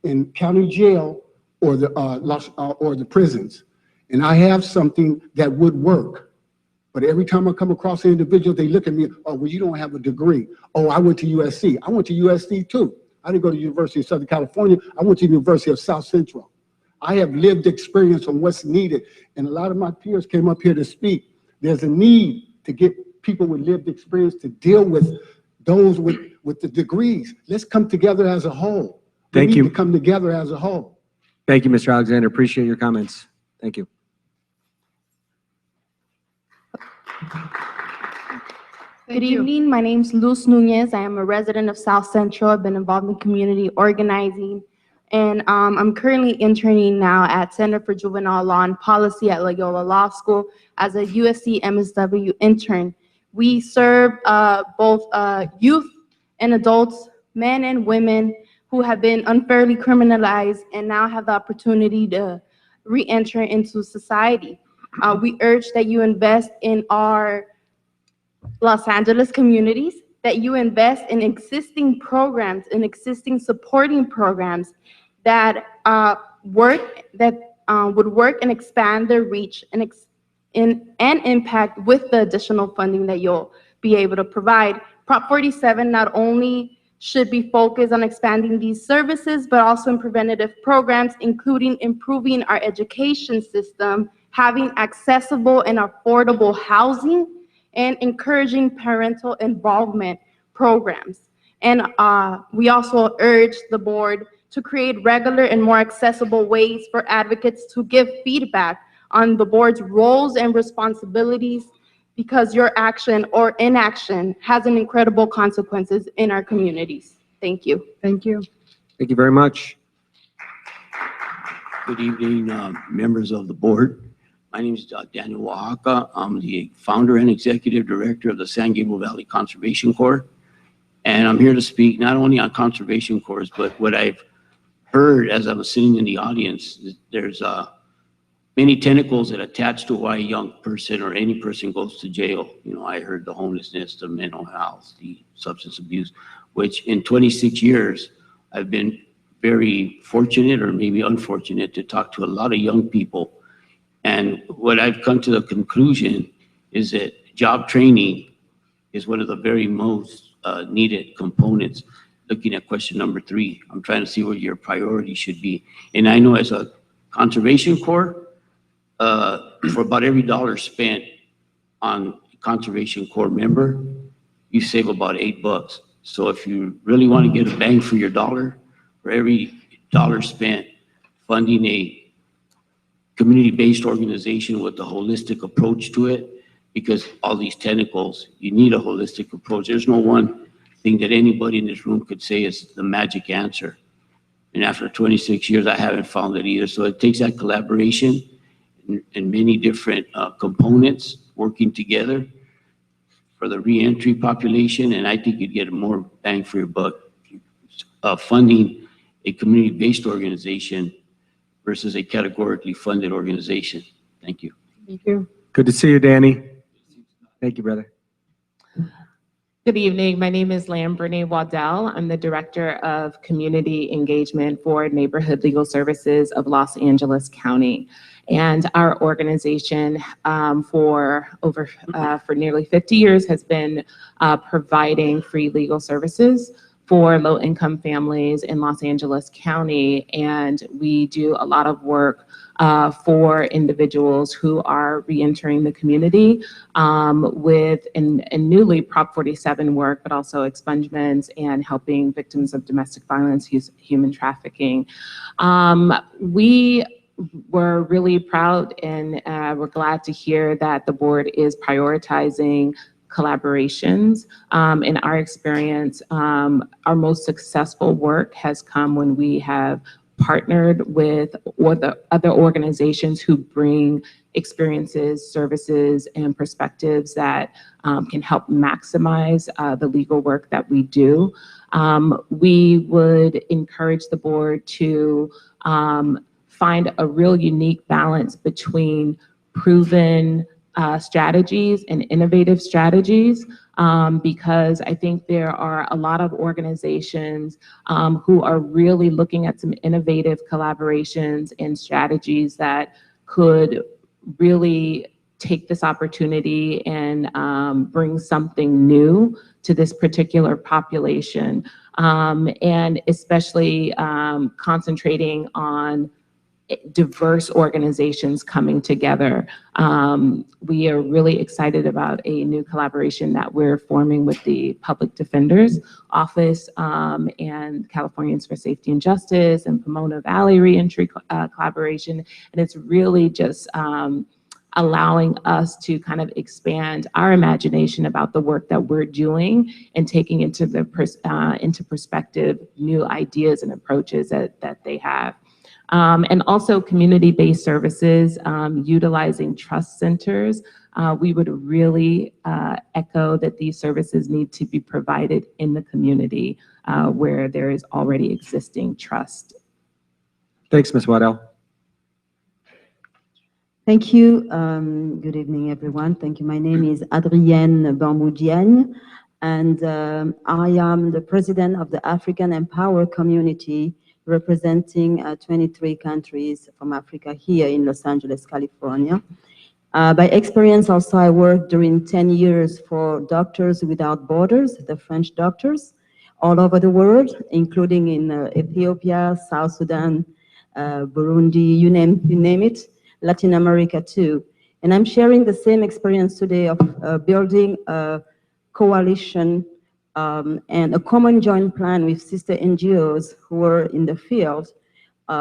in county jail or the prisons. And I have something that would work. But every time I come across an individual, they look at me, oh, well, you don't have a degree. Oh, I went to USC. I went to USC too. I didn't go to the University of Southern California. I went to the University of South Central. I have lived experience on what's needed. And a lot of my peers came up here to speak. There's a need to get people with lived experience to deal with those with the degrees. Let's come together as a whole. Thank you. We need to come together as a whole. Thank you, Mr. Alexander. Appreciate your comments. Thank you. Good evening. My name is Luz Nunez. I am a resident of South Central. I've been involved in community organizing and I'm currently interning now at Center for Juvenile Law and Policy at Loyola Law School as a USC MSW intern. We serve both youth and adults, men and women, who have been unfairly criminalized and now have the opportunity to re-enter into society. We urge that you invest in our Los Angeles communities, that you invest in existing programs, in existing supporting programs that would work and expand their reach and impact with the additional funding that you'll be able to provide. Prop 47 not only should be focused on expanding these services, but also in preventative programs, including improving our education system, having accessible and affordable housing, and encouraging parental involvement programs. And we also urge the board to create regular and more accessible ways for advocates to give feedback on the board's roles and responsibilities, because your action or inaction has an incredible consequences in our communities. Thank you. Thank you. Thank you very much. Good evening, members of the board. My name is Daniel Oaxaca. I'm the founder and executive director of the San Gabriel Valley Conservation Corps. And I'm here to speak not only on conservation corps, but what I've heard as I was sitting in the audience. There's many tentacles that attach to why a young person or any person goes to jail. You know, I heard the homelessness, the mental health, the substance abuse, which in 26 years, I've been very fortunate or maybe unfortunate to talk to a lot of young people. And what I've come to the conclusion is that job training is one of the very most needed components. Looking at question number 3, I'm trying to see what your priority should be. And I know as a conservation corps, for about every dollar spent on conservation corps member, you save about $8. So if you really want to get a bang for your dollar, for every dollar spent funding a community-based organization with a holistic approach to it, because all these tentacles, you need a holistic approach. There's no one thing that anybody in this room could say is the magic answer. And after 26 years, I haven't found it either. So it takes that collaboration and many different components working together for the reentry population. And I think you'd get more bang for your buck funding a community-based organization versus a categorically funded organization. Thank you. Thank you. Good to see you, Danny. Thank you, brother. Good evening. My name is Lambrene Waddell. I'm the Director of Community Engagement for Neighborhood Legal Services of Los Angeles County. And our organization for nearly 50 years has been providing free legal services for low-income families in Los Angeles County. And we do a lot of work for individuals who are reentering the community with newly Prop 47 work, but also expungements and helping victims of domestic violence, human trafficking. We were really proud and we're glad to hear that the board is prioritizing collaborations. In our experience, our most successful work has come when we have partnered with other organizations who bring experiences, services, and perspectives that can help maximize the legal work that we do. We would encourage the board to find a real unique balance between proven strategies and innovative strategies, because I think there are a lot of organizations who are really looking at some innovative collaborations and strategies that could really take this opportunity and bring something new to this particular population, and especially concentrating on diverse organizations coming together. We are really excited about a new collaboration that we're forming with the Public Defender's Office and Californians for Safety and Justice and Pomona Valley Reentry collaboration. And it's really just allowing us to kind of expand our imagination about the work that we're doing and taking into perspective new ideas and approaches that they have. And also community-based services, utilizing trust centers. We would really echo that these services need to be provided in the community where there is already existing trust. Thanks, Ms. Waddell. Thank you. Good evening, everyone. Thank you. My name is Adrienne Bambou-Diagne, and I am the president of the African Empower community, representing 23 countries from Africa here in Los Angeles, California. By experience also, I worked during 10 years for Doctors Without Borders, the French doctors, all over the world, including in Ethiopia, South Sudan, Burundi, you name it, Latin America too. And I'm sharing the same experience today of building a coalition and a common joint plan with sister NGOs who are in the field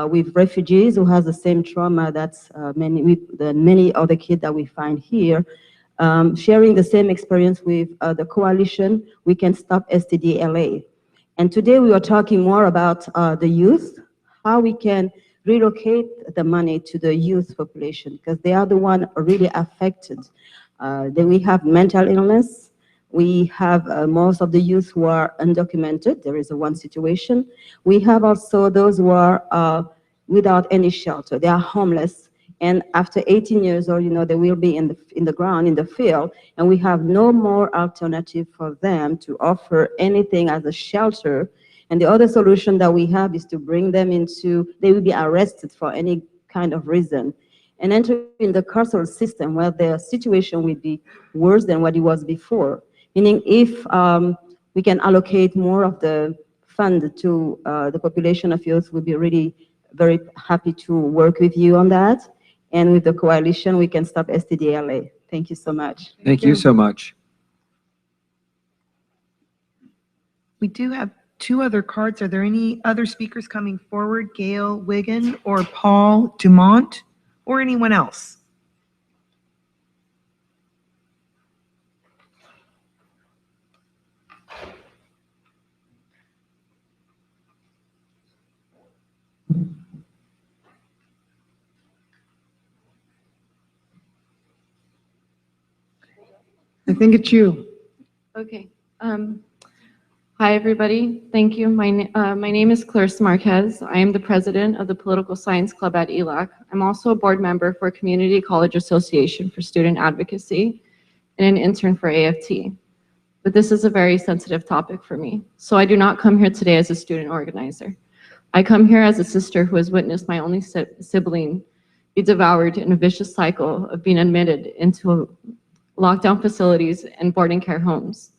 with refugees who has the same trauma that's many other kids that we find here, sharing the same experience with the coalition, We Can Stop STD LA. And today we are talking more about the youth, how we can relocate the money to the youth population, because they are the one really affected. Then we have mental illness. We have most of the youth who are undocumented. There is one situation. We have also those who are without any shelter. They are homeless. And after 18 years old, they will be in the ground, in the field, and we have no more alternative for them to offer anything as a shelter. And the other solution that we have is to bring them they will be arrested for any kind of reason and enter in the carceral system where their situation will be worse than what it was before. Meaning if we can allocate more of the fund to the population of youth, we'll be really very happy to work with you on that. And with the coalition, We Can Stop STD LA. Thank you so much. Thank you so much. We do have 2 other cards. Are there any other speakers coming forward? Gail Wiggin or Paul Dumont or anyone else? I think it's you. Okay. Hi, everybody. Thank you. My name is Clarissa Marquez. I am the president of the Political Science Club at ELAC. I'm also a board member for Community College Association for Student Advocacy and an intern for AFT. But this is a very sensitive topic for me. So I do not come here today as a student organizer. I come here as a sister who has witnessed my only sibling be devoured in a vicious cycle of being admitted into lockdown facilities and boarding care homes.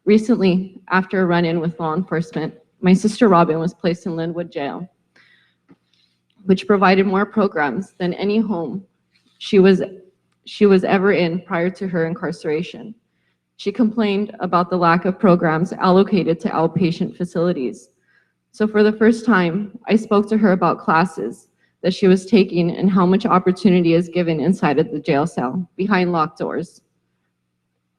Recently, after a run-in with law enforcement, my sister Robin was placed in Linwood Jail, which provided more programs than any home she was ever in prior to her incarceration. She complained about the lack of programs allocated to outpatient facilities. So for the first time, I spoke to her about classes that she was taking and how much opportunity is given inside of the jail cell, behind locked doors.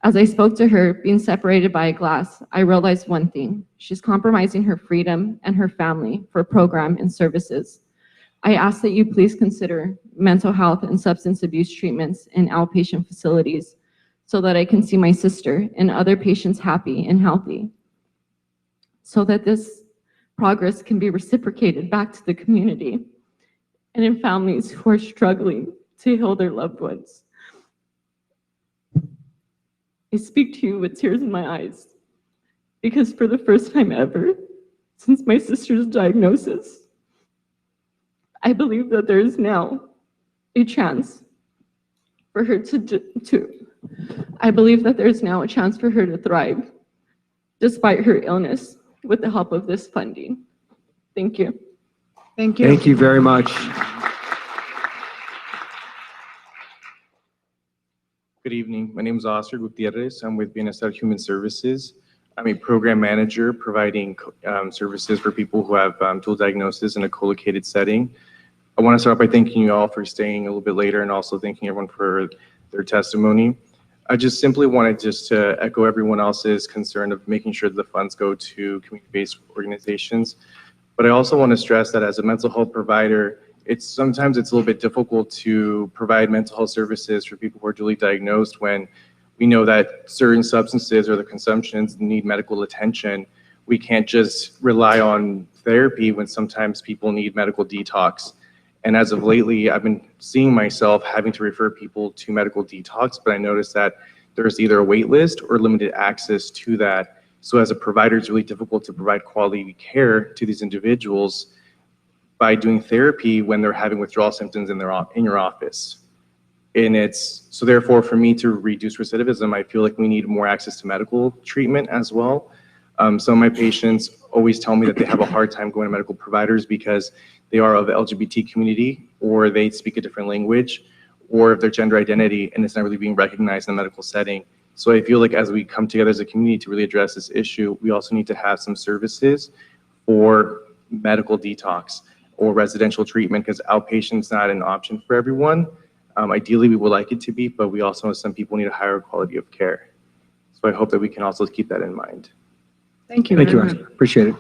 As I spoke to her, being separated by a glass, I realized one thing. She's compromising her freedom and her family for a program and services. I ask that you please consider mental health and substance abuse treatments in outpatient facilities so that I can see my sister and other patients happy and healthy, so that this progress can be reciprocated back to the community and in families who are struggling to heal their loved ones. I speak to you with tears in my eyes because for the first time ever, since my sister's diagnosis, I believe that there is now a chance for her I believe that there's now a chance for her to thrive despite her illness with the help of this funding. Thank you. Thank you. Thank you very much. Good evening. My name is Oscar Gutierrez. I'm with BNSF Human Services. I'm a program manager providing services for people who have dual diagnosis in a co-located setting. I want to start by thanking you all for staying a little bit later and also thanking everyone for their testimony. I just simply wanted just to echo everyone else's concern of making sure that the funds go to community-based organizations. But I also want to stress that as a mental health provider, sometimes it's a little bit difficult to provide mental health services for people who are duly diagnosed when we know that certain substances or the consumptions need medical attention. We can't just rely on therapy when sometimes people need medical detox. And as of lately, I've been seeing myself having to refer people to medical detox, but I noticed that there's either a wait list or limited access to that. So as a provider, it's really difficult to provide quality care to these individuals by doing therapy when they're having withdrawal symptoms in your office. And so therefore, for me to reduce recidivism, I feel like we need more access to medical treatment as well. Some of my patients always tell me that they have a hard time going to medical providers because they are of the LGBT community, or they speak a different language, or of their gender identity, and it's not really being recognized in the medical setting. So I feel like as we come together as a community to really address this issue, we also need to have some services for medical detox or residential treatment, because outpatient's not an option for everyone. Ideally, we would like it to be, but we also know some people need a higher quality of care. So I hope that we can also keep that in mind. Thank you. Thank you, very Oscar. much. Appreciate it.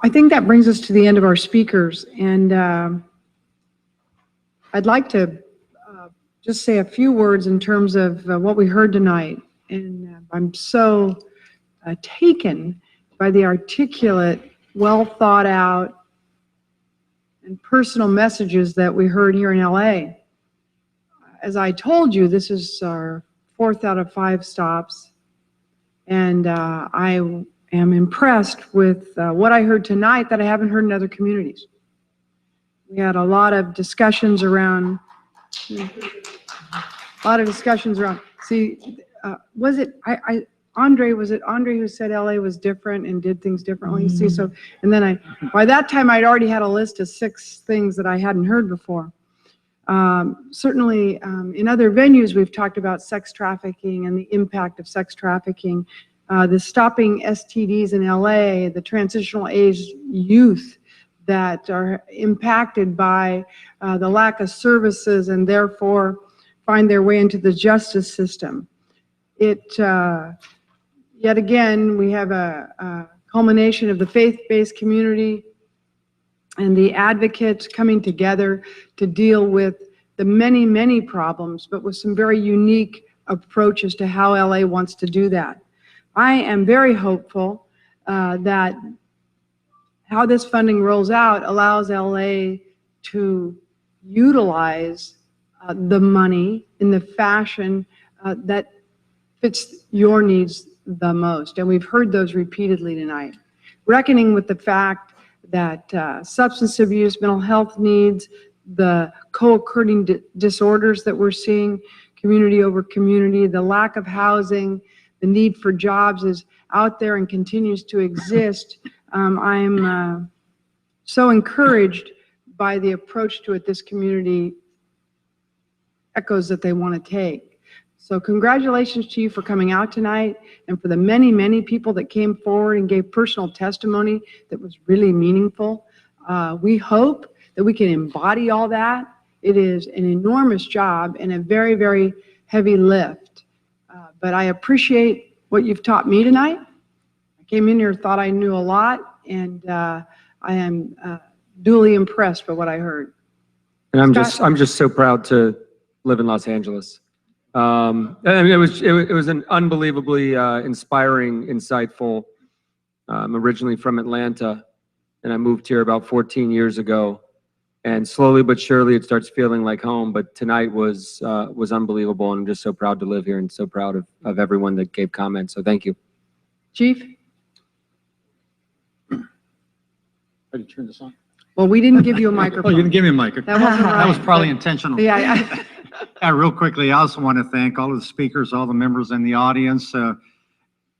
I think that brings us to the end of our speakers, and I'd like to just say a few words in terms of what we heard tonight. And I'm so taken by the articulate, well thought out, and personal messages that we heard here in LA. As I told you, this is our 4th out of 5 stops, and I am impressed with what I heard tonight that I haven't heard in other communities. We had a lot of discussions around, see, was it Andre who said LA was different and did things differently? See, so, and then by that time I'd already had a list of 6 things that I hadn't heard before. Certainly in other venues we've talked about sex trafficking and the impact of sex trafficking, the stopping STDs in LA, the transitional age youth that are impacted by the lack of services and therefore find their way into the justice system. Yet again, we have a culmination of the faith-based community and the advocates coming together to deal with the many, many problems, but with some very unique approaches to how LA wants to do that. I am very hopeful that how this funding rolls out allows LA to utilize the money in the fashion that fits your needs the most. And we've heard those repeatedly tonight. Reckoning with the fact that substance abuse, mental health needs, the co-occurring disorders that we're seeing, community over community, the lack of housing, the need for jobs is out there and continues to exist. I'm so encouraged by the approach to it this community echoes that they want to take. So congratulations to you for coming out tonight and for the many, many people that came forward and gave personal testimony that was really meaningful. We hope that we can embody all that. It is an enormous job and a very, very heavy lift. But I appreciate what you've taught me tonight. I came in here, thought I knew a lot, and I am duly impressed by what I heard. And I'm just so proud to live in Los Angeles. I mean, it was an unbelievably inspiring, insightful. I'm originally from Atlanta, and I moved here about 14 years ago. And slowly but surely, it starts feeling like home. But tonight was unbelievable, and I'm just so proud to live here and so proud of everyone that gave comments. So thank you, Chief. Ready to turn this on? Well, we didn't give you a microphone. Oh, you didn't give me a microphone. That wasn't right. That was probably but- intentional. Yeah. Real quickly, I also want to thank all of the speakers, all the members in the audience.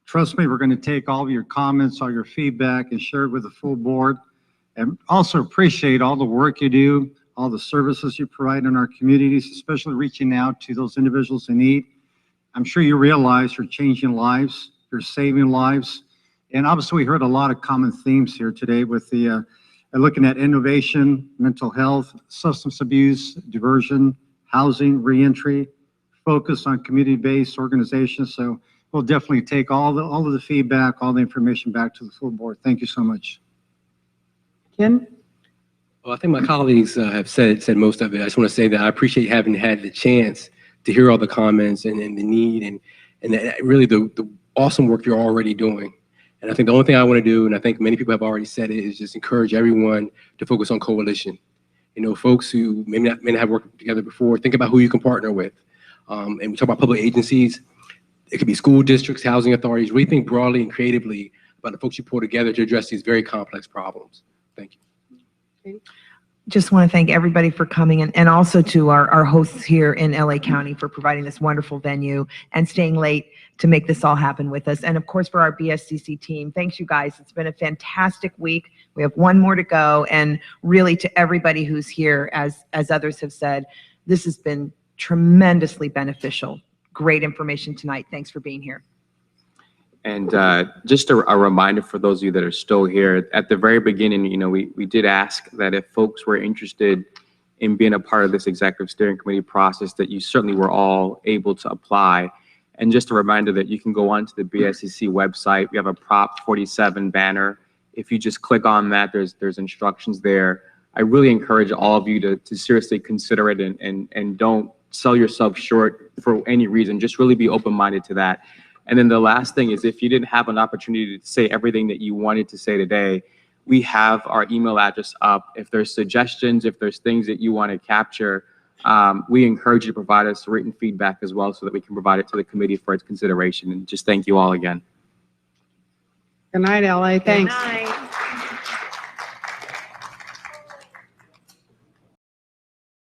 Trust me, we're going to take all of your comments, all your feedback, and share it with the full board. And also appreciate all the work you do, all the services you provide in our communities, especially reaching out to those individuals in need. I'm sure you realize you're changing lives, you're saving lives, And obviously, we heard a lot of common themes here today with the looking at innovation, mental health, substance abuse, diversion, housing, reentry, focus on community-based organizations. So we'll definitely take all of the feedback, all the information back to the full board. Thank you so much. Ken? Well, I think my colleagues have said most of it. I just want to say that I appreciate having had the chance to hear all the comments and the need and really the awesome work you're already doing. And I think the only thing I want to do, and I think many people have already said it, is just encourage everyone to focus on coalition. You know, folks who may not have worked together before, think about who you can partner with. And we talk about public agencies. It could be school districts, housing authorities. Really think broadly and creatively about the folks you pull together to address these very complex problems. Thank you. Just want to thank everybody for coming and also to our hosts here in LA County for providing this wonderful venue and staying late to make this all happen with us. And of course, for our BSCC team, thanks you guys. It's been a fantastic week. We have one more to go. And really to everybody who's here, as others have said, this has been tremendously beneficial. Great information tonight. Thanks for being here. And just a reminder for those of you that are still here, at the very beginning, you know, we did ask that if folks were interested in being a part of this executive steering committee process, that you certainly were all able to apply. And just a reminder that you can go onto the BSCC website. We have a Prop 47 banner. If you just click on that, there's instructions there. I really encourage all of you to seriously consider it and don't sell yourself short for any reason. Just really be open-minded to that. And then the last thing is, if you didn't have an opportunity to say everything that you wanted to say today, we have our email address up. If there's suggestions, if there's things that you want to capture, we encourage you to provide us written feedback as well so that we can provide it to the committee for its consideration. And just thank you all again. Good night, LA. Thanks. Good night.